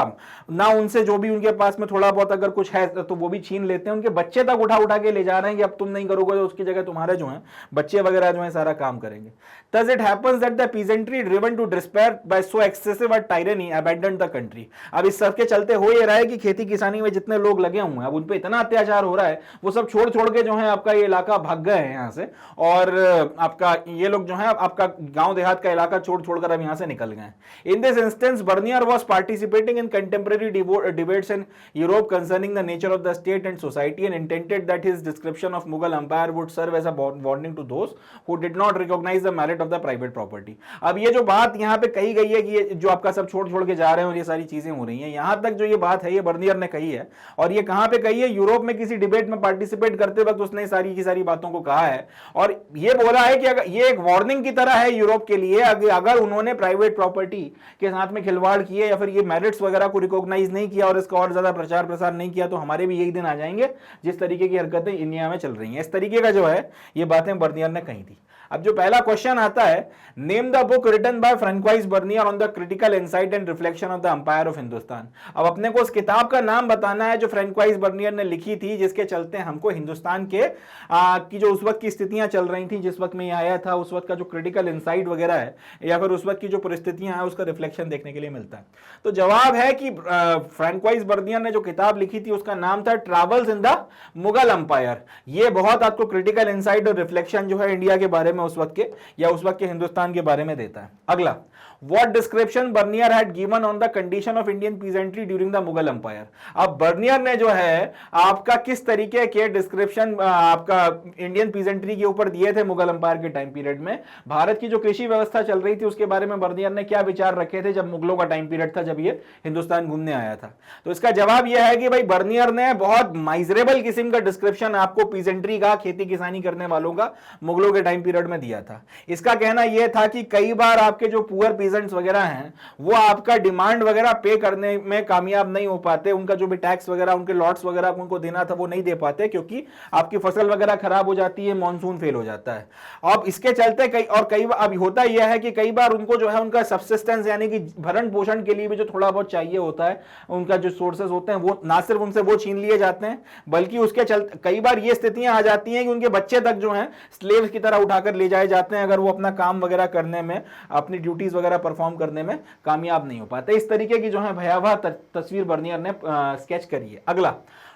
ना उनसे जो भी उनके पास में थोड़ा बहुत अगर कुछ है तो वो भी छीन लेते हैं, उनके बच्चे तक उठा के ले जा रहे हैं कि अब तुम नहीं करोगे तो उसकी जगह तुम्हारे जो हैं बच्चे वगैरह जो है सारा काम करेंगे। Thus it happens that the peasantry driven to despair by so excessive a tyranny abandoned the country। अब इस सब के चलते हो ये रहा है कि खेती किसानी में जितने लोग लगे हुए हैं अब उन पे इतना अत्याचार हो रहा है, वो सब छोड़ के जो है आपका ये इलाका भाग गए हैं यहाँ से, और आपका ये लोग जो है आपका गांव देहात का इलाका छोड़कर अब यहाँ से निकल गए। In this instance, Bernier was participating in contemporary debates in Europe concerning the nature of the state and society, and intended that his description of Mughal Empire would serve as a warning to those who did not recognize the merit of the private property। अब ये जो बात यहाँ पे कही गई है कि ये जो आपका सब छोड़ के जा रहे हैं और ये सारी चीजें हो रही हैं, यहाँ तक जो ये बात है ये बर्नियर ने कही है, और ये कहाँ पे कही है? यूरोप में किसी डिबेट में पार्टिसिपेट करते वक्त उसने सारी की सारी बातों को कहा है, और ये बोला है कि अगर ये एक वार्निंग की तरह है यूरोप के लिए, अगर बार उन्होंने प्राइवेट प्रॉपर्टी के साथ में खिलवाड़ किए या फिर ये मेरिट्स वगैरह को रिकॉग्नाइज नहीं किया और इसका और ज्यादा प्रचार प्रसार नहीं किया तो हमारे भी यही दिन आ जाएंगे जिस तरीके की हरकतें इंडिया में चल रही हैं। इस तरीके का जो है ये बातें बर्नियर ने कही थी। अब जो पहला क्वेश्चन आता है, name the book written by Francois Bernier on the critical insight and reflection of the empire of Hindustan. अब अपने को उस किताब का नाम बताना है जो फ्रैंकोइस बर्नियर ने लिखी थी, जिसके चलते हमको हिंदुस्तान के की जो उस वक्त की स्थितियां चल रही थी, जिस वक्त में ये आया था, उस वक्त का जो क्रिटिकल इंसाइट वगैरह है या फिर उस वक्त की जो परिस्थितियां हैं उसका रिफ्लेक्शन देखने के लिए मिलता है। तो जवाब है कि फ्रैंकोइस बर्नियर ने जो किताब लिखी थी उसका नाम था travels in the Mughal empire. ये बहुत आपको क्रिटिकल इंसाइट और रिफ्लेक्शन जो है इंडिया के बारे में उस वक्त के या उस वक्त के हिंदुस्तान के बारे में देता है। अगला, What description Bernier had given on the condition of Indian peasantry during the Mughal Empire? अब बर्नियर ने जो है आपका किस तरीके के डिस्क्रिप्शन आपका इंडियन पीजेंट्री के ऊपर दिए थे मुगल एम्पायर के टाइम पीरियड में, भारत की जो कृषि व्यवस्था चल रही थी उसके बारे में बर्नियर ने क्या विचार रखे थे जब मुगलों का टाइम पीरियड था, जब ये हिंदुस्तान घूमने आया था। तो इसका जवाब यह है कि भाई बर्नियर ने बहुत माइजरेबल किस्म का डिस्क्रिप्शन आपको पीजेंट्री का, खेती किसानी करने वालों का मुगलों के टाइम पीरियड में दिया था। इसका कहना यह था कि कई बार आपके जो पुअर पीजेंट्स वगैरह हैं वो आपका डिमांड वगैरह पे करने में कामयाब नहीं हो पाते, उनका जो भी टैक्स वगैरह, उनके लॉट्स वगैरह उनको देना था वो नहीं दे पाते क्योंकि आपकी फसल वगैरह खराब हो जाती है, मॉनसून फेल हो जाता है। अब इसके चलते कई बार अब होता यह है कि कई बार उनको जो है उनका सब्सिस्टेंस यानी कि भरण पोषण के लिए भी जो थोड़ा बहुत चाहिए होता है, उनका जो सोर्सेस होते हैं वो ना सिर्फ उनसे वो छीन लिए जाते हैं बल्कि उसके चलते कई बार ये स्थितियां आ जाती हैं कि उनके बच्चे तक जो है स्लेव्स की तरह उठाकर ले जाए जाते हैं अगर वो अपना काम वगैरह करने में, अपनी ड्यूटीज वगैरह परफॉर्म करने में कामयाब नहीं हो पाते। इस तरीके की जो है भयावह तस्वीर बर्नियर ने स्केच करी है। अगला,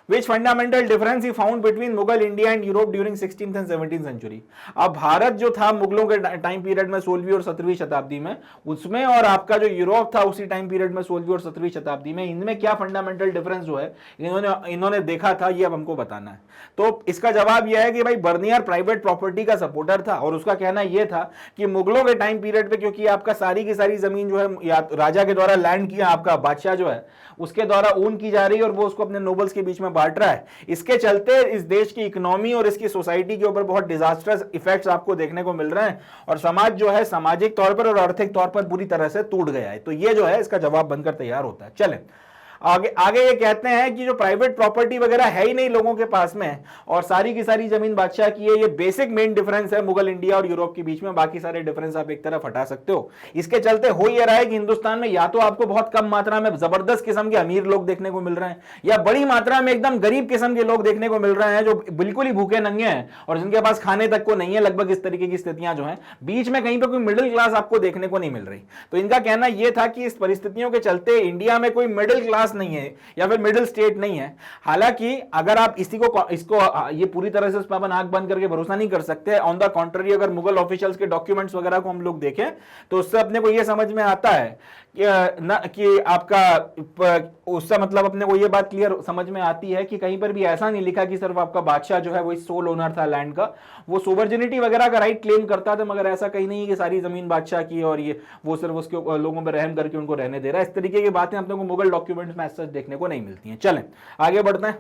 Which fundamental difference he found between Mughal India and Europe during 16th and 17th century? अब भारत जो था मुगलों के टाइम पीरियड में 16वीं और 17वीं शताब्दी में, उसमें और आपका जो यूरोप था उसी टाइम पीरियड में 16वीं और 17वीं शताब्दी में, इनमें क्या फंडामेंटल डिफरेंस जो है इन्होंने देखा था, ये अब हमको बताना है। तो इसका जवाब यह है कि भाई बर्नियर प्राइवेट प्रॉपर्टी का सपोर्टर था और उसका कहना यह था कि मुगलों के टाइम पीरियड पे क्योंकि आपका सारी की सारी जमीन जो है राजा के द्वारा लैंड किया, आपका बादशाह जो है उसके द्वारा ओन की जा रही है और वो उसको अपने नोबल्स के बीच में बांट रहा है। इसके चलते इस देश की इकोनॉमी और इसकी सोसाइटी के ऊपर बहुत डिजास्टर्स इफेक्ट्स आपको देखने को मिल रहे हैं और समाज जो है सामाजिक तौर पर और आर्थिक तौर पर बुरी तरह से टूट गया है। तो ये जो है इसका जवाब बनकर तैयार होता है। चलें आगे ये कहते हैं कि जो प्राइवेट प्रॉपर्टी वगैरह है ही नहीं लोगों के पास में और सारी की सारी जमीन बादशाह की है, ये बेसिक मेन डिफरेंस है मुगल इंडिया और यूरोप के बीच में। बाकी सारे डिफरेंस आप एक तरफ हटा सकते हो। इसके चलते हो ये रहा है कि हिंदुस्तान में या तो आपको बहुत कम मात्रा में जबरदस्त किस्म के अमीर लोग देखने को मिल रहे हैं या बड़ी मात्रा में एकदम गरीब किस्म के लोग देखने को मिल रहे हैं जो बिल्कुल ही भूखे नंगे हैं और जिनके पास खाने तक को नहीं है। लगभग इस तरीके की स्थितियां जो है, बीच में कहीं पर कोई मिडिल क्लास आपको देखने को नहीं मिल रही। तो इनका कहना यह था कि इस परिस्थितियों के चलते इंडिया में कोई मिडिल क्लास नहीं है या फिर मिडिल स्टेट नहीं है। हालांकि अगर आप इसको ये पूरी तरह से उस पर अपन आंख बंद करके भरोसा नहीं कर सकते। ऑन द कॉन्ट्ररी अगर मुगल ऑफिशियल्स के डॉक्यूमेंट्स वगैरह को हम लोग देखें तो उससे अपने को ये समझ में आता है कि आपका उससे मतलब अपने को ये बात क्लियर समझ में आती है कि कहीं पर भी ऐसा नहीं लिखा कि सिर्फ आपका बादशाह जो है वो सोल ओनर था लैंड का, वो सोवर्जिनिटी वगैरह का राइट क्लेम करता था, मगर ऐसा कहीं नहीं कि सारी जमीन बादशाह की और ये वो सिर्फ उसके लोगों पर रहम करके उनको रहने दे रहा है। इस तरीके की बातें अपने को मुगल डॉक्यूमेंट्स में ऐसा देखने को नहीं मिलती हैं। चलें आगे बढ़ते हैं।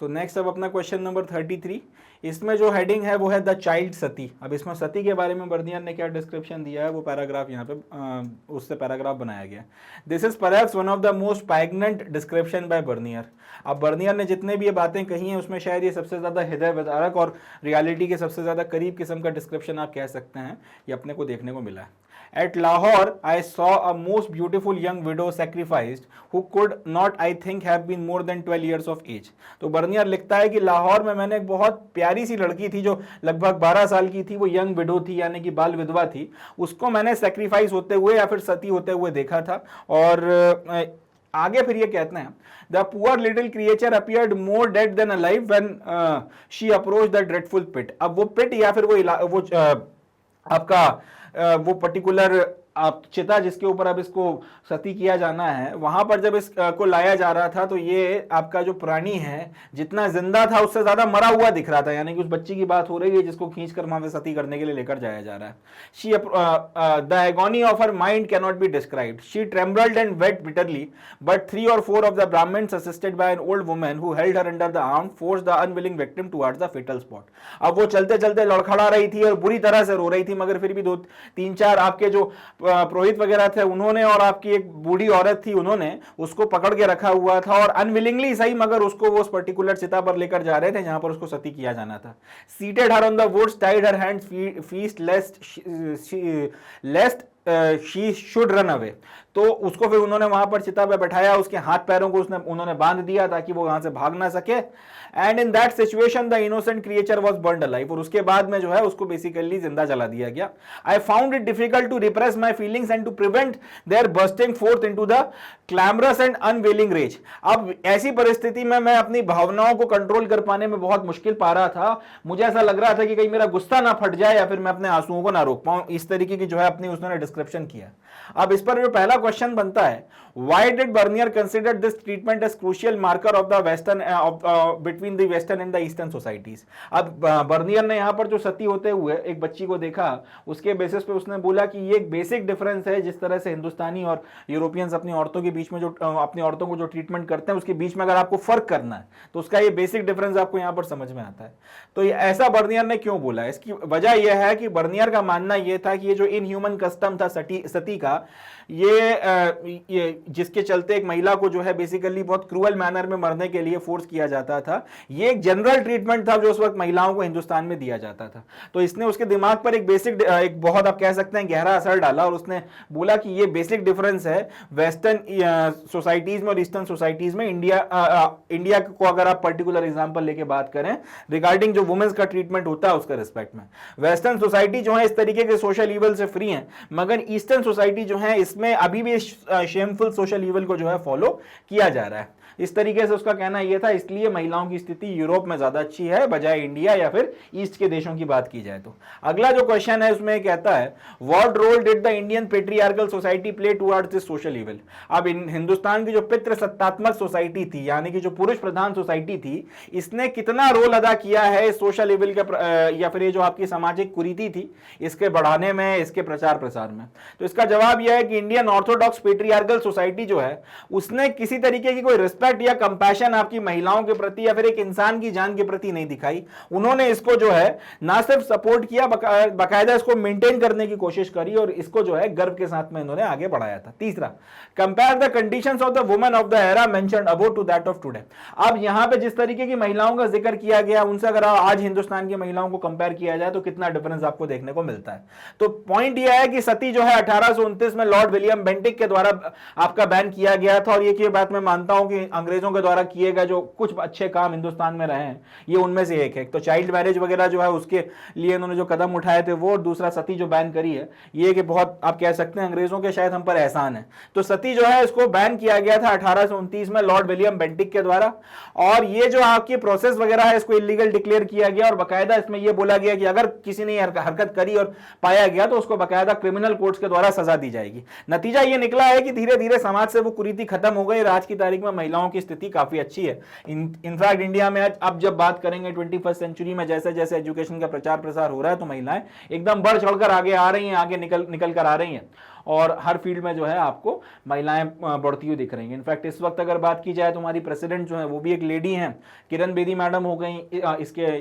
तो नेक्स्ट अब अपना क्वेश्चन नंबर 33, इसमें जो हेडिंग है वो है द चाइल्ड सती। अब इसमें सती के बारे में बर्नियर ने क्या डिस्क्रिप्शन दिया है वो पैराग्राफ यहाँ पे उससे पैराग्राफ बनाया गया। This is perhaps one of the most pregnant description by Bernier. अब बर्नियर ने जितने भी ये बातें कही हैं उसमें शायद ये सबसे ज़्यादा हृदय विदारक और रियलिटी के सबसे ज़्यादा करीब किस्म का डिस्क्रिप्शन आप कह सकते हैं, ये अपने को देखने को मिला है। At Lahore, I saw a most beautiful young widow sacrificed who could not, I think, have been more than 12 years of age. तो बर्नियर लिखता है कि लाहौर में मैंने एक बहुत प्यारी सी लड़की थी जो लगभग 12 साल की थी, वो यंग विडो थी यानी कि बाल विधवा थी, उसको मैंने सेक्रीफाइस होते हुए या फिर सती होते हुए देखा था। और आगे फिर ये कहते हैं the poor little creature appeared more dead than alive when she approached the dreadful pit. अब वो पिट या फिर वो आपका वो पर्टिकुलर आप चिता जिसके ऊपर अब इसको सती किया जाना है, वहां पर जब इसको लाया जा रहा था तो ये आपका जो प्राणी है जितना जिंदा था उससे ज्यादा मरा हुआ दिख रहा था, यानी कि उस बच्ची की बात हो रही है जिसको खींच कर वहां पे सती करने के लिए लेकर जाया जा रहा है। She the agony of her mind can not be described. She trembled and wept bitterly but 3 or 4 of the Brahmins assisted by an old woman who held her under the arm forced the unwilling victim towards the fatal spot। अब वो चलते चलते लड़खड़ा रही थी और बुरी तरह से रो रही थी, मगर फिर भी 2-3-4 आपके जो पुरोहित वगैरह थे उन्होंने, और आपकी एक बूढ़ी औरत थी उन्होंने उसको पकड़ के रखा हुआ था, और अनविलिंगली सही मगर उसको वो उस पर्टिकुलर चिता पर लेकर जा रहे थे जहां पर उसको सती किया जाना था। Seated her on the woods, tied her hands feet lest she should run away. तो उसको फिर उन्होंने वहां पर चिता पे बैठाया, उसके हाथ पैरों को उन्होंने बांध दिया ताकि वो वहां से भाग ना सके। And in that situation the innocent creature was burned alive, और उसके बाद में जो है उसको बेसिकली जिंदा जला दिया गया। I found it difficult to repress my feelings and to prevent their bursting forth into the clamorous and unwilling rage. अब ऐसी परिस्थिति में मैं अपनी भावनाओं को कंट्रोल कर पाने में बहुत मुश्किल पा रहा था। मुझे ऐसा लग रहा था कि कहीं मेरा गुस्सा ना फट जाए या फिर मैं अपने आंसुओं को ना रोक पाऊं। इस तरीके की जो है अपनी उसने डिस्क्रिप्शन किया। अब इस पर जो पहला क्वेश्चन बनता है, why did Bernier consider this treatment as crucial marker of the western between the western and the eastern societies. अब बर्नियर ने यहां पर जो सती होते हुए एक बच्ची को देखा, उसके बेसिस पे उसने बोला कि ये एक बेसिक डिफरेंस है, जिस तरह से हिंदुस्तानी और यूरोपियंस अपनी औरतों के बीच में जो अपनी औरतों को जो ट्रीटमेंट करते हैं उसके बीच में अगर आपको फर्क करना है तो उसका ये बेसिक डिफरेंस आपको यहां पर समझ में आता है। तो ये ऐसा बर्नियर ने क्यों बोला? इसकी वजह यह है कि बर्नियर का मानना यह था कि ये जो इनह्यूमन कस्टम था सती का, ये जिसके चलते एक महिला को जो है बेसिकली बहुत क्रूअल मैनर में मरने के लिए फोर्स किया जाता था, ये एक जनरल ट्रीटमेंट था जो उस वक्त महिलाओं को हिंदुस्तान में दिया जाता था। तो इसने उसके दिमाग पर एक बेसिक एक बहुत आप कह सकते हैं गहरा असर डाला, और उसने बोला कि ये बेसिक डिफरेंस है वेस्टर्न सोसाइटीज में और ईस्टर्न सोसाइटीज में। इंडिया को अगर आप पर्टिकुलर एग्जांपल लेके बात करें रिगार्डिंग जो वुमेन्स का ट्रीटमेंट होता है उसके रिस्पेक्ट में, वेस्टर्न सोसाइटी जो है इस तरीके के सोशल ईवल से फ्री है, मगर ईस्टर्न सोसाइटी जो है इसमें अभी भी शेमफुल सोशल ईवल को जो है फॉलो किया जा रहा है। इस तरीके से उसका कहना यह था, इसलिए महिलाओं की स्थिति यूरोप में ज्यादा अच्छी है बजाय इंडिया या फिर ईस्ट के देशों की बात की जाए तो। अगला जो क्वेश्चन है उसमें कहता है, what role did the Indian patriarchal society play towards this social evil. अब हिंदुस्तान की जो पितृसत्तात्मक सोसाइटी थी, यानी कि जो पुरुष प्रधान सोसाइटी थी, इसने कितना रोल अदा किया है सोशल इविल के या फिर ये जो आपकी सामाजिक कुरीति थी इसके बढ़ाने में, इसके प्रचार प्रसार में? तो इसका जवाब यह है कि इंडियन ऑर्थोडॉक्स पेट्रियार्कल सोसाइटी जो है उसने किसी तरीके की कोई रिस्पेक्ट या कंपैशन आपकी महिलाओं के प्रति या फिर एक इंसान की जान के प्रति नहीं दिखाई। उन्होंने इसको जो है ना सिर्फ सपोर्ट किया, बाकायदा इसको मेंटेन करने की कोशिश करी और इसको जो है गर्व के साथ में इन्होंने आगे बढ़ाया था। तीसरा, compare the conditions of the women of the era mentioned above to that of today. अब यहां पे जिस तरीके की महिलाओं का जिक्र किया गया उनसे अगर आज हिंदुस्तान की महिलाओं को कंपेयर किया जाए तो कितना डिफरेंस आपको देखने को मिलता है। तो पॉइंट यह है कि सती जो है 1829 में लॉर्ड विलियम बेंटिक के द्वारा आपका बैन किया गया था, और ये बात मैं मानता हूं कि अंग्रेजों के द्वारा किए गए जो कुछ अच्छे काम हिंदुस्तान में रहे हैं ये उनमें से एक है। तो चाइल्ड मैरिज वगैरह जो है उसके लिए इन्होंने जो कदम उठाए थे वो, दूसरा सती जो बैन करी है ये कि बहुत आप कह सकते हैं अंग्रेजों के शायद हम पर एहसान है। तो सती जो है इसको बैन किया गया था 1829 में लॉर्ड विलियम बेंटिक के द्वारा, और ये जो आपकी प्रोसेस वगैरह है इसको इलीगल डिक्लेयर किया गया, और बाकायदा इसमें यह बोला गया कि अगर किसी ने हरकत करी और पाया गया तो उसको बाकायदा क्रिमिनल कोर्ट्स के द्वारा सजा दी जाएगी। नतीजा ये निकला है कि धीरे धीरे समाज से वो कुरीति खत्म हो गई और आज की तारीख में महिलाओं की स्थिति काफी अच्छी है। इनफैक्ट इंडिया में अब जब बात करेंगे 21st सेंचुरी में जैसे जैसे एजुकेशन का प्रचार प्रसार हो रहा है तो महिलाएं एकदम बढ़ चढ़कर आगे आ रही हैं, आगे निकल कर आ रही हैं, और हर फील्ड में जो है आपको महिलाएं बढ़ती हुई दिख रही हैं। इनफैक्ट इस वक्त अगर बात की जाए तो हमारी प्रेसिडेंट जो है वो भी एक लेडी हैं, किरण बेदी मैडम हो गई।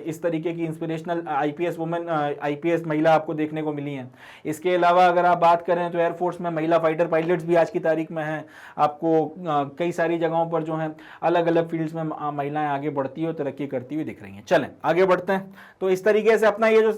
इस तरीके की इंस्पिरेशनल आईपीएस वुमेन, आईपीएस महिला आपको देखने को मिली हैं। इसके अलावा अगर आप बात करें तो एयरफोर्स में महिला फाइटर पायलट्स भी आज की तारीख में हैं। आपको कई सारी जगहों पर जो है अलग अलग फील्ड्स में महिलाएं आगे बढ़ती हुई तरक्की करती हुई दिख रही हैं। चलें आगे बढ़ते हैं। तो इस तरीके से अपना ये जो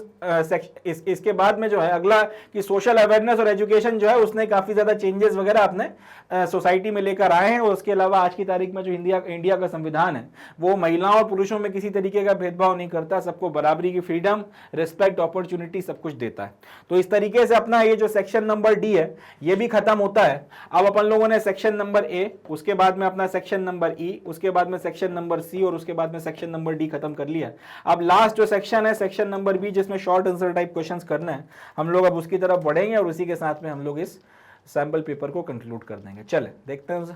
इसके बाद में जो है अगला कि सोशल अवेयरनेस और एजुकेशन जो है उसने काफी ज्यादा चेंजेस वगैरह अपने सोसाइटी में लेकर आए हैं। और उसके अलावा आज की तारीख में जो इंडिया का संविधान है वो महिलाओं और पुरुषों में किसी तरीके का भेदभाव नहीं करता, सबको बराबरी की फ्रीडम, रिस्पेक्ट, अपॉर्चुनिटी सब कुछ देता है। तो इस तरीके से अपना ये जो सेक्शन नंबर डी है ये भी खत्म होता है। अब अपन लोगों ने सेक्शन नंबर ए, उसके बाद में अपना सेक्शन नंबर ई, उसके बाद में सेक्शन नंबर सी और उसके बाद में सेक्शन नंबर डी खत्म कर लिया। अब लास्ट जो सेक्शन है सेक्शन नंबर बी, जिसमें शॉर्ट आंसर टाइप क्वेश्चंस करना है, हम लोग अब उसकी तरफ बढ़ेंगे और उसी के साथ में हम लोग इस सैंपल पेपर को कंक्लूड कर देंगे। चले देखते हैं उसे।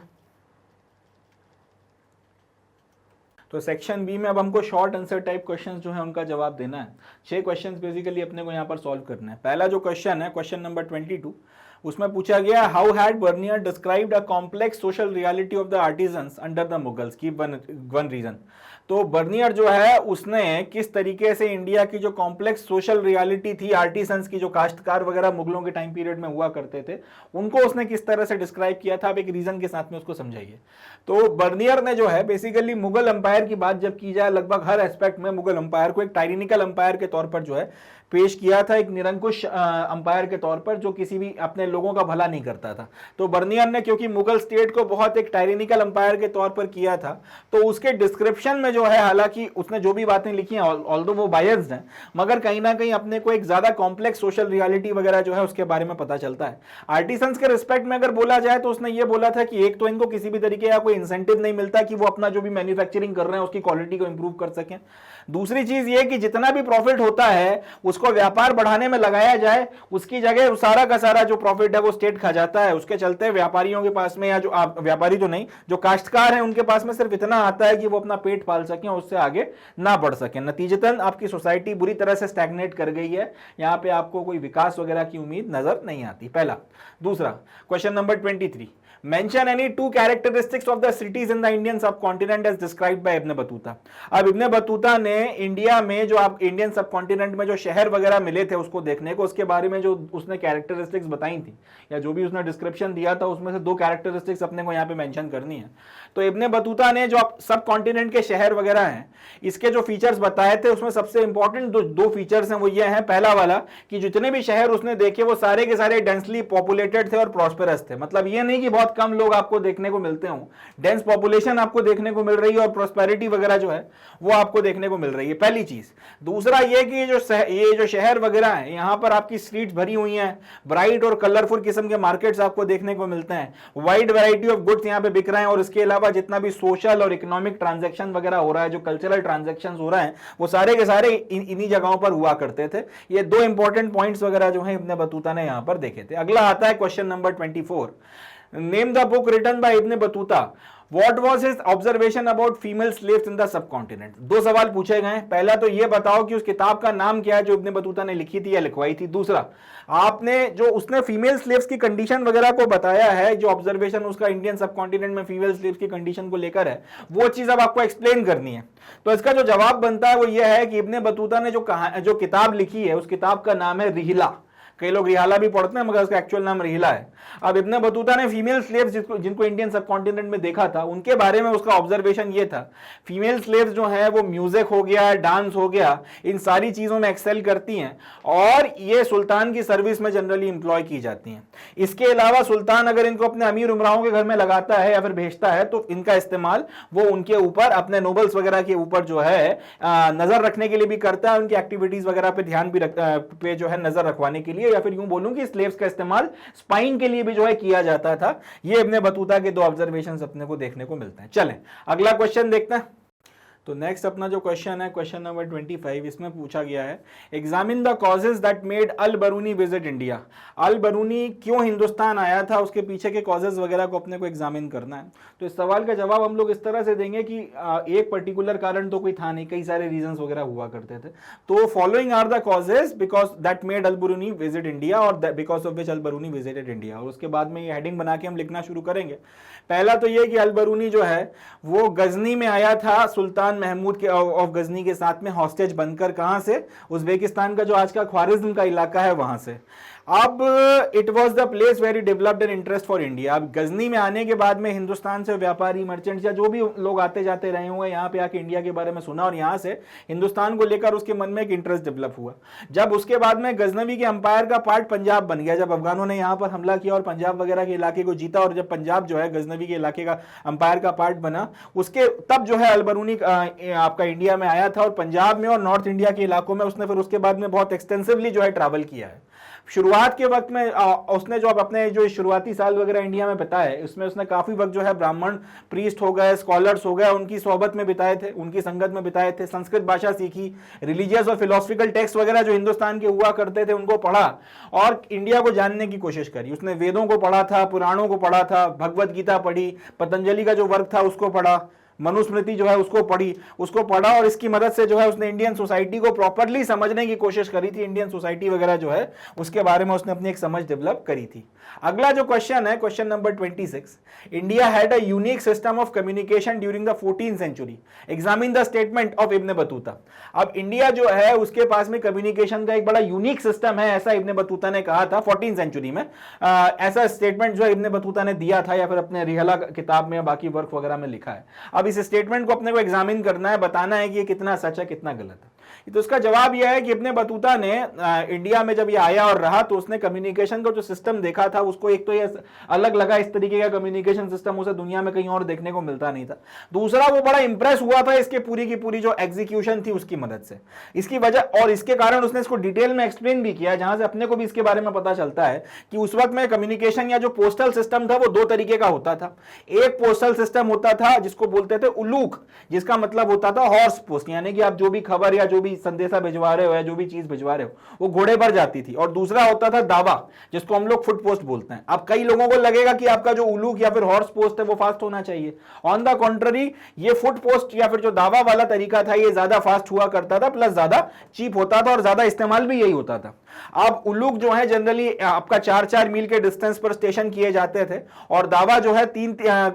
तो सेक्शन बी में अब हमको शॉर्ट आंसर टाइप क्वेश्चंस जो है उनका जवाब देना है। 6 क्वेश्चंस बेसिकली अपने को यहाँ पर सॉल्व करना है। पहला जो क्वेश्चन है क्वेश्चन नंबर 22, उसमें पूछा गया how had Bernier described a complex social reality of the artisans under the Mughals, give one reason. तो बर्नियर जो है उसने किस तरीके से इंडिया की जो कॉम्प्लेक्स सोशल रियलिटी थी आर्टिसंस की, जो काश्तकार वगैरह मुगलों के टाइम पीरियड में हुआ करते थे, उनको उसने किस तरह से डिस्क्राइब किया था, आप एक रीजन के साथ में उसको समझाइए। तो बर्नियर ने जो है बेसिकली मुगल अंपायर की बात जब की जाए, लगभग हर एस्पेक्ट में मुगल अंपायर को एक टाइरेनिकल अंपायर के तौर पर जो है पेश किया था, एक निरंकुश अंपायर के तौर पर जो किसी भी अपने लोगों का भला नहीं करता था। तो बर्नियर ने क्योंकि मुगल स्टेट को बहुत एक टाइरेनिकल अंपायर के तौर पर किया था, तो उसके डिस्क्रिप्शन में जो है, हालांकि उसने जो भी बातें लिखी हैं ऑल्दो वो बायस्ड हैं, मगर कहीं ना कहीं अपने को एक ज्यादा कॉम्प्लेक्स सोशल रियलिटी वगैरह जो है उसके बारे में पता चलता है। आर्टिसंस के रिस्पेक्ट में अगर बोला जाए तो उसने ये बोला था कि एक तो इनको किसी भी तरीके का कोई इंसेंटिव नहीं मिलता कि वो अपना जो भी मैन्युफैक्चरिंग कर रहे हैं उसकी क्वालिटी को इंप्रूव कर सकें। दूसरी चीज ये कि जितना भी प्रॉफिट होता है उसको व्यापार बढ़ाने में लगाया जाए, उसकी जगह सारा का सारा जो प्रॉफिट है वो स्टेट खा जाता है। उसके चलते व्यापारियों के पास में, या जो व्यापारी तो नहीं, जो काश्तकार हैं उनके पास में सिर्फ इतना आता है कि वो अपना पेट पाल सकें, उससे आगे ना बढ़ सकें। नतीजतन आपकी सोसाइटी बुरी तरह से स्टैग्नेट कर गई है, यहां पे आपको कोई विकास वगैरह की उम्मीद नजर नहीं आती। पहला। दूसरा question number 23, Mention any two characteristics of the cities in the Indian subcontinent as described by ibn Battuta. अब इब्न बतूता ने इंडिया में जो आप इंडियन सबकॉन्टिनेंट में जो शहर वगैरह मिले थे उसको देखने को, उसके बारे में जो उसने कैरेक्टरिस्टिक्स बताई थी या जो भी उसने डिस्क्रिप्शन दिया था, उसमें से दो कैरेक्टरिस्टिक्स अपने को यहाँ पे मेंशन करनी है। तो इब्न बतूता ने जो सब कॉन्टिनेंट के शहर वगैरह हैं इसके जो फीचर्स बताए थे, उसमें सबसे इंपॉर्टेंट दो फीचर्स हैं वो ये हैं। पहला वाला कि जितने भी शहर उसने देखे वो सारे के सारे डेंसली पॉपुलेटेड थे और प्रॉस्पेरस थे। मतलब ये नहीं कि बहुत कम लोग आपको देखने को मिलते हों, डेंस पॉपुलेशन आपको देखने को मिल रही है और प्रॉस्पेरिटी वगैरह जो है वो आपको देखने को मिल रही है, पहली चीज। दूसरा ये कि ये जो शहर वगैरह हैं यहाँ पर आपकी स्ट्रीट्स भरी हुई हैं, ब्राइट और कलरफुल किस्म के मार्केट्स आपको देखने को मिलते हैं, वाइड वैरायटी ऑफ गुड्स यहाँ पे बिक रहे हैं, और इसके अलावा जितना भी सोशल और इकोनॉमिक ट्रांजैक्शन वगैरह हो रहा है, जो कल्चरल ट्रांजैक्शन हो रहे हैं, वो सारे के सारे इन्हीं जगहों पर हुआ करते थे। ये दो इंपॉर्टेंट पॉइंट्स वगैरह जो है इब्न बतूता ने यहाँ पर देखे थे। अगला आता है question number 24, name the book written by Ibn Battuta, What was his observation about female slaves in the subcontinent? दो सवाल पूछे गए। पहला तो ये बताओ कि उस किताब का नाम क्या है जो इब्न बतूता ने लिखी थी या लिखवाई थी। दूसरा, आपने जो उसने फीमेल स्लेव्स की कंडीशन वगैरह को बताया है, जो ऑब्जर्वेशन उसका इंडियन सबकॉन्टिनेंट में फीमेल स्लेव्स की कंडीशन को लेकर है, वो चीज अब आपको एक्सप्लेन करनी है। तो इसका जो जवाब बनता है वो ये है कि इब्न बतूता ने जो किताब लिखी है उस किताब का नाम है रिहिला। कई लोग रिहाला भी पढ़ते हैं मगर उसका एक्चुअल नाम रिहिला है। अब इब्न बतूता ने फीमेल स्लेव्स जिनको इंडियन सबकॉन्टिनेंट में देखा था उनके बारे में उसका ऑब्जर्वेशन ये था, फीमेल स्लेव्स जो है वो म्यूजिक हो गया, डांस हो गया, इन सारी चीजों में एक्सेल करती हैं और ये सुल्तान की सर्विस में जनरली इंप्लॉय की जाती हैं। इसके अलावा सुल्तान अगर इनको अपने अमीर उमराओं के घर में लगाता है या फिर भेजता है तो इनका इस्तेमाल वो उनके ऊपर, अपने नोबल्स वगैरह के ऊपर जो है नजर रखने के लिए भी करता है, उनकी एक्टिविटीज वगैरह पे ध्यान भी पे जो है नजर रखवाने के लिए, या फिर यूं बोलूं कि स्लेव्स का इस्तेमाल स्पाइंग के लिए भी जो है किया जाता था। ये इब्न बतूता के दो ऑब्जर्वेशंस अपने को देखने को मिलते हैं। चलें अगला क्वेश्चन देखते हैं। तो नेक्स्ट अपना जो क्वेश्चन है क्वेश्चन नंबर 25, इसमें पूछा गया है examine the causes that made Al Biruni visit India. Al Biruni क्यों हिंदुस्तान आया था, उसके पीछे के कॉजेज वगैरह को अपने को एग्जामिन करना है। तो इस सवाल का जवाब हम लोग इस तरह से देंगे कि एक पर्टिकुलर कारण तो कोई था नहीं, कई सारे रीजंस वगैरह हुआ करते थे। तो following are the causes because that made Al Biruni visit India और because of which Al Biruni visited India. और उसके बाद में ये हेडिंग बना के हम लिखना शुरू करेंगे। पहला तो ये कि अल बरूनी जो है वो गजनी में आया था सुल्तान महमूद के ऑफ गजनी के साथ में हॉस्टेज बनकर। कहां से? उज्बेकिस्तान का जो आज का ख्वारिज्म का इलाका है वहां से। अब it was the place very developed an interest for India. अब गजनी में आने के बाद में हिंदुस्तान से व्यापारी, मर्चेंट्स या जो भी लोग आते जाते रहे होंगे यहाँ पे आके इंडिया के बारे में सुना और यहाँ से हिंदुस्तान को लेकर उसके मन में एक इंटरेस्ट डेवलप हुआ। जब उसके बाद में गजनवी के अंपायर का पार्ट पंजाब बन गया, जब अफगानों ने यहाँ पर हमला किया और पंजाब वगैरह के इलाके को जीता, और जब पंजाब जो है गजनवी के इलाके का अंपायर का पार्ट बना, उसके तब जो है अल बरूनी आपका इंडिया में आया था और पंजाब में और नॉर्थ इंडिया के इलाकों में उसने फिर उसके बाद में बहुत एक्सटेंसिवली जो है ट्रैवल किया है। शुरुआत के वक्त में उसने जो अपने जो शुरुआती साल वगैरह इंडिया में बिताए उसमें उसने काफी वक्त जो है ब्राह्मण प्रीस्ट हो गए, स्कॉलर्स हो गए, उनकी सोहबत में बिताए थे, उनकी संगत में बिताए थे, संस्कृत भाषा सीखी, रिलीजियस और फिलोसफिकल टेक्स्ट वगैरह जो हिंदुस्तान के हुआ करते थे उनको पढ़ा और इंडिया को जानने की कोशिश करी। उसने वेदों को पढ़ा था, पुराणों को पढ़ा था, भगवत गीता पढ़ी, पतंजलि का जो वर्क था उसको पढ़ा, मनुस्मृति जो है उसको पढ़ा और इसकी मदद से जो है उसने इंडियन सोसाइटी को प्रॉपरली समझने की कोशिश करी थी। इंडियन सोसाइटी वगैरह जो है उसके बारे में उसने अपनी एक समझ डेवलप करी थी। अगला जो क्वेश्चन है, question number 26, India had a unique system of communication during the 14th century, examine the statement of Ibn Battuta. अब इंडिया जो है उसके पास में कम्युनिकेशन का एक बड़ा यूनिक सिस्टम है, ऐसा इब्न बतूता ने कहा था 14th सेंचुरी में। ऐसा स्टेटमेंट जो इब्न बतूता ने दिया था या फिर अपने रिहला किताब में या बाकी वर्क वगैरह में लिखा है। अब इस स्टेटमेंट को अपने को एग्जामिन करना है, बताना है कि ये कितना सच है कितना गलत है। तो उसका जवाब यह है कि इब्न बतूता ने इंडिया में जब ये आया और रहा तो उसने कम्युनिकेशन का जो सिस्टम देखा था उसको एक तो ये अलग लगा, इस तरीके का कम्युनिकेशन सिस्टम उसे दुनिया में कहीं और देखने को मिलता नहीं था। दूसरा, वो बड़ा इंप्रेस हुआ था इसके पूरी की पूरी जो एग्जीक्यूशन थी उसकी मदद से, इसकी वजह और इसके कारण उसने इसको डिटेल में एक्सप्लेन भी किया, जहां से अपने को भी इसके बारे में पता चलता है कि उस वक्त में कम्युनिकेशन या जो पोस्टल सिस्टम था वो दो तरीके का होता था। एक पोस्टल सिस्टम होता था जिसको बोलते थे उलूक, जिसका मतलब होता था हॉर्स पोस्ट, यानी कि आप जो भी खबर या जो भी संदेशा भिजवा रहे हो या जो भी चीज भिजवा रहे हो वो घोड़े पर जाती थी। और दूसरा होता था दावा, जिसको हम लोग फुट पोस्ट बोलते हैं। अब कई लोगों को लगेगा कि आपका जो उलूक या फिर हॉर्स पोस्ट है वो फास्ट होना चाहिए। ऑन द कॉन्ट्ररी, ये फुट पोस्ट या फिर जो दावा वाला तरीका था ये ज्यादा फास्ट हुआ करता था, प्लस ज्यादा चीप होता था और ज्यादा इस्तेमाल भी यही होता था। अब उलूक जो है जनरली आपका 4-4 मील के डिस्टेंस पर स्टेशन किए जाते थे और दावा जो है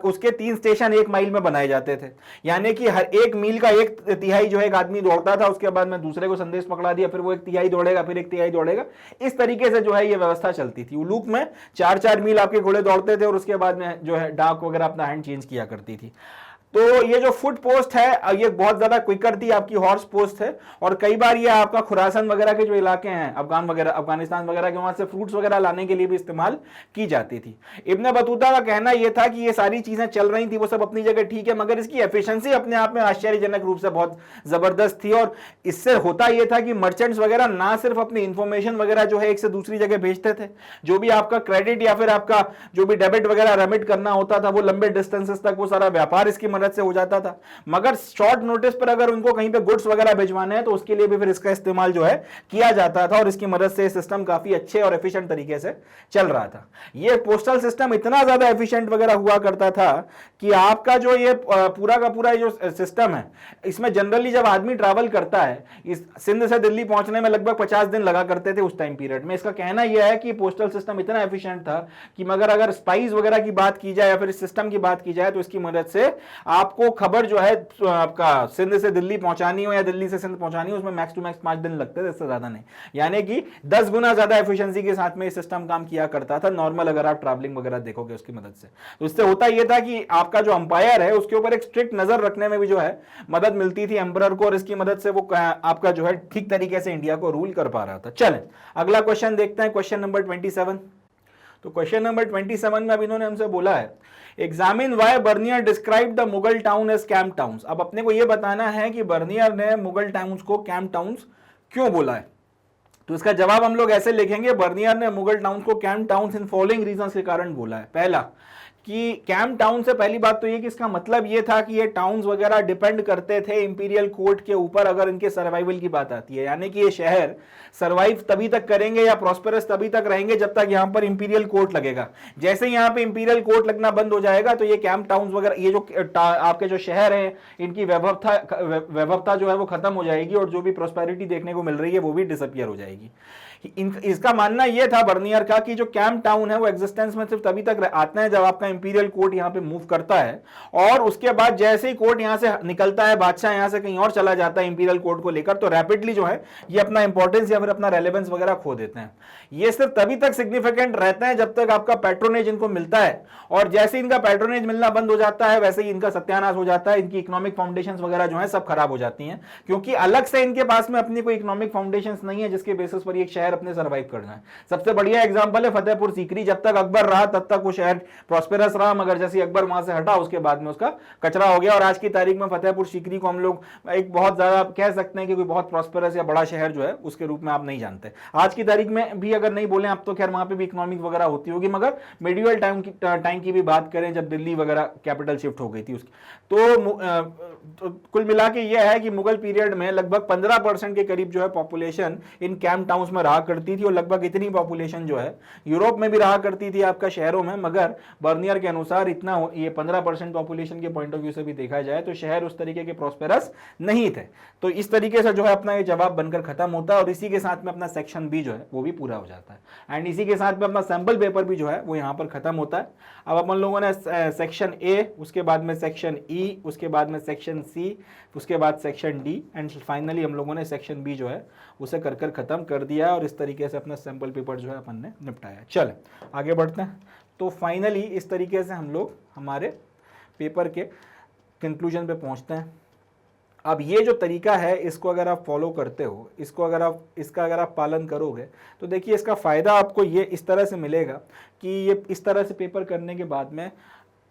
उसके 3 स्टेशन 1 माइल में बनाए जाते थे, यानी कि हर 1 मील का 1/3 जो है एक आदमी दौड़ता था, उसके बाद में दूसरे को संदेश पकड़ा दिया, फिर वो 1/3 दौड़ेगा, फिर 1/3 दौड़ेगा। इस तरीके से जो है ये व्यवस्था चलती थी। उलूक में 4-4 मील आपके घोड़े दौड़ते थे और उसके बाद में जो है डाक वगैरह अपना हैंड चेंज किया करती थी। तो ये जो फुट पोस्ट है ये बहुत ज्यादा क्विकर थी, आपकी हॉर्स पोस्ट है। और कई बार ये आपका खुरासन वगैरह के जो इलाके हैं अफगानिस्तान वगैरह के, वहां से फ्रूट्स वगैरह लाने के लिए भी इस्तेमाल की जाती थी। इब्न बतूता का कहना यह था कि ये सारी चीजें चल रही थी वो सब अपनी जगह ठीक है, मगर इसकी एफिशिएंसी अपने आप में आश्चर्यजनक रूप से बहुत जबरदस्त थी। और इससे होता यह था कि मर्चेंट्स वगैरह ना सिर्फ अपनी इंफॉर्मेशन वगैरह जो है एक से दूसरी जगह भेजते थे, जो भी आपका क्रेडिट या फिर आपका जो भी डेबिट वगैरह रेमिट करना होता था वो लंबे डिस्टेंसेस तक वो सारा व्यापार इसकी मदद से हो जाता था। मगर शॉर्ट नोटिस पर अगर उनको कहीं पे गुड्स वगैरह भिजवाने हैं तो उसके लिए भी फिर इसका इस्तेमाल जो है किया जाता था और इसकी मदद से सिस्टम काफी अच्छे और एफिशिएंट तरीके से चल रहा था। ये पोस्टल सिस्टम इतना ज्यादा एफिशिएंट वगैरह हुआ करता था कि आपका जो ये पूरा का पूरा जो सिस्टम है इसमें जनरली जब आदमी ट्रैवल करता है, इस सिंध से दिल्ली पहुंचने में लगभग 50 दिन लगा करते थे उस टाइम पीरियड में। इसका कहना यह है कि पोस्टल सिस्टम इतना एफिशिएंट था कि मगर अगर स्पाइस वगैरह की बात की जाए या फिर इस सिस्टम की बात की जाए तो इसकी मदद से आपको खबर जो है आपका सिंध से दिल्ली पहुंचानी हो या दिल्ली से सिंध पहुंचानी हो उसमें मैक्स टू मैक्स 5 दिन लगते थे, इससे ज्यादा नहीं। यानी कि 10 गुना ज्यादा एफिशिएंसी के साथ में ये सिस्टम काम किया करता था नॉर्मल, अगर आप ट्रैवलिंग वगैरह देखोगे उसकी मदद से। तो इससे होता यह था कि आपका जो अंपायर है उसके ऊपर एक स्ट्रिक्ट नजर रखने में भी जो है मदद मिलती थी एम्परर को, और इसकी मदद से वो आपका जो है ठीक तरीके से इंडिया को रूल कर पा रहा था। चलें अगला क्वेश्चन देखते हैं, क्वेश्चन नंबर 27। तो क्वेश्चन नंबर 27 में अब इन्होंने हमसे बोला है examine why Bernier describe the Mughal town as camp towns. अब अपने को यह बताना है कि बर्नियर ने मुगल टाउन्स को कैंप टाउन्स क्यों बोला है। तो इसका जवाब हम लोग ऐसे लिखेंगे, बर्नियर ने मुगल टाउन्स को camp towns in following reasons के कारण बोला है। पहला कि कैंप टाउन से पहली बात तो ये कि इसका मतलब ये था कि ये टाउन्स वगैरह डिपेंड करते थे इंपीरियल कोर्ट के ऊपर अगर इनके सर्वाइवल की बात आती है, यानी कि ये शहर सर्वाइव तभी तक करेंगे या प्रॉस्पेरस तभी तक रहेंगे जब तक यहाँ पर इंपीरियल कोर्ट लगेगा। जैसे यहाँ पे इंपीरियल कोर्ट लगना बंद हो जाएगा तो ये कैंप टाउन्स वगैरह, ये जो आपके जो शहर हैं इनकी वैभवता जो है वो खत्म हो जाएगी और जो भी प्रॉस्पेरिटी देखने को मिल रही है वो भी डिसअपियर हो जाएगी। इसका मानना यह था बर्नियर का कि जो कैंप टाउन है वो एग्जिस्टेंस में सिर्फ तभी तक आता है जब आपका इंपीरियल कोर्ट यहाँ पे मूव करता है, और उसके बाद जैसे ही कोर्ट यहाँ से निकलता है, बादशाह यहाँ से कहीं और चला जाता है इंपीरियल कोर्ट को लेकर, तो रैपिडली जो है ये अपना इंपॉर्टेंस या फिर अपना रेलेवेंस वगैरह खो देते हैं। ये सिर्फ तभी तक सिग्निफिकेंट रहते हैं जब तक आपका पैट्रोनेज इनको मिलता है, और जैसे इनका पैट्रोनेज मिलना बंद हो जाता है वैसे ही इनका सत्यानाश हो जाता है, इनकी इकोनॉमिक फाउंडेशन वगैरह जो है सब खराब हो जाती हैं, क्योंकि अलग से इनके पास में अपनी कोई इकोनॉमिक फाउंडेशन नहीं है जिसके बेसिस पर एक शहर अपने सर्वाइव करना है। सबसे बढ़िया एग्जांपल है फतेहपुर सीकरी, जब तक अकबर रहा तब तक वो शहर प्रॉस्पेरस रहा, मगर जैसे अकबर वहां से हटा उसके बाद में उसका कचरा हो गया, और आज की तारीख में फतेहपुर सीकरी को हम लोग एक बहुत ज्यादा कह सकते हैं कि कोई बहुत प्रॉस्पेरस या बड़ा शहर जो है उसके रूप में आप नहीं जानते। आज की तारीख में भी अगर नहीं बोले आप तो खैर वहां पे भी इकोनॉमिक वगैरह होती होगी, मगर मेडिवल टाइम की भी बात करें जब दिल्ली वगैरह कैपिटल शिफ्ट हो गई थी उसकी, तो कुल मिला के यह है कि मुगल पीरियड में लगभग 15% के करीब जो है पॉपुलेशन इन कैंप टाउन्स में रहा करती थी, और लगभग इतनी पॉपुलेशन जो है यूरोप में भी रहा करती थी आपका शहरों में, मगर बर्नियर ईयर के अनुसार इतना ये 15% पॉपुलेशन के पॉइंट ऑफ व्यू से भी देखा जाए तो शहर उस तरीके के प्रॉस्पेरस नहीं थे। तो इस तरीके से जो है अपना ये जवाब बनकर खत्म होता है और इसी के साथ में अपना सेक्शन बी जो है वो भी पूरा हो जाता है एंड इसी के साथ में अपना सैंपल पेपर भी जो है वो यहाँ पर खत्म होता है। अब अपन लोगों ने सेक्शन ए, उसके बाद में सेक्शन ई, उसके बाद में सेक्शन सी, उसके बाद सेक्शन डी एंड फाइनली हम लोगों ने सेक्शन बी जो है उसे कर कर खत्म कर दिया और इस तरीके से अपना सैंपल पेपर जो है अपन ने निपटाया। चल आगे बढ़ते हैं। तो फाइनली इस तरीके से हम लोग हमारे पेपर के कंक्लूजन पे पहुंचते हैं। अब ये जो तरीका है इसको अगर आप फॉलो करते हो, इसका अगर आप पालन करोगे तो देखिए इसका फ़ायदा आपको ये इस तरह से मिलेगा कि ये इस तरह से पेपर करने के बाद में,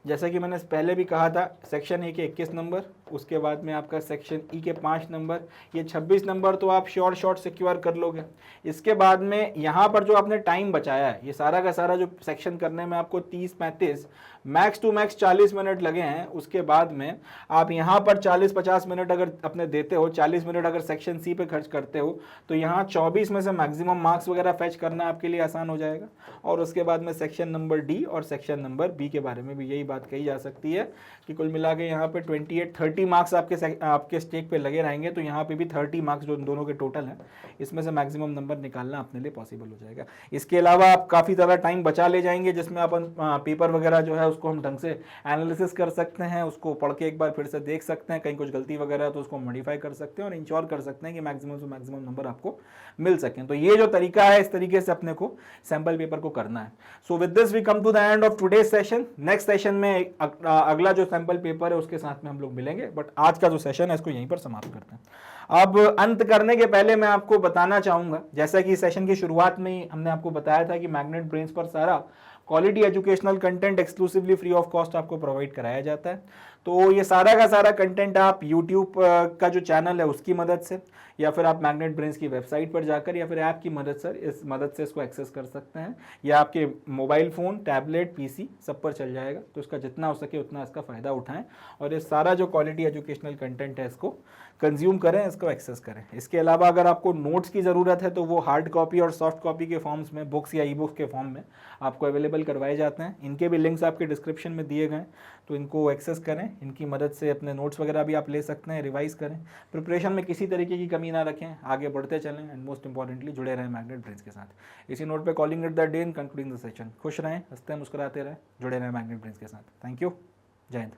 जैसा कि मैंने पहले भी कहा था, सेक्शन ए के 21 नंबर, उसके बाद में आपका सेक्शन ई के 5 नंबर, ये 26 नंबर तो आप शॉर्ट सिक्योर कर लोगे। इसके बाद में यहाँ पर जो आपने टाइम बचाया है, ये सारा का सारा जो सेक्शन करने में आपको 30-35 मैक्स टू मैक्स 40 मिनट लगे हैं। उसके बाद में आप यहाँ पर 40-50 मिनट अगर अपने देते हो, 40 मिनट अगर सेक्शन सी पे खर्च करते हो तो यहाँ 24 में से मैक्सिमम मार्क्स वगैरह फैच करना आपके लिए आसान हो जाएगा। और उसके बाद में सेक्शन नंबर डी और सेक्शन नंबर बी के बारे में भी यही बात कही जा सकती है कि कुल मिला के यहाँ पे 28-30 मार्क्स आपके स्टेक पे लगे रहेंगे। तो यहाँ पे भी 30 मार्क्स जो दोनों के टोटल हैं इसमें से मैक्सिमम नंबर निकालना अपने लिए पॉसिबल हो जाएगा। इसके अलावा आप काफ़ी ज़्यादा टाइम बचा ले जाएंगे जिसमें अपन पेपर वगैरह जो है उसको हम ढंग से एनालिसिस कर सकते हैं, उसको पढ़ के एक बार फिर से देख सकते हैं, कहीं कुछ गलती वगैरह है तो उसको मॉडिफाई कर सकते हैं और इंश्योर कर सकते हैं कि मैक्सिमम से मैक्सिमम नंबर आपको मिल सकें। तो ये जो तरीका है इस तरीके से अपने को सैंपल पेपर को करना है। So with this we come to the end of today's session. Next session में अगला जो सैंपल पेपर है उसके साथ में हम लोग मिलेंगे, बट आज का जो सेशन है इसको यहीं पर समाप्त करते हैं। अब अंत करने के पहले मैं आपको बताना चाहूंगा, जैसा कि सेशन की शुरुआत में ही हमने आपको बताया था कि मैग्नेट ब्रेन्स पर सारा quality educational content exclusively free of cost आपको प्रोवाइड कराया जाता है। तो ये सारा का सारा कंटेंट आप यूट्यूब का जो चैनल है उसकी मदद से, या फिर आप मैग्नेट ब्रेन्स की वेबसाइट पर जाकर या फिर ऐप की मदद से इसको एक्सेस कर सकते हैं, या आपके मोबाइल फ़ोन, टैबलेट, पीसी सब पर चल जाएगा। तो इसका जितना हो सके उतना इसका फ़ायदा उठाएं और ये सारा जो क्वालिटी एजुकेशनल कंटेंट है इसको कंज्यूम करें, इसको एक्सेस करें। इसके अलावा अगर आपको नोट्स की ज़रूरत है तो वो हार्ड कॉपी और सॉफ्ट कॉपी के फॉर्म्स में, बुक्स या ई बुक्स के फॉर्म में आपको अवेलेबल करवाए जाते हैं। इनके भी लिंक्स आपके डिस्क्रिप्शन में दिए गए, तो इनको एक्सेस करें। इनकी मदद से अपने नोट्स वगैरह भी आप ले सकते हैं, रिवाइज करें, प्रिपरेशन में किसी तरीके की कमी ना रखें, आगे बढ़ते चलें एंड मोस्ट इंपॉर्टेंटली जुड़े रहें मैग्नेट ब्रेन्स के साथ। इसी नोट पे calling it the day and concluding the session. खुश रहें, हंसते मुस्कुराते रहें, जुड़े रहें मैग्नेट ब्रेन्स के साथ। थैंक यू, जय हिंद।